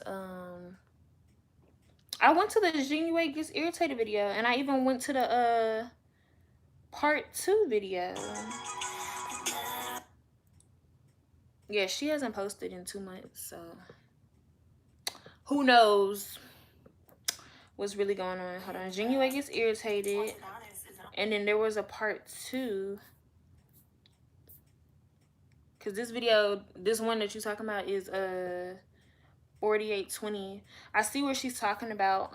I went to the Znuie gets irritated video, and I even went to the part 2 video. Yeah, she hasn't posted in 2 months, so who knows what's really going on. Hold on. Znuie gets irritated, and then there was a part 2. Because this video, this one that you're talking about is 4820. I see where she's talking about,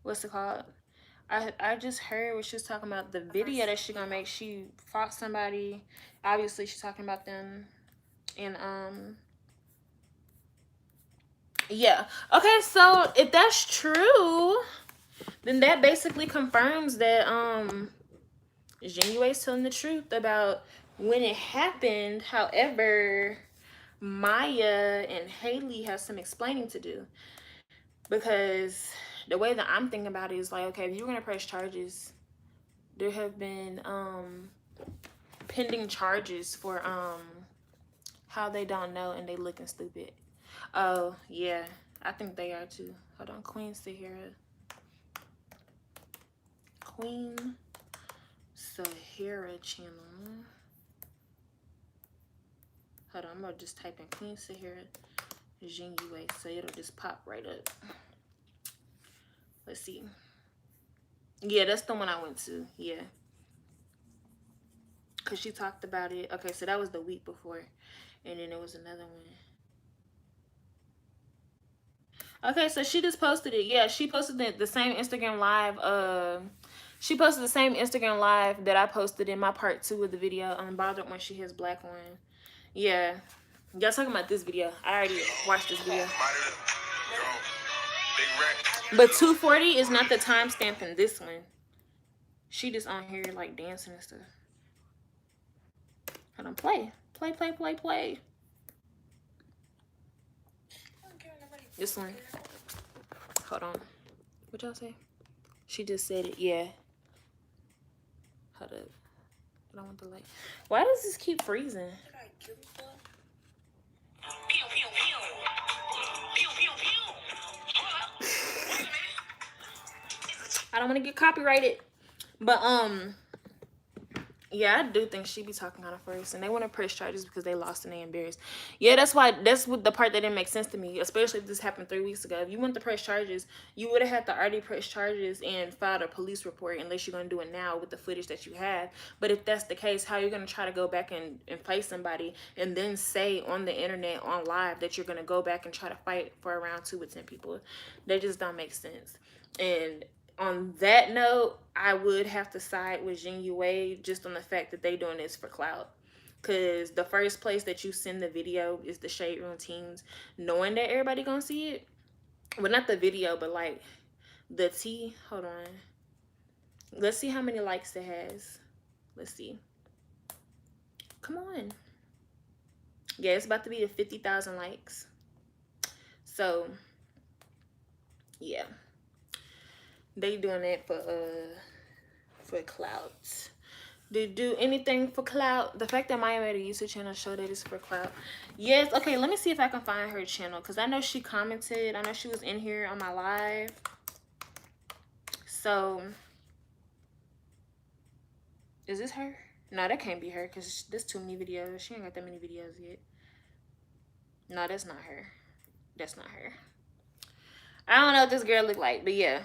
what's it called? I just heard where she's talking about the video that she gonna make. She fought somebody. Obviously, she's talking about them. And, yeah. Okay, so if that's true, then that basically confirms that, Znuie's telling the truth about when it happened. However, Maya and Haley have some explaining to do, because the way that I'm thinking about it is like, okay, if you're gonna press charges, there have been pending charges for how they don't know and they looking stupid. Oh yeah, I think they are too. Hold on, Queen Sahara channel. Hold on, I'm gonna just type in Queen Sahara Znuie, so it'll just pop right up. Let's see. Yeah, that's the one I went to. Yeah, because she talked about it. Okay, so that was the week before, and then there was another one. Okay, so she just posted it. Yeah, she posted the same Instagram live. She posted the same Instagram live that I posted in my part 2 of the video. Unbothered when she has black on. Yeah, y'all talking about this video. I already watched this video. But 240 is not the timestamp in this one. She just on here like dancing and stuff. Hold on, play. This one. Hold on. What y'all say? She just said it. Yeah. Hold up. I don't want the light. Why does this keep freezing? I don't want to get copyrighted. But yeah, I do think she be talking on it first, and they want to press charges because they lost and they embarrassed. Yeah, that's what the part that didn't make sense to me, especially if this happened 3 weeks ago. If you want to press charges, you would have had to already press charges and filed a police report, unless you're gonna do it now with the footage that you have. But if that's the case, how are you gonna try to go back and play somebody and then say on the internet, on live, that you're gonna go back and try to fight for around 2 or 10 people? That just don't make sense. And on that note, I would have to side with Znuie just on the fact that they doing this for clout. Because the first place that you send the video is the Shade Room teams, knowing that everybody gonna see it. Well, not the video, but like the T. Hold on. Let's see how many likes it has. Let's see. Come on. Yeah, it's about to be to 50,000 likes. So, yeah. They doing it for clout. They do anything for clout. The fact that Maya made a YouTube channel show that it's for clout. Yes, okay, let me see if I can find her channel, because I know she commented. I know she was in here on my live. So, is this her? No, that can't be her, because there's too many videos. She ain't got that many videos yet. No, that's not her. That's not her. I don't know what this girl look like, but yeah.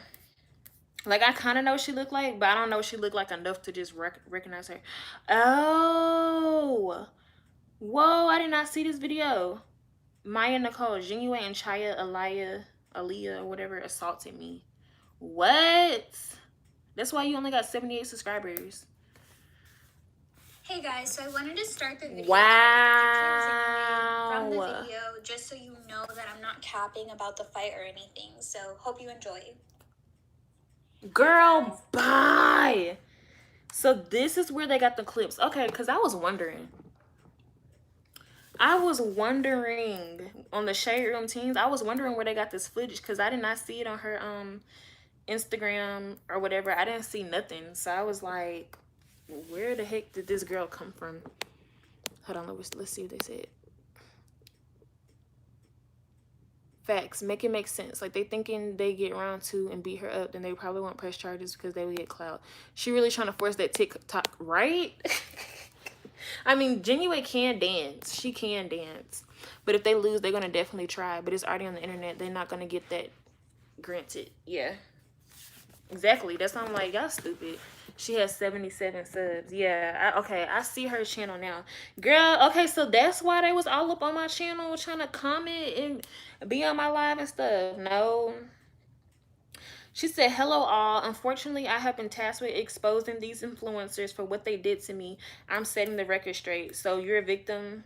Like, I kind of know what she looked like, but I don't know what she looked like enough to just recognize her. Oh. Whoa, I did not see this video. Maya Nicole, Znuie and Chaya Aaliyah, or whatever, assaulted me. What? That's why you only got 78 subscribers. Hey guys, so I wanted to start the video Wow. from the video just so you know that I'm not capping about the fight or anything. So hope you enjoy. Girl, bye. So this is where they got the clips. Okay, because I was wondering on the Shade Room teams, I was wondering where they got this footage, because I did not see it on her Instagram or whatever. I didn't see nothing. So I was like, where the heck did this girl come from? Hold on, let's see what they said. Facts, make it make sense. Like, they thinking they get round 2 and beat her up, then they probably won't press charges because they would get clout. She really trying to force that TikTok, right? I mean, Znuie can dance. She can dance. But if they lose, they're going to definitely try. But it's already on the internet. They're not going to get that granted. Yeah. Exactly. That's why I'm like, y'all stupid. She has 77 subs. Yeah. Okay, I see her channel now. Girl, okay, so that's why they was all up on my channel trying to comment and be on my live and stuff. No. She said, hello all. Unfortunately, I have been tasked with exposing these influencers for what they did to me. I'm setting the record straight. So you're a victim?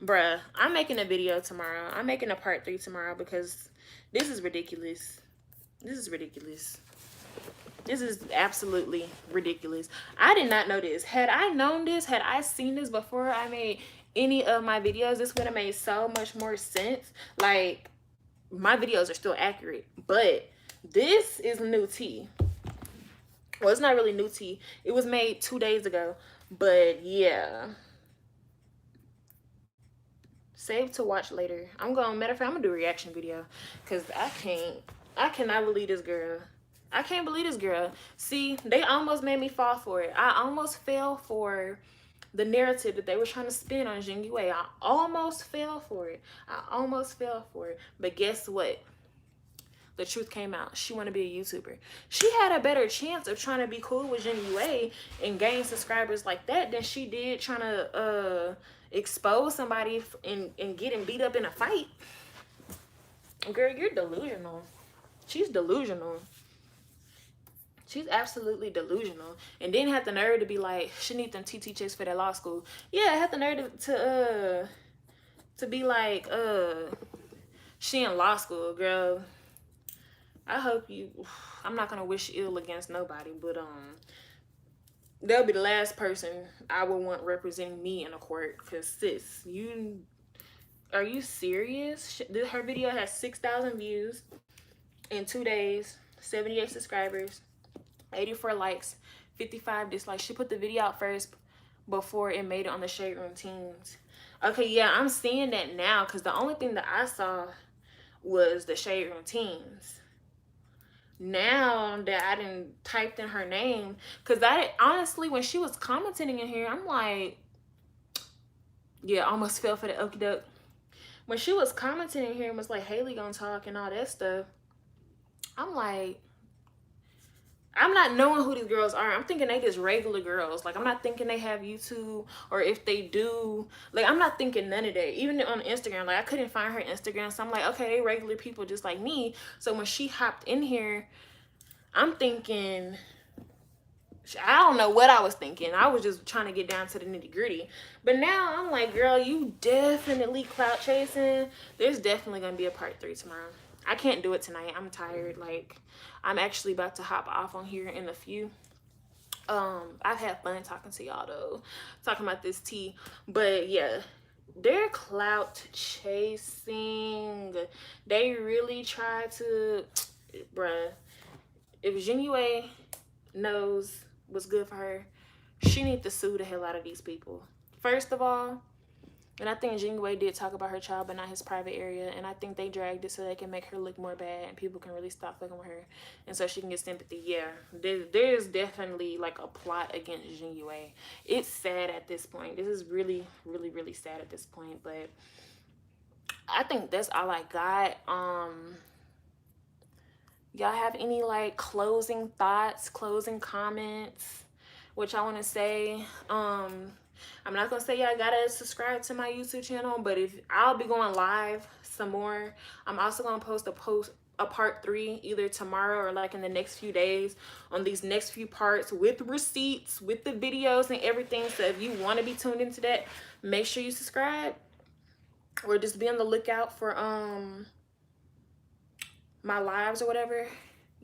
Bruh, I'm making a video tomorrow. I'm making a part 3 tomorrow, because this is ridiculous. This is ridiculous. This is absolutely ridiculous. I did not know this. Had I known this, had I seen this before I made any of my videos, this would have made so much more sense. Like, my videos are still accurate, but this is new tea. Well, it's not really new tea. It was made 2 days ago, but yeah. Save to watch later. Matter of fact, I'm gonna do a reaction video, because I cannot believe this girl. I can't believe this girl. See, they almost made me fall for it. I almost fell for the narrative that they were trying to spin on Znuie. I almost fell for it. But guess what? The truth came out. She want to be a YouTuber. She had a better chance of trying to be cool with Znuie and gain subscribers like that than she did trying to expose somebody and getting beat up in a fight. Girl, you're delusional. She's delusional. She's absolutely delusional. And then had the nerve to be like, she need them TT checks for that law school. Yeah, I had the nerve to be like, she in law school, girl. I hope I'm not gonna wish ill against nobody, but they'll be the last person I would want representing me in a court. Cause sis, are you serious? Her video has 6,000 views in 2 days, 78 subscribers, 84 likes, 55 dislikes. She put the video out first before it made it on the Shade Room teams. Okay, yeah, I'm seeing that now, because the only thing that I saw was the Shade Room teams. now that I didn't typed in her name, because I honestly, when she was commenting in here, I'm like, yeah, almost fell for the okie doke. When she was commenting in here and was like, Haley gonna talk and all that stuff, I'm like, I'm not knowing who these girls are. I'm thinking they just regular girls. Like, I'm not thinking they have YouTube, or if they do, like, I'm not thinking none of that. Even on Instagram, like, I couldn't find her Instagram. So I'm like, okay, they regular people just like me. So when she hopped in here, I'm thinking, I don't know what I was thinking. I was just trying to get down to the nitty gritty. But now I'm like, girl, you definitely clout chasing. There's definitely going to be a part 3 tomorrow. I can't do it tonight. I'm tired. Like, I'm actually about to hop off on here in a few. I've had fun talking to y'all though, talking about this tea. But yeah, they're clout chasing. They really try to, bruh. If Znuie knows what's good for her, she needs to sue the hell out of these people. First of all, and I think Znuie did talk about her child, but not his private area. And I think they dragged it so they can make her look more bad and people can really stop fucking with her. And so she can get sympathy. Yeah, there's definitely like a plot against Znuie. It's sad at this point. This is really, really, really sad at this point. But I think that's all I got. Y'all have any like closing thoughts, closing comments, which I want to say? I'm not gonna say y'all gotta subscribe to my YouTube channel, but if I'll be going live some more. I'm also gonna post a part 3 either tomorrow or like in the next few days on these next few parts with receipts, with the videos and everything. So if you want to be tuned into that, make sure you subscribe, or just be on the lookout for my lives or whatever.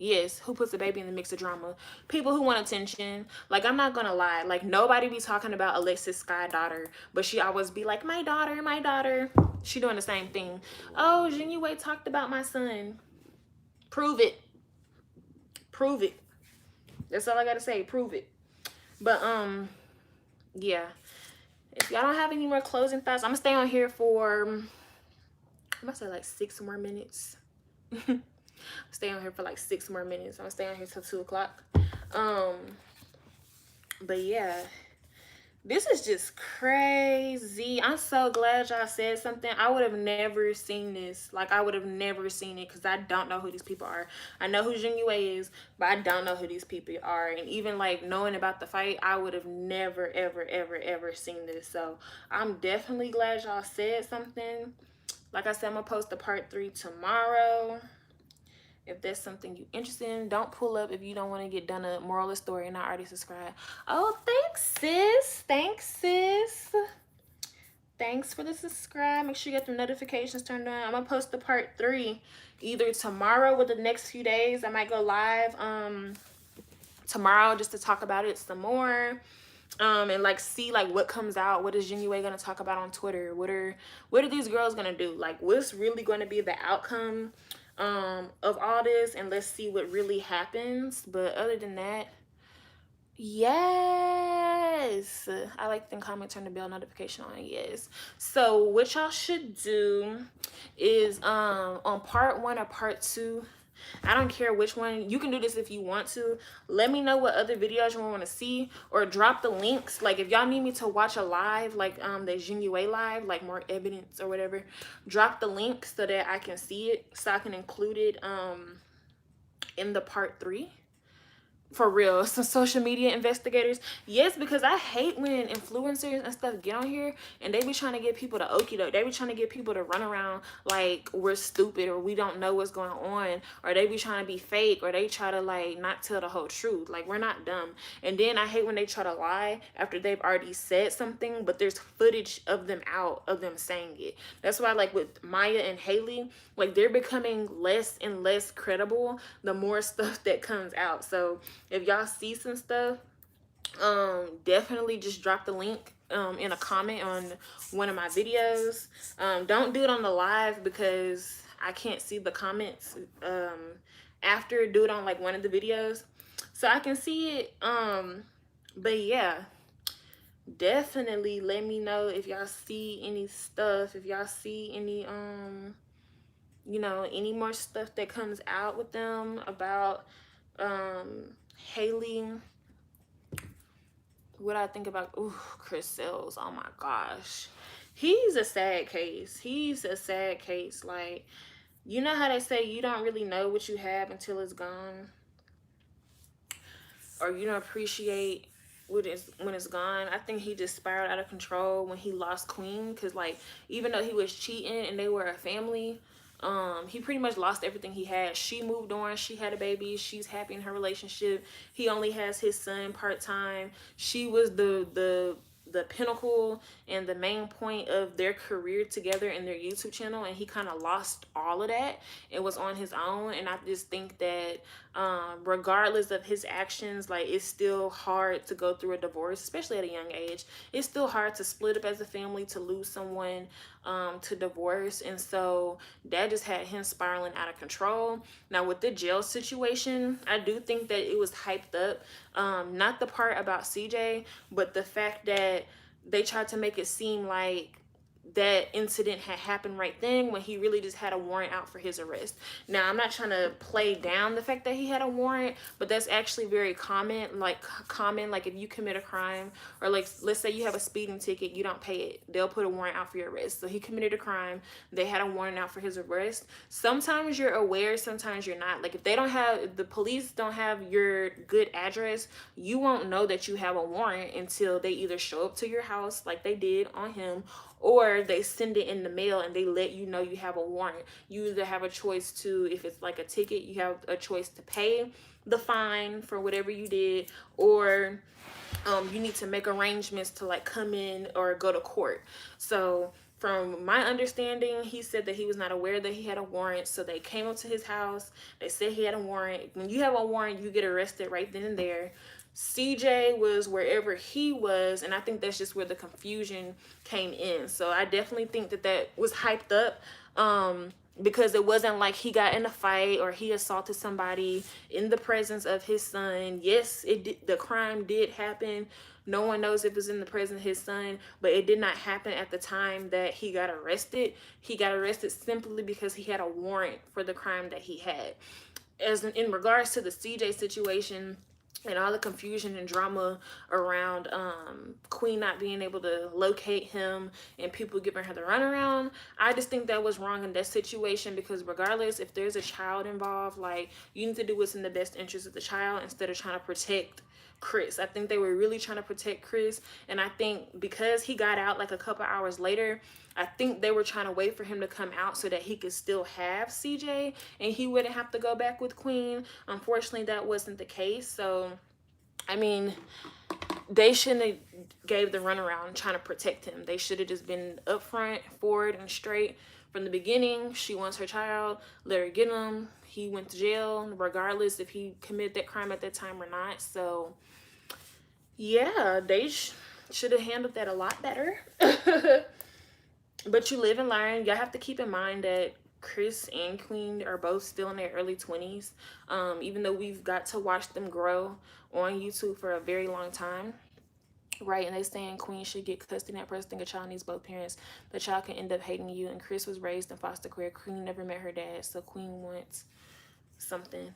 Yes, who puts a baby in the mix of drama? People who want attention. Like, I'm not gonna lie, like, nobody be talking about Alexis Sky daughter, but she always be like, my daughter, my daughter. She doing the same thing. Oh, Znuie talked about my son. Prove it. Prove it. That's all I gotta say. Prove it. But yeah, if y'all don't have any more closing thoughts, I'm gonna stay on here for, I'm gonna say like 6 more minutes. Stay on here for like 6 more minutes. I'm gonna stay on here till 2 o'clock. But yeah, this is just crazy. I'm so glad y'all said something. I would have never seen this. Like, I would have never seen it because I don't know who these people are. I know who Znuie is, but I don't know who these people are. And even like knowing about the fight, I would have never, ever, ever, ever seen this. So I'm definitely glad y'all said something. Like I said, I'm gonna post the part 3 tomorrow. If that's something you're interested in, don't pull up if you don't want to get done a moral of the story and not already subscribed. Oh, thanks, sis. Thanks, sis. Thanks for the subscribe. Make sure you get the notifications turned on. I'm going to post the part 3 either tomorrow or the next few days. I might go live tomorrow just to talk about it some more. And like see like what comes out. What is Znuie gonna talk about on Twitter? What are these girls gonna do? Like, what's really going to be the outcome of all this? And let's see what really happens. But other than that, yes, I like the comment, turn the bell notification on. Yes. So what y'all should do is on part 1 or part 2, I don't care which one. You can do this if you want to. Let me know what other videos you want to see, or drop the links. Like, if y'all need me to watch a live, like the Znuie live, like more evidence or whatever, drop the link so that I can see it, so I can include it in the part 3. For real, some social media investigators. Yes, because I hate when influencers and stuff get on here and they be trying to get people to okie doke. They be trying to get people to run around like we're stupid or we don't know what's going on, or they be trying to be fake, or they try to like not tell the whole truth. Like, we're not dumb. And then I hate when they try to lie after they've already said something, but there's footage of them out of them saying it. That's why, like with Maya and Haley, like they're becoming less and less credible the more stuff that comes out. So if y'all see some stuff, definitely just drop the link in a comment on one of my videos. Don't do it on the live because I can't see the comments after. Do it on like one of the videos so I can see it. But yeah, definitely let me know if y'all see any stuff, if y'all see any you know, any more stuff that comes out with them about Haley. What I think about, ooh, Chris Sells, oh my gosh. He's a sad case. He's a sad case. Like, you know how they say you don't really know what you have until it's gone? Or you don't appreciate when it's gone. I think he just spiraled out of control when he lost Queen, because like even though he was cheating and they were a family, he pretty much lost everything he had. She moved on, she had a baby, she's happy in her relationship. He only has his son part-time. She was the pinnacle and the main point of their career together in their YouTube channel, and he kind of lost all of that and was on his own. And I just think that regardless of his actions, like, it's still hard to go through a divorce, especially at a young age. It's still hard to split up as a family, to lose someone, to divorce. And so that just had him spiraling out of control. Now with the jail situation, I do think that it was hyped up. Not the part about CJ, but the fact that they tried to make it seem like that incident had happened right then, when he really just had a warrant out for his arrest. Now, I'm not trying to play down the fact that he had a warrant, but that's actually very common. Like if you commit a crime, or like, let's say you have a speeding ticket, you don't pay it, they'll put a warrant out for your arrest. So he committed a crime, they had a warrant out for his arrest. Sometimes you're aware, sometimes you're not. Like, if the police don't have your good address, you won't know that you have a warrant until they either show up to your house like they did on him, or they send it in the mail and they let you know you have a warrant. You either have a choice to, if it's like a ticket, you have a choice to pay the fine for whatever you did, or you need to make arrangements to like come in or go to court. So from my understanding, he said that he was not aware that he had a warrant. So they came up to his house, they said he had a warrant. When you have a warrant, you get arrested right then and there. CJ was wherever he was, and I think that's just where the confusion came in. So I definitely think that was hyped up, because it wasn't like he got in a fight or he assaulted somebody in the presence of his son. Yes, the crime did happen. No one knows if it was in the presence of his son, but it did not happen at the time that he got arrested. He got arrested simply because he had a warrant for the crime that he had. As in regards to the CJ situation and all the confusion and drama around Queen not being able to locate him and people giving her the runaround, I just think that was wrong in that situation, because regardless if there's a child involved, like, you need to do what's in the best interest of the child instead of trying to protect Chris. I think they were really trying to protect Chris, and I think because he got out like a couple hours later, I think they were trying to wait for him to come out so that he could still have CJ and he wouldn't have to go back with Queen. Unfortunately, that wasn't the case. So, I mean, they shouldn't have gave the runaround trying to protect him. They should have just been upfront, forward, and straight from the beginning. She wants her child, let her get him. He went to jail, regardless if he committed that crime at that time or not. So, yeah, they should have handled that a lot better. But you live and learn. Y'all have to keep in mind that Chris and Queen are both still in their early 20s. Even though we've got to watch them grow on YouTube for a very long time. Right, and they saying Queen should get custody. That person think a child needs both parents. The child can end up hating you. And Chris was raised in foster care. Queen never met her dad, so Queen wants something.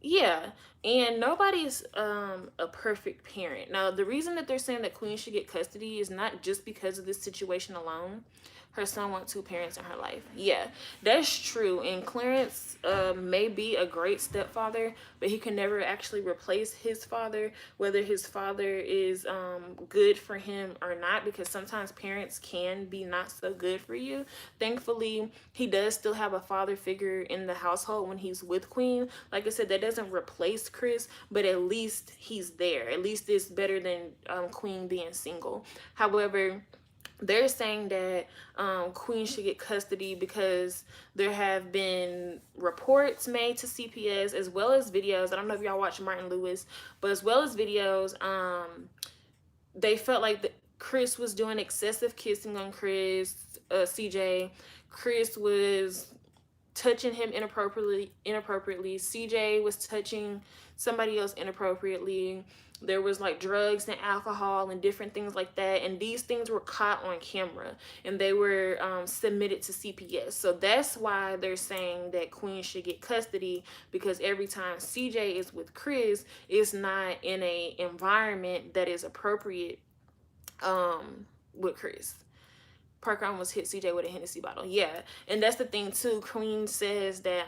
Yeah, and nobody's a perfect parent. Now, the reason that they're saying that Queen should get custody is not just because of this situation alone. Her son wants 2 parents in her life. Yeah, that's true. And Clarence may be a great stepfather, but he can never actually replace his father, whether his father is good for him or not, because sometimes parents can be not so good for you. Thankfully, he does still have a father figure in the household when he's with Queen. Like I said, that doesn't replace Chris, but at least he's there. At least it's better than Queen being single. However, they're saying that Queen should get custody because there have been reports made to CPS, as well as videos. I don't know if y'all watch Martin Lewis, but as well as videos, they felt like Chris was doing excessive kissing on CJ. Chris was touching him inappropriately. CJ was touching somebody else inappropriately. There was like drugs and alcohol and different things like that, and these things were caught on camera and they were submitted to CPS. So that's why they're saying that Queen should get custody, because every time CJ is with Chris, it's not in a environment that is appropriate with Chris. Parker almost hit CJ with a Hennessy bottle. Yeah, and that's the thing too. Queen says that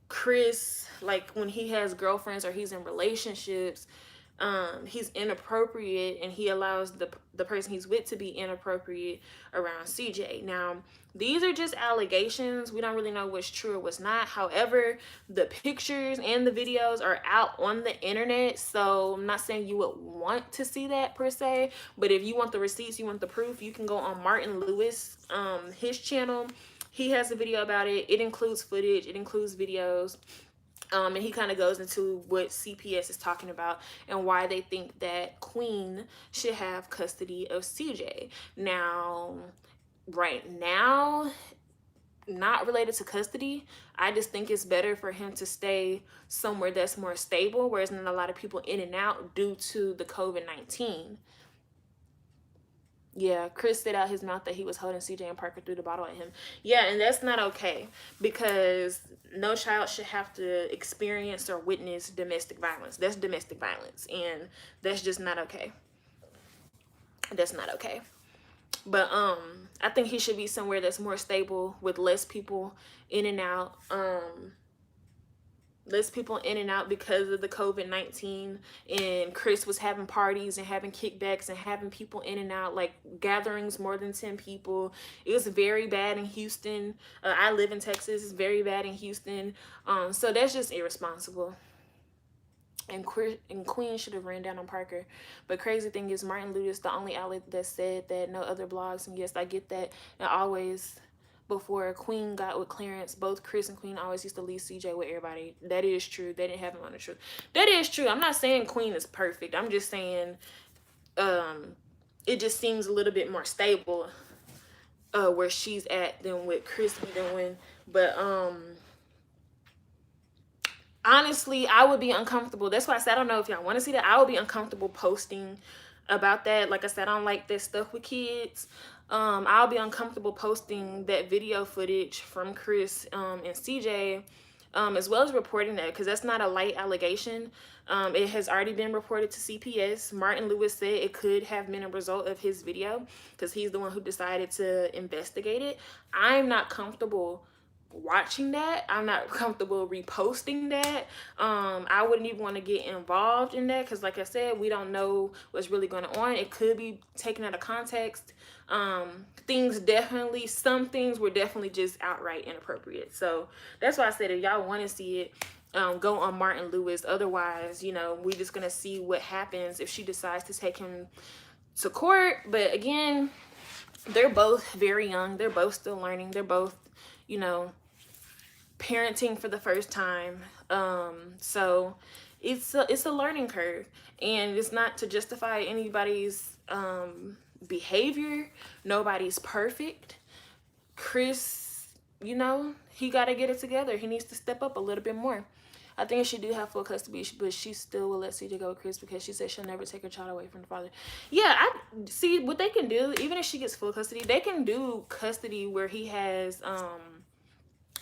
Chris, like when he has girlfriends or he's in relationships, he's inappropriate, and he allows the person he's with to be inappropriate around CJ. Now, these are just allegations. We don't really know what's true or what's not. However, the pictures and the videos are out on the internet, so I'm not saying you would want to see that per se, but if you want the receipts, you want the proof, you can go on Martin Lewis, his channel. He has a video about it. It includes footage, it includes videos. And he kind of goes into what CPS is talking about and why they think that Queen should have custody of CJ. Now, right now, not related to custody, I just think it's better for him to stay somewhere that's more stable, where there's not a lot of people in and out due to the COVID-19. Yeah, Chris spit out his mouth that he was holding CJ and Parker threw the bottle at him. Yeah, and that's not okay, because no child should have to experience or witness domestic violence. That's domestic violence, and that's just not okay. That's not okay. But I think he should be somewhere that's more stable with less people in and out. Less people in and out because of the COVID-19, and Chris was having parties and having kickbacks and having people in and out, like gatherings more than 10 people. It was very bad in Houston. I live in Texas. It's very bad in Houston. So that's just irresponsible. And Queen should have ran down on Parker. But crazy thing is, Martin Lewis, the only outlet that said that, no other blogs. And yes, I get that. And always, before Queen got with Clarence, both Chris and Queen always used to leave CJ with everybody. That is true. They didn't have him on the truth. That is true. I'm not saying Queen is perfect. I'm just saying it just seems a little bit more stable where she's at than what Chris be doing. But honestly, I would be uncomfortable. That's why I said I don't know if y'all want to see that. I would be uncomfortable posting about that. Like I said, I don't like that stuff with kids. I'll be uncomfortable posting that video footage from Chris and CJ, as well as reporting that, because that's not a light allegation. It has already been reported to CPS. Martin Lewis said it could have been a result of his video, because he's the one who decided to investigate it. I'm not comfortable watching that. I'm not comfortable reposting that. I wouldn't even want to get involved in that, because like I said, we don't know what's really going on. It could be taken out of context. Some things were definitely just outright inappropriate. So that's why I said, if y'all want to see it, go on Martin Lewis. Otherwise, we're just gonna see what happens if she decides to take him to court. But again, they're both very young. They're both still learning. They're both, parenting for the first time. So it's a learning curve, and it's not to justify anybody's behavior. Nobody's perfect. Chris, he got to get it together. He needs to step up a little bit more. I think she do have full custody, but she still will let CJ go with Chris, because she said she'll never take her child away from the father. Yeah, I see what they can do. Even if she gets full custody, they can do custody where he has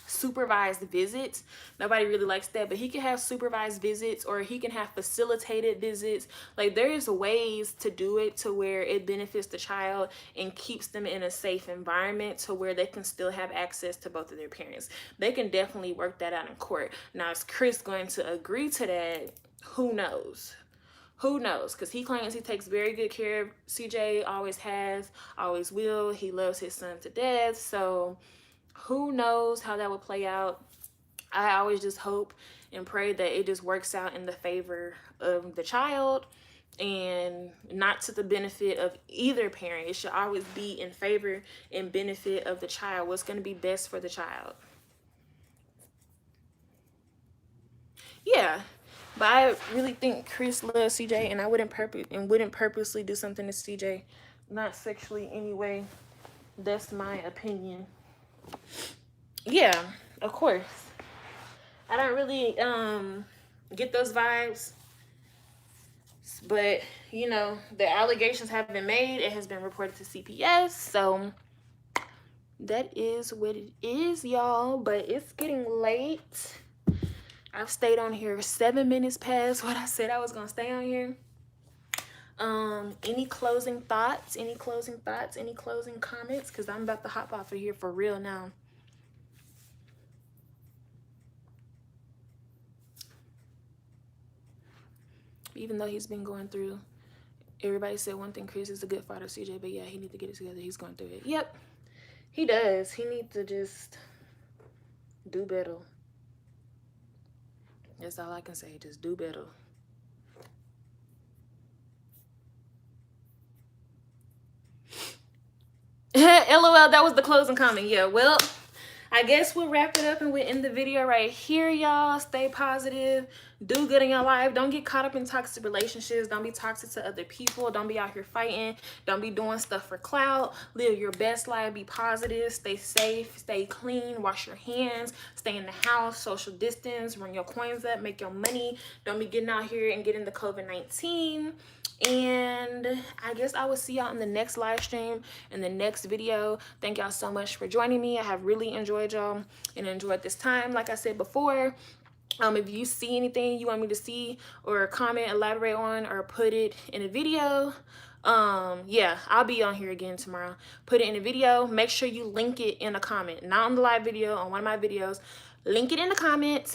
supervised visits. Nobody really likes that, but he can have supervised visits, or he can have facilitated visits. Like, there's ways to do it to where it benefits the child and keeps them in a safe environment, to where they can still have access to both of their parents. They can definitely work that out in court. Now, is Chris going to agree to that? Who knows? Who knows? Because he claims he takes very good care of CJ, always has, always will. He loves his son to death. So who knows how that would play out. I always just hope and pray that it just works out in the favor of the child, and not to the benefit of either parent. It should always be in favor and benefit of the child. What's going to be best for the child. Yeah, but I really think Chris loves CJ, and I wouldn't purposely do something to CJ, not sexually anyway. That's my opinion. yeah, of course. I don't really get those vibes. But, you know, the allegations have been made. It has been reported to CPS. So that is what it is, y'all. But it's getting late. I've stayed on here 7 minutes past what I said I was going to stay on here. Any closing thoughts? Any closing thoughts? Any closing comments? Because I'm about to hop off of here for real now. Even though he's been going through, everybody said one thing, Chris is a good father, CJ, but yeah, he needs to get it together. He's going through it. Yep, he does. He needs to just do better. That's all I can say. Just do better. LOL, that was the closing comment. Yeah, well, I guess we'll wrap it up and we'll end the video right here, y'all. Stay positive. Do good in your life. Don't get caught up in toxic relationships. Don't be toxic to other people. Don't be out here fighting. Don't be doing stuff for clout. Live your best life. Be positive. Stay safe. Stay clean. Wash your hands. Stay in the house. Social distance. Run your coins up. Make your money. Don't be getting out here and getting the COVID-19. And I guess I will see y'all in the next live stream, in the next video. Thank y'all so much for joining me. I have really enjoyed y'all and enjoyed this time. Like I said before, if you see anything you want me to see or comment, elaborate on, or put it in a video, yeah, I'll be on here again tomorrow. Put it in a video. Make sure you link it in a comment, not on the live video, on one of my videos. Link it in the comments.